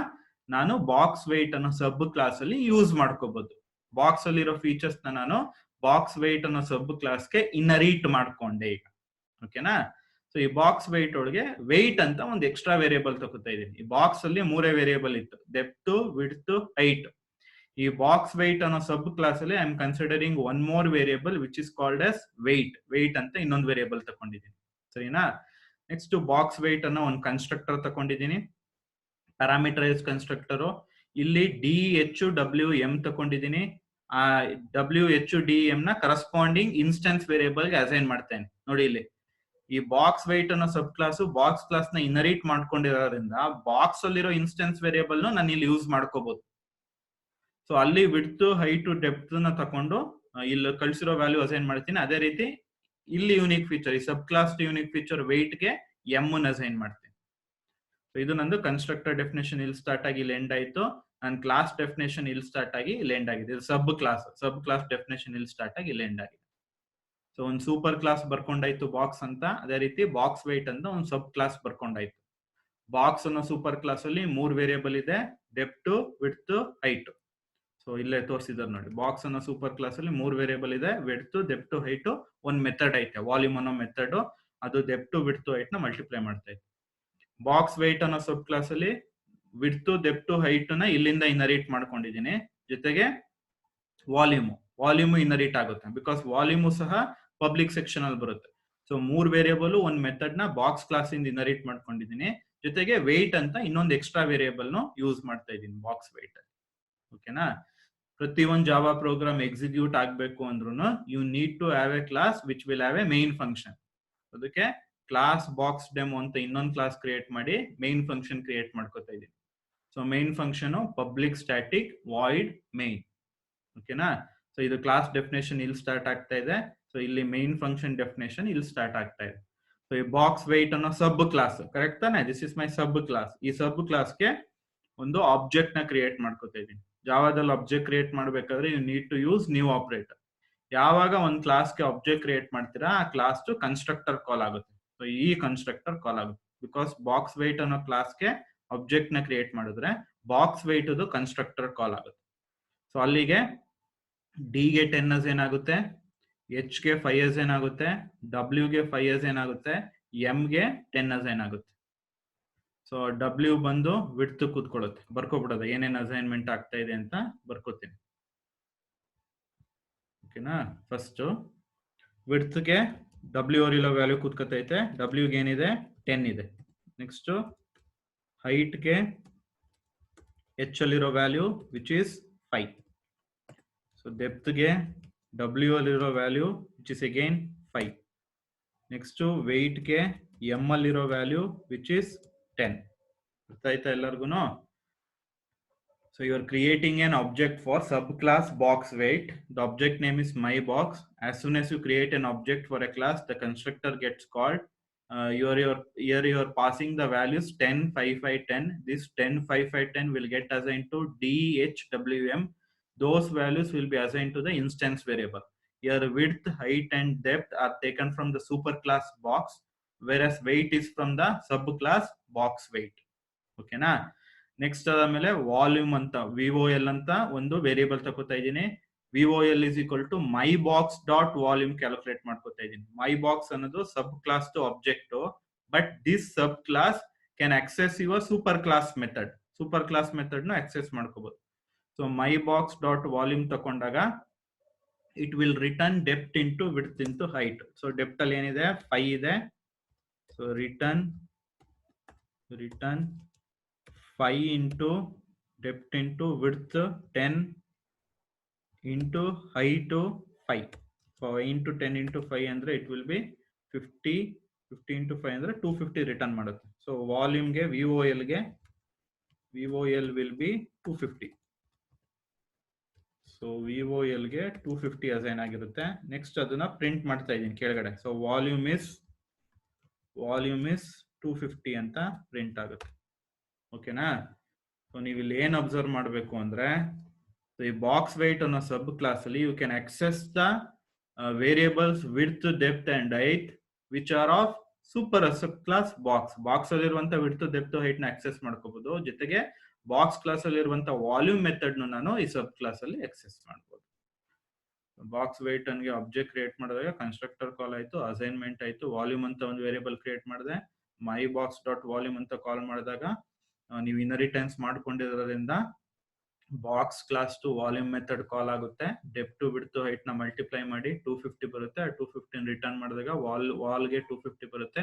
A: ನಾನು ಬಾಕ್ಸ್ ವೆಯ್ಟ್ ಅನ್ನೋ ಸಬ್ ಕ್ಲಾಸ್ ಅಲ್ಲಿ ಯೂಸ್ ಮಾಡ್ಕೋಬಹುದು. ಬಾಕ್ಸ್ ಅಲ್ಲಿರೋ ಫೀಚರ್ಸ್ ನ ನಾನು ಬಾಕ್ಸ್ ವೆಯ್ಟ್ ಅನ್ನೋ ಸಬ್ ಕ್ಲಾಸ್ಗೆ ಇನ್ಹೆರಿಟ್ ಮಾಡ್ಕೊಂಡೆ ಈಗ. ಓಕೆನಾ. ಸೊ ಈ ಬಾಕ್ಸ್ ವೆಯ್ಟ್ ಒಳಗೆ ವೆಯ್ಟ್ ಅಂತ ಒಂದು ಎಕ್ಸ್ಟ್ರಾ ವೇರಿಯೇಬಲ್ ತಗೋತಾ ಇದ್ದೀನಿ. ಈ ಬಾಕ್ಸ್ ಅಲ್ಲಿ 3 ವೇರಿಯೇಬಲ್ ಇತ್ತು, ಡೆಪ್ತ್ ವಿಡ್ತ್ ಹೈಟ್. ಈ ಬಾಕ್ಸ್ ವೆಯ್ಟ್ ಅನ್ನೋ ಸಬ್ ಕ್ಲಾಸ್ ಅಲ್ಲಿ I am considering one more variable which is called as weight. Weight ಅಂತ ಇನ್ನೊಂದು ವೇರಿಯೇಬಲ್ ತಗೊಂಡಿದ್ದೀನಿ. ಸರಿನಾ. ನೆಕ್ಸ್ಟ್ ಬಾಕ್ಸ್ ವೆಯ್ಟ್ ಅನ್ನೋ ಒಂದು ಕನ್ಸ್ಟ್ರಕ್ಟರ್ ತಗೊಂಡಿದ್ದೀನಿ, ಪ್ಯಾರಾಮೀಟರೈಸ್ ಕನ್ಸ್ಟ್ರಕ್ಟರ್. ಇಲ್ಲಿ ಡಿ ಎಚ್ ಡಬ್ಲ್ಯೂ ಎಂ ತಗೊಂಡಿದ್ದೀನಿ. ಆ ಡಬ್ಲ್ಯೂ ಎಚ್ ಡಿ ಎಂ ನ ಕರೆಸ್ಪಾಂಡಿಂಗ್ ಇನ್ಸ್ಟೆನ್ಸ್ ವೇರಿಯೇಬಲ್ ಗೆ ಅಸೈನ್ ಮಾಡ್ತೇನೆ. ನೋಡಿ ಇಲ್ಲಿ ಈ ಬಾಕ್ಸ್ ವೆಯ್ಟ್ ಅನ್ನೋ ಸಬ್ ಕ್ಲಾಸ್ ಬಾಕ್ಸ್ ಕ್ಲಾಸ್ ನ ಇನ್ಹೆರಿಟ್ ಮಾಡ್ಕೊಂಡಿರೋದ್ರಿಂದ ಬಾಕ್ಸ್ ಅಲ್ಲಿರೋ ಇನ್ಸ್ಟೆನ್ಸ್ ವೇರಿಯೇಬಲ್ ನಾನು ಇಲ್ಲಿ ಯೂಸ್ ಮಾಡ್ಕೋಬಹುದು. ಸೊ ಅಲ್ಲಿ ವಿಡ್ತ್ ಹೈಟ್ ಡೆಪ್ತ್ ನ ತಕೊಂಡು ಇಲ್ಲಿ ಕಳಿಸಿರೋ ವ್ಯಾಲ್ಯೂ ಅಸೈನ್ ಮಾಡ್ತೀನಿ. ಅದೇ ರೀತಿ ಇಲ್ಲಿ ಯೂನಿಕ್ ಫೀಚರ್, ಈ sub class unique feature weight ಗೆ ಎಂ ಅಸೈನ್ ಮಾಡ್ತೀನಿ. ಸೊ ಇದು ನಂದು ಕನ್ಸ್ಟ್ರಕ್ಟರ್ ಡೆಫಿನೇಷನ್ ಇಲ್ಲಿ ಸ್ಟಾರ್ಟ್ ಆಗಿ ಇಲ್ಲಿ ಎಂಡ್ ಆಯ್ತು. ನನ್ನ ಕ್ಲಾಸ್ ಡೆಫಿನೇಷನ್ ಇಲ್ಲಿ ಸ್ಟಾರ್ಟ್ ಆಗಿ ಇಲ್ಲಿ ಎಂಡ್ ಆಗಿದೆ. ಇದು ಸಬ್ ಕ್ಲಾಸ್ ಡೆಫಿನೇಷನ್ ಇಲ್ಲಿ ಸ್ಟಾರ್ಟ್ ಆಗಿ ಇಲ್ಲಿ ಎಂಡ್ ಆಗಿದೆ. ಸೊ ಒಂದು ಸೂಪರ್ ಕ್ಲಾಸ್ ಬರ್ಕೊಂಡಾಯ್ತು ಬಾಕ್ಸ್ ಅಂತ. ಅದೇ ರೀತಿ ಬಾಕ್ಸ್ ವೆಯ್ಟ್ ಅಂತ ಒಂದು ಸಬ್ ಕ್ಲಾಸ್ ಬರ್ಕೊಂಡಾಯ್ತು. ಬಾಕ್ಸ್ ಅನ್ನೋ ಸೂಪರ್ ಕ್ಲಾಸ್ ಅಲ್ಲಿ 3 ವೇರಿಯೇಬಲ್ ಇದೆ, ಡೆಪ್ತ್ ವಿಡ್ತ್ ಹೈಟ್. ಸೊ ಇಲ್ಲೇ ತೋರಿಸಿದಾರೆ ನೋಡಿ, ಬಾಕ್ಸ್ ಅನ್ನೋ ಸೂಪರ್ ಕ್ಲಾಸ್ ಅಲ್ಲಿ 3 ವೇರಿಯೇಬಲ್ ಇದೆ, ವಿಡ್ತ್ ಡೆಪ್ತ್ ಹೈಟ್. ಒಂದು ಮೆಥಡ್ ಐತೆ ವಾಲ್ಯೂಮ್ ಅನ್ನೋ ಮೆಥಡ್, ಅದು ಡೆಪ್ತ್ ವಿಡ್ತ್ ಹೈಟ್ ನ ಮಲ್ಟಿಪ್ಲೈ ಮಾಡ್ತಾ ಇತ್ತು. ಬಾಕ್ಸ್ ವೆಯ್ಟ್ ಅನ್ನೋ ಸಬ್ ಕ್ಲಾಸ್ ಅಲ್ಲಿ ವಿಡ್ತ್ ಡೆಪ್ತ್ ಹೈಟ್ ನ ಇಲ್ಲಿಂದ ಇನ್ಹೆರಿಟ್ ಮಾಡ್ಕೊಂಡಿದ್ದೀನಿ, ಜೊತೆಗೆ ವಾಲ್ಯೂಮ್ ಇನ್ಹೆರಿಟ್ ಆಗುತ್ತೆ. ಬಿಕಾಸ್ ವಾಲ್ಯೂಮ್ ಸಹ ಪಬ್ಲಿಕ್ ಸೆಕ್ಷನ್ ಅಲ್ಲಿ ಬರುತ್ತೆ. ಸೊ 3 ವೇರಿಯೇಬಲ್ ಒಂದು ಮೆಥಡ್ ನ ಬಾಕ್ಸ್ ಕ್ಲಾಸ್ ಇಂದ ಇನ್ಹೆರಿಟ್ ಮಾಡ್ಕೊಂಡಿದ್ದೀನಿ, ಜೊತೆಗೆ ವೆಯ್ಟ್ ಅಂತ ಇನ್ನೊಂದು ಎಕ್ಸ್ಟ್ರಾ ವೇರಿಯೇಬಲ್ ನ ಯೂಸ್ ಮಾಡ್ತಾ ಇದ್ದೀನಿ ಬಾಕ್ಸ್ ವೆಯ್ಟ್. ಓಕೆನಾ. ಪ್ರತಿಯೊಂದು ಜಾವಾ ಪ್ರೋಗ್ರಾಮ್ ಎಕ್ಸಿಕ್ಯೂಟ್ ಆಗ್ಬೇಕು ಅಂದ್ರೂ you need to have a class which will have a main function. ಅದಕ್ಕೆ ಕ್ಲಾಸ್ ಬಾಕ್ಸ್ ಡೆಮೋ ಅಂತ ಇನ್ನೊಂದು ಕ್ಲಾಸ್ ಕ್ರಿಯೇಟ್ ಮಾಡಿ ಮೇನ್ ಫಂಕ್ಷನ್ ಕ್ರಿಯೇಟ್ ಮಾಡ್ಕೋತಾ ಇದ್ದೀನಿ. So main function public static void main. ಓಕೆನಾ. ಸೊ ಇದು ಕ್ಲಾಸ್ ಡೆಫಿನೇಷನ್ ಇಲ್ಲಿ ಸ್ಟಾರ್ಟ್ ಆಗ್ತಾ ಇದೆ. ಸೊ ಇಲ್ಲಿ ಮೇನ್ ಫಂಕ್ಷನ್ ಡೆಫಿನೇಷನ್ ಇಲ್ಲಿ ಸ್ಟಾರ್ಟ್ ಆಗ್ತಾ ಇದೆ. ಸೊ ಈ ಬಾಕ್ಸ್ ವೆಯ್ಟ್ ಅನ್ನೋ ಸಬ್ ಕ್ಲಾಸ್ ಕರೆಕ್ಟ್ ತಾನೆ, this is my sub class. ಈ ಸಬ್ ಕ್ಲಾಸ್ಗೆ ಒಂದು ಆಬ್ಜೆಕ್ಟ್ ನ ಕ್ರಿಯೇಟ್ ಮಾಡ್ಕೋತಾ ಇದ್ದೀನಿ. ಜಾವಾದಲ್ಲಿ ಆಬ್ಜೆಕ್ಟ್ ಕ್ರಿಯೇಟ್ ಮಾಡ್ಬೇಕಾದ್ರೆ you need to use new operator. ಯಾವಾಗ ಒಂದು ಕ್ಲಾಸ್ಗೆ ಆಬ್ಜೆಕ್ಟ್ ಕ್ರಿಯೇಟ್ ಮಾಡ್ತೀರಾ ಆ ಕ್ಲಾಸ್ ಕನ್ಸ್ಟ್ರಕ್ಟರ್ ಕಾಲ್ ಆಗುತ್ತೆ. ಸೊ ಈ ಕನ್ಸ್ಟ್ರಕ್ಟರ್ ಕಾಲ್ ಆಗುತ್ತೆ ಬಿಕಾಸ್ ಬಾಕ್ಸ್ ವೆಯ್ಟ್ ಅನ್ನೋ ಕ್ಲಾಸ್ಗೆ ಆಬ್ಜೆಕ್ಟ್ ನ ಕ್ರಿಯೇಟ್ ಮಾಡಿದ್ರೆ ಬಾಕ್ಸ್ ವೆಯ್ಟ್ ಕನ್ಸ್ಟ್ರಕ್ಟರ್ ಕಾಲ್ ಆಗುತ್ತೆ. ಸೊ ಅಲ್ಲಿಗೆ ಡಿ ಗೆ 10 ಅಸೈನ್ ಆಗುತ್ತೆ, ಎಚ್ ಗೆ 5 ಅಸೈನ್ ಆಗುತ್ತೆ, ಡಬ್ಲ್ಯೂ ಗೆ 5 ಅಸೈನ್ ಆಗುತ್ತೆ, ಎಂ ಗೆ 10 ಅಸೈನ್ ಆಗುತ್ತೆ. ಸೊ ಡಬ್ಲ್ಯೂ ಬಂದು ವಿಡ್ತ್ ಕೂತ್ಕೊಳ್ಳುತ್ತೆ, ಬರ್ಕೊಬಿಡೋದು ಏನೇನು ಅಸೈನ್ಮೆಂಟ್ ಆಗ್ತಾ ಇದೆ ಅಂತ ಬರ್ಕೋತೀನಿ. ಓಕೆನಾ? ಫಸ್ಟ್ ವಿಡ್ತ್ಗೆ ಡಬ್ಲ್ಯೂ ಇರೋ ವ್ಯಾಲ್ಯೂ ಕೂತ್ಕೊತೈತೆ, ಡಬ್ಲ್ಯೂಗೆ ಏನಿದೆ 10 ಇದೆ. ನೆಕ್ಸ್ಟ್ ಹೈಟ್ಗೆ ಎಚ್ ಅಲ್ಲಿರೋ ವ್ಯಾಲ್ಯೂ ವಿಚ್ ಈಸ್ 5. ಸೊ ಡೆಪ್ತ್ಗೆ ಡಬ್ಲ್ಯೂ ಅಲ್ಲಿರೋ value which is again 5. Next ವೆಯ್ಟ್ಗೆ ಎಮ್ ಅಲ್ಲಿರೋ ವ್ಯಾಲ್ಯೂ ವಿಚ್ ಇಸ್ 10. ಅರ್ಥ ಆಯ್ತಾ ಎಲ್ಲರಿಗೂ? So you are creating an object for subclass box weight. The object name is myBox. As soon as you create an object for a class, the constructor gets called. Here you are passing the values 10, 5, 5, 10. This 10, 5, 5, 10 will get assigned to DHWM. Those values will be assigned to the instance variable. Here width, height and depth are taken from the superclass box, whereas weight is from the subclass box weight. Okay na? Next ಅದಾದ್ಮೇಲೆ ವಾಲ್ಯೂಮ್ ಅಂತ VOL ಅಂತ ಒಂದು ವೇರಿಯೇಬಲ್ ತಗೋತಾ ಇದ್ದೀನಿ. VOL is equal to myBox dot volume calculate ಮಾಡ್ಕೋತಾ ಇದ್ದೀನಿ. myBox ಅನ್ನೋದು ಸಬ್ ಕ್ಲಾಸ್ ಟು ಆಬ್ಜೆಕ್ಟ್, but this sub class can access your super class method. Super class method ನ ಆಕ್ಸೆಸ್ ಮಾಡ್ಕೋಬಹುದು. ಸೊ myBox dot volume ತಕೊಂಡಾಗ it will return depth into width into height. So depth ಅಲ್ಲಿ ಏನಿದೆ 5 ಇದೆ. So return 5 into depth into width 10 into height 5. So 5 into 10 into 5 andre it will be 50. 50 into 5 andre 250 return ಮಾಡುತ್ತೆ. So volume ಗೆ VOL will be 250. So VOL ಗೆ 250 ಅಸೈನ್ ಆಗಿರುತ್ತೆ. ನೆಕ್ಸ್ಟ್ ಅದನ್ನ ಪ್ರಿಂಟ್ ಮಾಡ್ತಾ ಇದ್ದೀನಿ ಕೆಳಗಡೆ. ಸೊ ವಾಲ್ಯೂಮ್ ಇಸ್ 250 ಅಂತ ಪ್ರಿಂಟ್ ಆಗುತ್ತೆ. ಓಕೆನಾ? ಸೊ ನೀವು ಇಲ್ಲಿ ಏನ್ ಅಬ್ಸರ್ವ್ ಮಾಡಬೇಕು ಅಂದ್ರೆ, ಈ ಬಾಕ್ಸ್ ವೆಯ್ಟ್ ಅನ್ನೋ ಸಬ್ ಕ್ಲಾಸ್ ಅಲ್ಲಿ you can access the variables width, depth and height which are of super sub class box. Box ಅಲ್ಲಿರುವಂತ ವಿಡ್ತ್, ಡೆಪ್ತ್, ಹೈಟ್ ನ ಆಕ್ಸೆಸ್ ಮಾಡ್ಕೋಬಹುದು. ಜೊತೆಗೆ ಬಾಕ್ಸ್ ಕ್ಲಾಸ್ ಅಲ್ಲಿ ಇರುವಂತ ವಾಲ್ಯೂಮ್ ಮೆಥಡ್ ನಾನು ಈ ಸಬ್ ಕ್ಲಾಸ್ ಅಲ್ಲಿ ಆಕ್ಸೆಸ್ ಮಾಡಬಹುದು. ಬಾಕ್ಸ್ ವೆಯ್ಟ್ ಅನ್ಗೆ ಆಬ್ಜೆಕ್ಟ್ ಕ್ರಿಯೇಟ್ ಮಾಡಿದಾಗ ಕನ್ಸ್ಟ್ರಕ್ಟರ್ ಕಾಲ್ ಆಯ್ತು, ಅಸೈನ್ಮೆಂಟ್ ಆಯ್ತು, ವಾಲ್ಯೂಮ್ ಅಂತ ಒಂದು ವೇರಿಯೇಬಲ್ ಕ್ರಿಯೇಟ್ ಮಾಡಿದೆ, myBox dot volume ಅಂತ ಕಾಲ್ ಮಾಡಿದಾಗ ನೀವು ಇನ್ಹೆರಿಟೆನ್ಸ್ ಮಾಡ್ಕೊಂಡಿರೋದ್ರಿಂದ ಬಾಕ್ಸ್ ಕ್ಲಾಸ್ ಟು ವಾಲ್ಯೂಮ್ ಮೆಥಡ್ ಕಾಲ್ ಆಗುತ್ತೆ. ಡೆಪ್ತ್ ಟು ವಿಡ್ತ್ ಹೈಟ್ ನ ಮಲ್ಟಿಪ್ಲೈ ಮಾಡಿ 250 ಬರುತ್ತೆ. 250 ರಿಟರ್ನ್ ಮಾಡಿದಾಗ ವಾಲ್ಗೆ 250 ಬರುತ್ತೆ.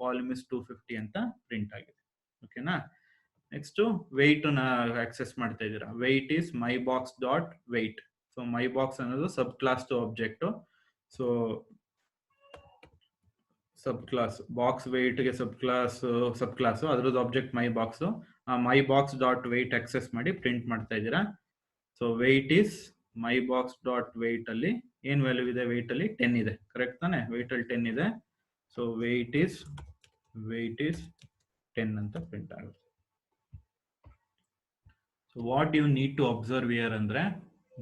A: ವಾಲ್ಯೂಮ್ ಇಸ್ 250 ಅಂತ ಪ್ರಿಂಟ್ ಆಗಿದೆ. ಓಕೆನಾ? ನೆಕ್ಸ್ಟ್ ವೆಯ್ಟ್ ನ ಆಕ್ಸೆಸ್ ಮಾಡ್ತಾ ಇದ್ದೀರಾ. Weight is myBox dot weight. So myBox ಅನ್ನೋದು ಸಬ್ ಕ್ಲಾಸ್ ಟು ಆಬ್ಜೆಕ್ಟ್. So sub class box weight ಗೆ ಸಬ್ ಕ್ಲಾಸ್ ಅದ್ರದ್ದು object myBox. myBox dot weight access ಮಾಡಿ ಪ್ರಿಂಟ್ ಮಾಡ್ತಾ ಇದ್ದೀರಾ. So weight is myBox dot weight ಅಲ್ಲಿ ಏನ್ ವ್ಯಾಲ್ಯೂ ಇದೆ? ವೆಯ್ಟ್ ಅಲ್ಲಿ 10 ಇದೆ. ಕರೆಕ್ಟ್ ತಾನೆ? ವೆಯ್ಟ್ ಅಲ್ಲಿ 10 ಇದೆ. ಸೊ ವೆಯ್ಟ್ ಇಸ್ 10 ಅಂತ ಪ್ರಿಂಟ್ ಆಗುತ್ತೆ. So what you need to observe here ಅಂದ್ರೆ,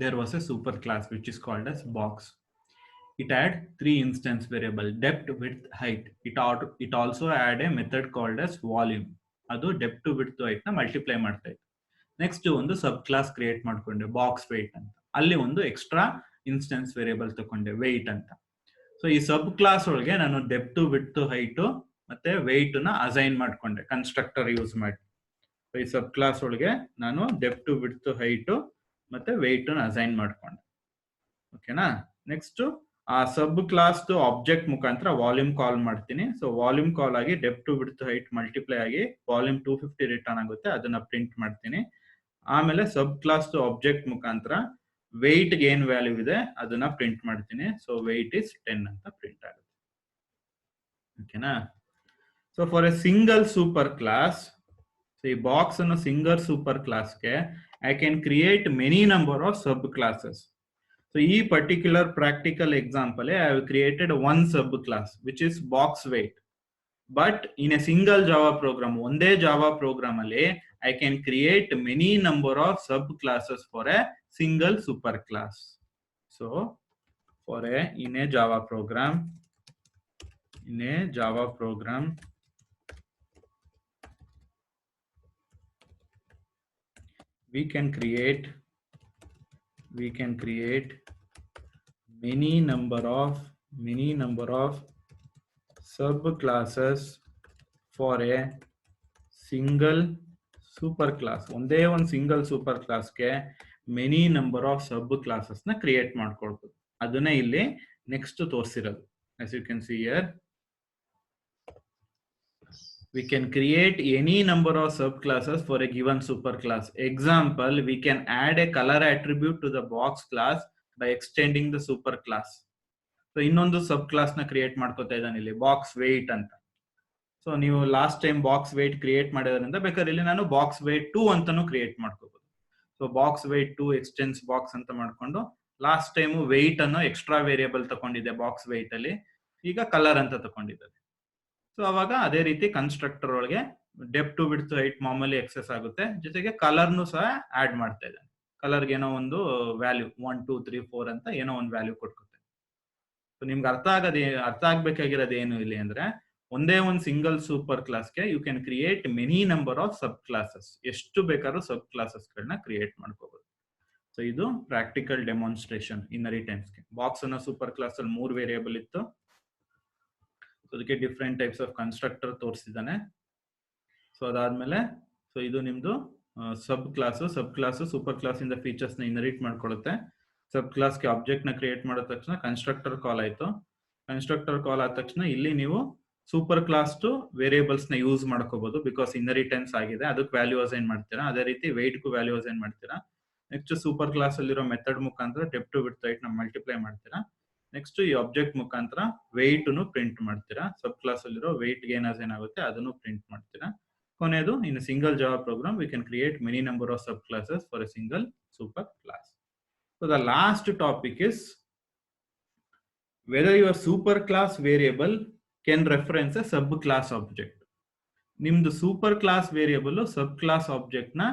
A: there was a super class which is called as box. It had 3 instance variable: depth, width, height. It also had a method called as volume. ಅದು ಡೆಪ್ತ್ ಟು ವಿಡ್ತ್ ಹೈಟ್ ನ ಮಲ್ಟಿಪ್ಲೈ ಮಾಡ್ತಾ ಇತ್ತು. ನೆಕ್ಸ್ಟ್ ಒಂದು ಸಬ್ ಕ್ಲಾಸ್ ಕ್ರಿಯೇಟ್ ಮಾಡ್ಕೊಂಡೆ ಬಾಕ್ಸ್ ವೆಯ್ಟ್ ಅಂತ. ಅಲ್ಲಿ ಒಂದು ಎಕ್ಸ್ಟ್ರಾ ಇನ್ಸ್ಟೆನ್ಸ್ ವೇರಿಯೇಬಲ್ ತಗೊಂಡೆ ವೆಯ್ಟ್ ಅಂತ. ಸೊ ಈ ಸಬ್ ಕ್ಲಾಸ್ ಒಳಗೆ ನಾನು ಡೆಪ್ತ್, ವಿಡ್ತ್, ಹೈಟ್ ಮತ್ತೆ ವೆಯ್ಟ್ ನ ಅಸೈನ್ ಮಾಡ್ಕೊಂಡೆ ಕನ್ಸ್ಟ್ರಕ್ಟರ್ ಯೂಸ್ ಮಾಡಿ. ಈ ಸಬ್ ಕ್ಲಾಸ್ ಒಳಗೆ ನಾನು ಡೆಪ್ತ್, ವಿಡ್ತ್, ಹೈಟ್ ಮತ್ತೆ ವೆಯ್ಟ್ ನ ಅಸೈನ್ ಮಾಡ್ಕೊಂಡೆ. ಓಕೆನಾ? ನೆಕ್ಸ್ಟ್ ಆ ಸಬ್ ಕ್ಲಾಸ್ ಆಬ್ಜೆಕ್ಟ್ ಮುಖಾಂತರ ವಾಲ್ಯೂಮ್ ಕಾಲ್ ಮಾಡ್ತೀನಿ. ಸೊ ವಾಲ್ಯೂಮ್ ಕಾಲ್ ಆಗಿ ಡೆಪ್ತ್, ವಿಡ್ತ್, ಹೈಟ್ ಮಲ್ಟಿಪ್ಲೈ ಆಗಿ ವಾಲ್ಯೂಮ್ 250 ರಿಟರ್ನ್ ಆಗುತ್ತೆ. ಅದನ್ನ ಪ್ರಿಂಟ್ ಮಾಡ್ತೀನಿ. ಆಮೇಲೆ ಸಬ್ ಕ್ಲಾಸ್ ಆಬ್ಜೆಕ್ಟ್ ಮುಖಾಂತರ ವೆಯ್ಟ್ ಗೆ ಏನ್ ವ್ಯಾಲ್ಯೂ ಇದೆ ಅದನ್ನ ಪ್ರಿಂಟ್ ಮಾಡ್ತೀನಿ. ಸೊ ವೆಯ್ಟ್ ಇಸ್ 10 ಅಂತ ಪ್ರಿಂಟ್ ಆಗುತ್ತೆ. ಓಕೆನಾ? So for a single super class, ಈ ಬಾಕ್ಸ್ ಅನ್ನು ಸಿಂಗಲ್ ಸೂಪರ್ ಕ್ಲಾಸ್ಗೆ I can create many number of sub classes. So ಈ particular practical example I have created one subclass which is box weight. But in a single Java program, ಒಂದೇ Java program ಅಲ್ಲಿ I can create many number of subclasses for a single superclass. So in a Java program, we can create many number of subclasses for a single super class, ಒಂದೇ ಒಂದು ಸಿಂಗಲ್ ಸೂಪರ್ ಕ್ಲಾಸ್ಗೆ many number of sub classes ನ ಕ್ರಿಯೇಟ್ ಮಾಡ್ಕೊಳ್ಬೋದು. ಅದನ್ನೇ ಇಲ್ಲಿ next ತೋರಿಸಿರೋದು. as you can see here, we can create any number of subclasses for a given superclass. Example, we can add a color attribute to the box class by extending the superclass. So ಇನ್ನೊಂದು ಸಬ್ ಕ್ಲಾಸ್ ನ ಕ್ರಿಯೇಟ್ ಮಾಡ್ಕೋತಾ ಇದ್ದಾನೆ ಇಲ್ಲಿ, ಬಾಕ್ಸ್ ವೇಟ್ ಅಂತ. ಸೊ ನೀವು last time box weight create ಮಾಡಿದ್ರಿಂದ ಬೇಕಾದ್ರೆ ಇಲ್ಲಿ ನಾನು ಬಾಕ್ಸ್ ವೇಟ್ 2 ಅಂತಾನು ಕ್ರಿಯೇಟ್ ಮಾಡ್ಕೋಬಹುದು. So box weight 2 extends box ಅಂತ ಮಾಡ್ಕೊಂಡು, ಲಾಸ್ಟ್ ಟೈಮ್ ವೆಯ್ಟ್ ಅನ್ನು ಎಕ್ಸ್ಟ್ರಾ ವೇರಿಯಬಲ್ ತಗೊಂಡಿದೆ ಬಾಕ್ಸ್ ವೇಟ್ ಅಲ್ಲಿ, ಈಗ ಕಲರ್ ಅಂತ ತಗೊಂಡಿದ್ದಾರೆ. ಸೊ ಅವಾಗ ಅದೇ ರೀತಿ ಕನ್ಸ್ಟ್ರಕ್ಟರ್ ಒಳಗೆ ಡೆಪ್ತ್ ವಿಡ್ತ್ ಹೈಟ್ ಮಾಮೂಲಿ ಎಕ್ಸೆಸ್ ಆಗುತ್ತೆ, ಜೊತೆಗೆ ಕಲರ್ನು ಸಹ ಆಡ್ ಮಾಡ್ತಾ ಇದ್ದಾನೆ. ಕಲರ್ಗೆ ಏನೋ ಒಂದು ವ್ಯಾಲ್ಯೂ 1 2 3 4 ಅಂತ ಏನೋ ಒಂದು ವ್ಯಾಲ್ಯೂ ಕೊಟ್ಕೊತೆ. ಸೊ ನಿಮ್ಗೆ ಅರ್ಥ ಆಗ್ಬೇಕಾಗಿರೋದು ಏನು ಇಲ್ಲಿ ಅಂದ್ರೆ, ಒಂದೇ ಒಂದು ಸಿಂಗಲ್ ಸೂಪರ್ ಕ್ಲಾಸ್ಗೆ you can create many number of sub classes, ಎಷ್ಟು ಬೇಕಾದ್ರೂ ಸಬ್ ಕ್ಲಾಸಸ್ ಗಳನ್ನ ಕ್ರಿಯೇಟ್ ಮಾಡ್ಕೋಬಹುದು. ಸೊ ಇದು ಪ್ರಾಕ್ಟಿಕಲ್ ಡೆಮಾನ್ಸ್ಟ್ರೇಷನ್ ಇನ್ಹೆರಿಟೆನ್ಸ್ಗೆ. ಬಾಕ್ಸ್ ಅನ್ನೋ ಸೂಪರ್ ಕ್ಲಾಸ್ ಅಲ್ಲಿ 3 ವೇರಿಯೇಬಲ್ ಇತ್ತು, ಅದಕ್ಕೆ ಡಿಫ್ರೆಂಟ್ ಟೈಪ್ಸ್ ಆಫ್ ಕನ್ಸ್ಟ್ರಕ್ಟರ್ ತೋರಿಸಿದ್ದಾನೆ. ಸೊ ಅದಾದ್ಮೇಲೆ ಸೊ ಇದು ನಿಮ್ದು ಸಬ್ ಕ್ಲಾಸ್ ಸೂಪರ್ ಕ್ಲಾಸ್ ಇಂದ ಫೀಚರ್ಸ್ ನ ಇನ್ಹೆರಿಟ್ ಮಾಡ್ಕೊಳ್ಳುತ್ತೆ. ಸಬ್ ಕ್ಲಾಸ್ಗೆ ಆಬ್ಜೆಕ್ಟ್ ನ ಕ್ರಿಯೇಟ್ ಮಾಡಿದ ತಕ್ಷಣ ಕನ್ಸ್ಟ್ರಕ್ಟರ್ ಕಾಲ್ ಆಯ್ತು. ಕನ್ಸ್ಟ್ರಕ್ಟರ್ ಕಾಲ್ ಆದ ತಕ್ಷಣ ಇಲ್ಲಿ ನೀವು ಸೂಪರ್ ಕ್ಲಾಸ್ ಟು ವೇರಿಯೇಬಲ್ಸ್ ನ ಯೂಸ್ ಮಾಡ್ಕೋಬಹುದು, ಬಿಕಾಸ್ ಇನ್ಹೆರಿಟೆನ್ಸ್ ಆಗಿದೆ, ಅದಕ್ಕೆ ವ್ಯಾಲ್ಯೂ ಅಸೈನ್ ಮಾಡ್ತೀರಾ. ಅದೇ ರೀತಿ ವೆಯ್ಟ್ ಗೂ ವ್ಯಾಲ್ಯೂ ಅಸೈನ್ ಮಾಡ್ತೀರಾ. ನೆಕ್ಸ್ಟ್ ಸೂಪರ್ ಕ್ಲಾಸ್ ಅಲ್ಲಿರೋ ಮೆಥಡ್ ಮುಖಾಂತರ ಡೆಪ್ತ್ ವಿಡ್ತ್ ಹೈಟ್ ನ ಮಲ್ಟಿಪ್ಲೈ ಮಾಡ್ತೀರಾ. ನೆಕ್ಸ್ಟ್ ಈ ಆಬ್ಜೆಕ್ಟ್ ಮುಖಾಂತರ ವೆಯ್ಟ್ ನು ಪ್ರಿಂಟ್ ಮಾಡ್ತೀರಾ. ಸಬ್ ಕ್ಲಾಸ್ ಅಲ್ಲಿರೋ ವೆಯ್ಟ್ ಏನ್ ಅಸೈನ್ ಆಗುತ್ತೆ ಅದನ್ನು ಪ್ರಿಂಟ್ ಮಾಡ್ತೀರಾ. ಕೊನೆಯದು, in single Java program we can create many number of sub classes for a single super class. So the last topic is whether your super class variable can reference a sub class object. ನಿಮ್ದು ಸೂಪರ್ ಕ್ಲಾಸ್ ವೇರಿಯಬಲ್ ಸಬ್ ಕ್ಲಾಸ್ ಆಬ್ಜೆಕ್ಟ್ ನ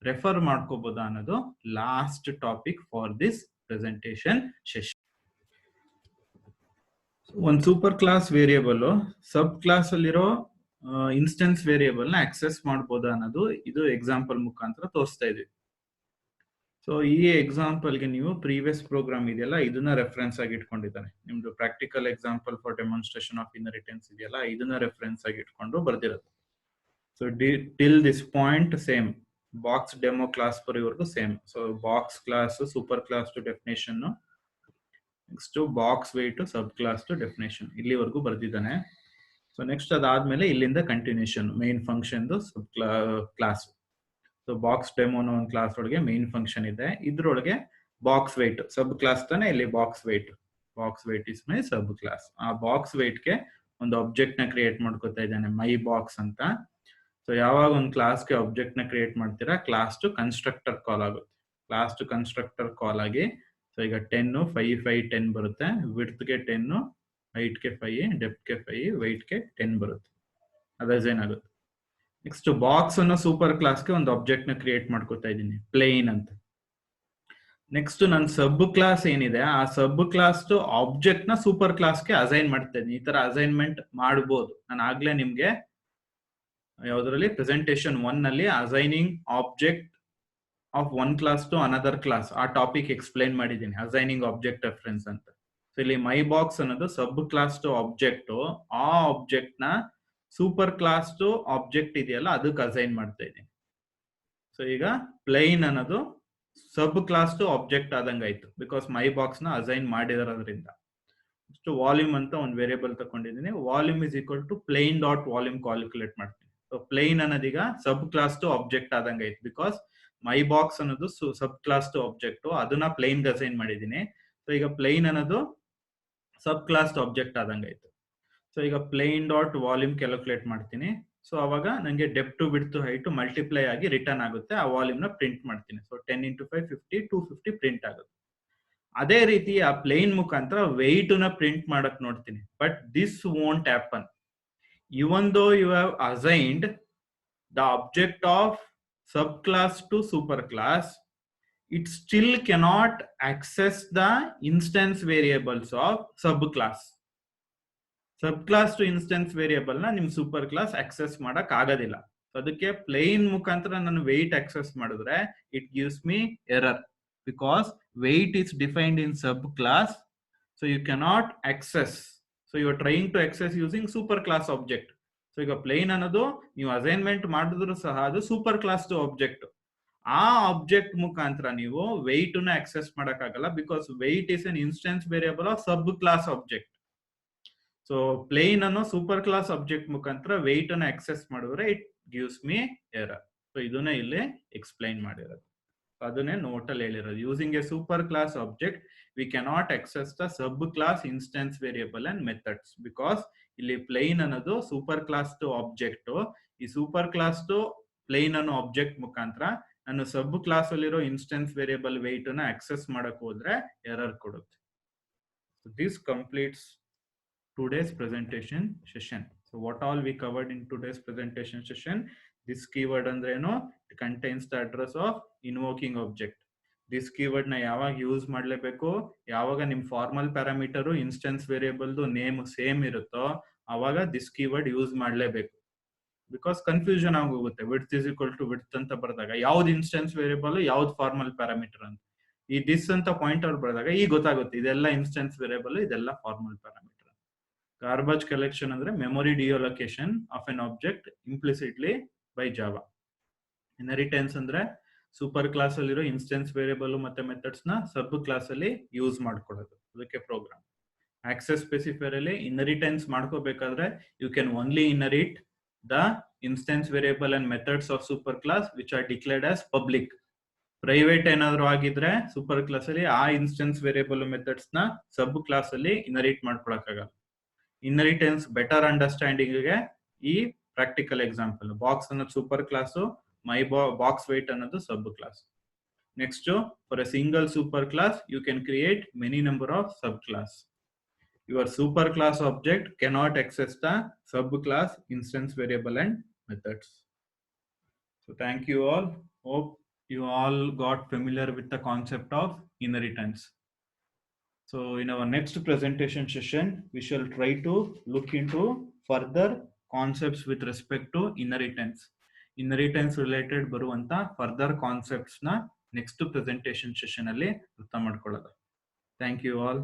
A: ರೆಫರ್ ಮಾಡ್ಕೋಬಹುದಾ ಅನ್ನೋದು last topic for this presentation session. ಒಂದು ಸೂಪರ್ ಕ್ಲಾಸ್ ವೇರಿಯಬಲ್ ಸಬ್ ಕ್ಲಾಸ್ ಅಲ್ಲಿರೋ ಇನ್ಸ್ಟೆನ್ಸ್ ವೇರಿಯಬಲ್ ನ ಆಕ್ಸೆಸ್ ಮಾಡಬಹುದಾ ಅನ್ನೋದು ಇದು ಎಕ್ಸಾಂಪಲ್ ಮುಖಾಂತರ ತೋರಿಸ್ತಾ ಇದೀವಿ. ಸೊ ಈ ಎಕ್ಸಾಂಪಲ್ ಗೆ ನೀವು ಪ್ರೀವಿಯಸ್ ಪ್ರೋಗ್ರಾಮ್ ಇದೆಯಲ್ಲ ಇದನ್ನ ರೆಫರೆನ್ಸ್ ಆಗಿ ಇಟ್ಕೊಂಡಿದ್ದಾನೆ. ನಿಮ್ದು practical example for demonstration of inheritance ಇದೆಯಲ್ಲ ಇದನ್ನ ರೆಫರೆನ್ಸ್ ಆಗಿ ಇಟ್ಕೊಂಡು ಬರ್ದಿರೋದು. So till this point same, box demo class ಬರೋವರೆಗೂ same. So box class super class ಟು definition, next box weight sub class ಟು ಡೆಫಿನೇಷನ್, ಇಲ್ಲಿವರೆಗೂ ಬರ್ದಿದ್ದಾನೆ. ಸೊ ನೆಕ್ಸ್ಟ್ ಅದಾದ್ಮೇಲೆ ಇಲ್ಲಿಂದ continuation main function sub class. So box demo ಅನ್ನೋ ಒಂದು ಕ್ಲಾಸ್ ಒಳಗೆ ಮೈನ್ ಫಂಕ್ಷನ್ ಇದೆ, ಇದ್ರೊಳಗೆ ಬಾಕ್ಸ್ ವೇಟ್ ಸಬ್ ಕ್ಲಾಸ್ ತಾನೆ, ಇಲ್ಲಿ box weight is my sub class. ಆ ಬಾಕ್ಸ್ ವೇಟ್ ಗೆ ಒಂದು ಆಬ್ಜೆಕ್ಟ್ ನ ಕ್ರಿಯೇಟ್ ಮಾಡ್ಕೊತಾ ಇದ್ದಾನೆ, ಮೈ ಬಾಕ್ಸ್ ಅಂತ. ಸೊ ಯಾವಾಗ ಒಂದು ಕ್ಲಾಸ್ಗೆ ಆಬ್ಜೆಕ್ಟ್ ನ ಕ್ರಿಯೇಟ್ ಮಾಡ್ತೀರಾ, ಕ್ಲಾಸ್ ಟು ಕನ್ಸ್ಟ್ರಕ್ಟರ್ ಕಾಲ್ ಆಗುತ್ತೆ. ಕ್ಲಾಸ್ ಟು ಕನ್ಸ್ಟ್ರಕ್ಟರ್ ಕಾಲ್ ಆಗಿ, ಸೊ ಈಗ 10 5 5 10 ಬರುತ್ತೆ, ವಿಡ್ತ್ ಗೆ 10, ಹೈಟ್ ಗೆ 5, ಡೆಪ್ತ್ ಗೆ 5, ವೆಯ್ಟ್ ಗೆ 10 ಬರುತ್ತೆ. ಅದೇನಾಗುತ್ತೆ. ನೆಕ್ಸ್ಟ್ ಬಾಕ್ಸ್ ಅನ್ನೋ ಸೂಪರ್ ಕ್ಲಾಸ್ಗೆ ಒಂದು ಆಬ್ಜೆಕ್ಟ್ ನ ಕ್ರಿಯೇಟ್ ಮಾಡ್ಕೊತಾ ಇದ್ದೀನಿ, ಪ್ಲೇನ್ ಅಂತ. ನೆಕ್ಸ್ಟ್ ನನ್ನ ಸಬ್ ಕ್ಲಾಸ್ ಏನಿದೆ ಆ ಸಬ್ ಕ್ಲಾಸ್ ಟು ಆಬ್ಜೆಕ್ಟ್ ನ ಸೂಪರ್ ಕ್ಲಾಸ್ಗೆ ಅಸೈನ್ ಮಾಡ್ತಾ ಇದ್ದೀನಿ. ಈ ತರ ಅಸೈನ್ಮೆಂಟ್ ಮಾಡಬಹುದು. ನಾನು ಆಗ್ಲೇ ನಿಮ್ಗೆ ಯಾವ್ದ್ರಲ್ಲಿ ಪ್ರೆಸೆಂಟೇಶನ್ 1 ನಲ್ಲಿ assigning object of one class to another class ಆ ಟಾಪಿಕ್ ಎಕ್ಸ್ಪ್ಲೈನ್ ಮಾಡಿದ್ದೀನಿ, ಅಸೈನಿಂಗ್ ಆಬ್ಜೆಕ್ಟ್ ರೆಫರೆನ್ಸ್ ಅಂತ. ಸೊ ಇಲ್ಲಿ ಮೈ ಬಾಕ್ಸ್ ಅನ್ನೋದು ಸಬ್ ಕ್ಲಾಸ್ ಟು ಆಬ್ಜೆಕ್ಟ್, ಆ ಆಬ್ಜೆಕ್ಟ್ ನ ಸೂಪರ್ ಕ್ಲಾಸ್ ಟು ಆಬ್ಜೆಕ್ಟ್ ಇದೆಯಲ್ಲ ಅದಕ್ಕೆ ಅಸೈನ್ ಮಾಡ್ತಾ ಇದ್ದೀನಿ. ಸೊ ಈಗ ಪ್ಲೈನ್ ಅನ್ನೋದು ಸಬ್ ಕ್ಲಾಸ್ ಟು ಆಬ್ಜೆಕ್ಟ್ ಆದಂಗಾಯ್ತು, ಬಿಕಾಸ್ ಮೈ ಬಾಕ್ಸ್ ನ ಅಸೈನ್ ಮಾಡಿರೋದ್ರಿಂದ. ಇಷ್ಟು ವಾಲ್ಯೂಮ್ ಅಂತ ಒಂದು ವೇರಿಯೇಬಲ್ ತಗೊಂಡಿದ್ದೀನಿ, volume is equal to plain dot volume calculate ಮಾಡ್ತೀನಿ. ಸೊ ಪ್ಲೈನ್ ಅನ್ನೋದೀಗ ಸಬ್ ಕ್ಲಾಸ್ ಟು ಆಬ್ಜೆಕ್ಟ್ ಆದಂಗಾಯ್ತು, ಬಿಕಾಸ್ ಮೈ ಬಾಕ್ಸ್ ಅನ್ನೋದು ಸಬ್ ಕ್ಲಾಸ್ ಟು ಆಬ್ಜೆಕ್ಟ್, ಅದನ್ನ ಪ್ಲೈನ್ ಗೆ ಅಸೈನ್ ಮಾಡಿದ್ದೀನಿ. ಸೊ ಈಗ ಪ್ಲೈನ್ ಅನ್ನೋದು ಸಬ್ ಕ್ಲಾಸ್ ಟು ಆಬ್ಜೆಕ್ಟ್ ಆದಂಗಾಯ್ತು. ಸೊ ಈಗ ಪ್ಲೈನ್ ಡಾಟ್ ವಾಲ್ಯೂಮ್ ಕ್ಯಾಲ್ಕುಲೇಟ್ ಮಾಡ್ತೀನಿ. ಸೊ ಅವಾಗ ನಂಗೆ ಡೆಪ್ತ್ ವಿಡ್ತ್ ಹೈಟ್ ಮಲ್ಟಿಪ್ಲೈ ಆಗಿ ರಿಟರ್ನ್ ಆಗುತ್ತೆ, ಆ ವಾಲ್ಯೂಮ್ ನ ಪ್ರಿಂಟ್ ಮಾಡ್ತೀನಿ. ಸೊ 10 × 5 50 250 ಪ್ರಿಂಟ್ ಆಗುತ್ತೆ. ಅದೇ ರೀತಿ ಆ ಪ್ಲೈನ್ ಮುಖಾಂತರ ವೆಯ್ಟ್ ನ ಪ್ರಿಂಟ್ ಮಾಡಕ್ ನೋಡ್ತೀನಿ, but this won't happen. Even though you have assigned the object of sub class to super class, it still cannot access the instance variables of subclass. Subclass to instance variable na nim super class access madak agadilla. So ಅದಕ್ಕೆ plain ಮುಖಾಂತರ ನಾನು weight access ಮಾಡಿದ್ರೆ it gives me error, because weight is defined in subclass, so you cannot access. So you are trying to access using super class object. So ಈಗ ಪ್ಲೇನ್ ಅನ್ನೋದು ನೀವು ಅಸೈನ್ಮೆಂಟ್ ಮಾಡಿದ್ರು ಸಹ ಅದು ಸೂಪರ್ ಕ್ಲಾಸ್ ಆಬ್ಜೆಕ್ಟ್. ಆ ಆಬ್ಜೆಕ್ಟ್ ಮುಖಾಂತರ ನೀವು ವೆಯ್ಟ್ ನ ಆಕ್ಸೆಸ್ ಮಾಡಕ್ಕಾಗಲ್ಲ, because weight is an instance variable of sub class object. So plane ಅನ್ನು ಸೂಪರ್ ಕ್ಲಾಸ್ ಆಬ್ಜೆಕ್ಟ್ ಮುಖಾಂತರ ವೆಯ್ಟ್ ಅನ್ನು ಆಕ್ಸೆಸ್ ಮಾಡಿದ್ರೆ it gives me error. So ಇದನ್ನ ಇಲ್ಲಿ ಎಕ್ಸ್ಪ್ಲೈನ್ ಮಾಡಿರೋದು, ಅದನ್ನೇ ನೋಟ್ ಅಲ್ಲಿ ಹೇಳಿರೋದು. Using a super class object we cannot access the sub class instance variable and methods, because ಇಲ್ಲಿ ಪ್ಲೇನ್ ಅನ್ನೋದು ಸೂಪರ್ ಕ್ಲಾಸ್ ಆಬ್ಜೆಕ್ಟ್. ಈ ಸೂಪರ್ ಕ್ಲಾಸ್ ಪ್ಲೇನ್ ಅನ್ನೋ ಆಬ್ಜೆಕ್ಟ್ ಮುಖಾಂತರ ನಾನು ಸಬ್ ಕ್ಲಾಸ್ ಅಲ್ಲಿರೋ ಇನ್ಸ್ಟೆನ್ಸ್ ವೇರಿಯಬಲ್ ವೆಯ್ಟ್ ಅನ್ನ ಆಕ್ಸೆಸ್ ಮಾಡಕ್ ಹೋದ್ರೆ ಎರರ್ ಕೊಡುತ್ತೆ. So this completes today's presentation session. So what all we covered in today's presentation session? This keyword andreno, it contains the address of invoking object. This keyword na ಯಾವಾಗ ಯೂಸ್ ಮಾಡಲೇಬೇಕು, ಯಾವಾಗ ನಿಮ್ formal parameter instance variable name same ಇರುತ್ತೋ ಅವಾಗ ದಿಸ್ ಕೀವರ್ಡ್ ಯೂಸ್ ಮಾಡಲೇಬೇಕು. ಬಿಕಾಸ್ ಕನ್ಫ್ಯೂಷನ್ ಆಗೋಗುತ್ತೆ, width is equal to width ಅಂತ ಬರೆದಾಗ ಯಾವ್ದು ಇನ್ಸ್ಟೆನ್ಸ್ ವೇರಿಯಬಲ್ ಯಾವ್ದು ಫಾರ್ಮಲ್ ಪ್ಯಾರಾಮೀಟರ್ ಅಂತ. ಈ ದಿಸ್ ಅಂತ ಪಾಯಿಂಟ್ ಔಟ್ ಬರೆದಾಗ ಈಗ ಗೊತ್ತಾಗುತ್ತೆ ಇದೆಲ್ಲ ಇನ್ಸ್ಟೆನ್ಸ್ ವೇರಿಯಬಲ್, ಇದೆಲ್ಲ ಫಾರ್ಮಲ್ ಪ್ಯಾರಾಮೀಟರ್. ಗಾರ್ಬೇಜ್ ಕಲೆಕ್ಷನ್ ಅಂದ್ರೆ memory deallocation of an object implicitly by Java. Inheritance ಅಂದ್ರೆ ಸೂಪರ್ ಕ್ಲಾಸ್ ಅಲ್ಲಿರೋ ಇನ್ಸ್ಟೆನ್ಸ್ ವೇರಿಯಬಲ್ ಮತ್ತೆ ಮೆಥಡ್ಸ್ ನ ಸಬ್ ಕ್ಲಾಸ್ ಅಲ್ಲಿ ಯೂಸ್ ಮಾಡ್ಕೊಳ್ಳೋದು, ಅದಕ್ಕೆ ಪ್ರೋಗ್ರಾಮ್. ಆಕ್ಸೆಸ್ ಸ್ಪೆಸಿಫೈರ್ ಅಲ್ಲಿ ಇನ್ಹೆರಿಟೆನ್ಸ್ ಮಾಡ್ಕೋಬೇಕಾದ್ರೆ you can only inherit the instance variable and methods of super class which are declared as public. Private ಏನಾದ್ರು ಆಗಿದ್ರೆ ಸೂಪರ್ ಕ್ಲಾಸ್ ಅಲ್ಲಿ ಆ ಇನ್ಸ್ಟೆನ್ಸ್ ವೇರಿಯಬಲ್ ಮೆಥಡ್ಸ್ ನ ಸಬ್ ಕ್ಲಾಸ್ ಅಲ್ಲಿ ಇನ್ಹೆರಿಟ್ ಮಾಡ್ಕೊಳಕ್ಕಾಗಲ್ಲ. ಇನ್ಹೆರಿಟೆನ್ಸ್ ಬೆಟರ್ ಅಂಡರ್ಸ್ಟ್ಯಾಂಡಿಂಗ್ ಗೆ ಈ ಪ್ರಾಕ್ಟಿಕಲ್ ಎಕ್ಸಾಂಪಲ್, ಬಾಕ್ಸ್ ಅನ್ನೋದು super class, my box weight ಅನ್ನೋದು sub class. Next, for a single super class you can create many number of sub class. Your super class object cannot access the subclass instance variable and methods. So thank you all. Hope you all got familiar with the concept of inheritance. So in our next presentation session, we shall try to look into further concepts with respect to inheritance. Inheritance related ಬರುವಂತ further concepts na next presentation session ಅಲ್ಲಿ ಅರ್ಥ ಮಾಡ್ಕೊಳ್ಳೋದು. Thank you all.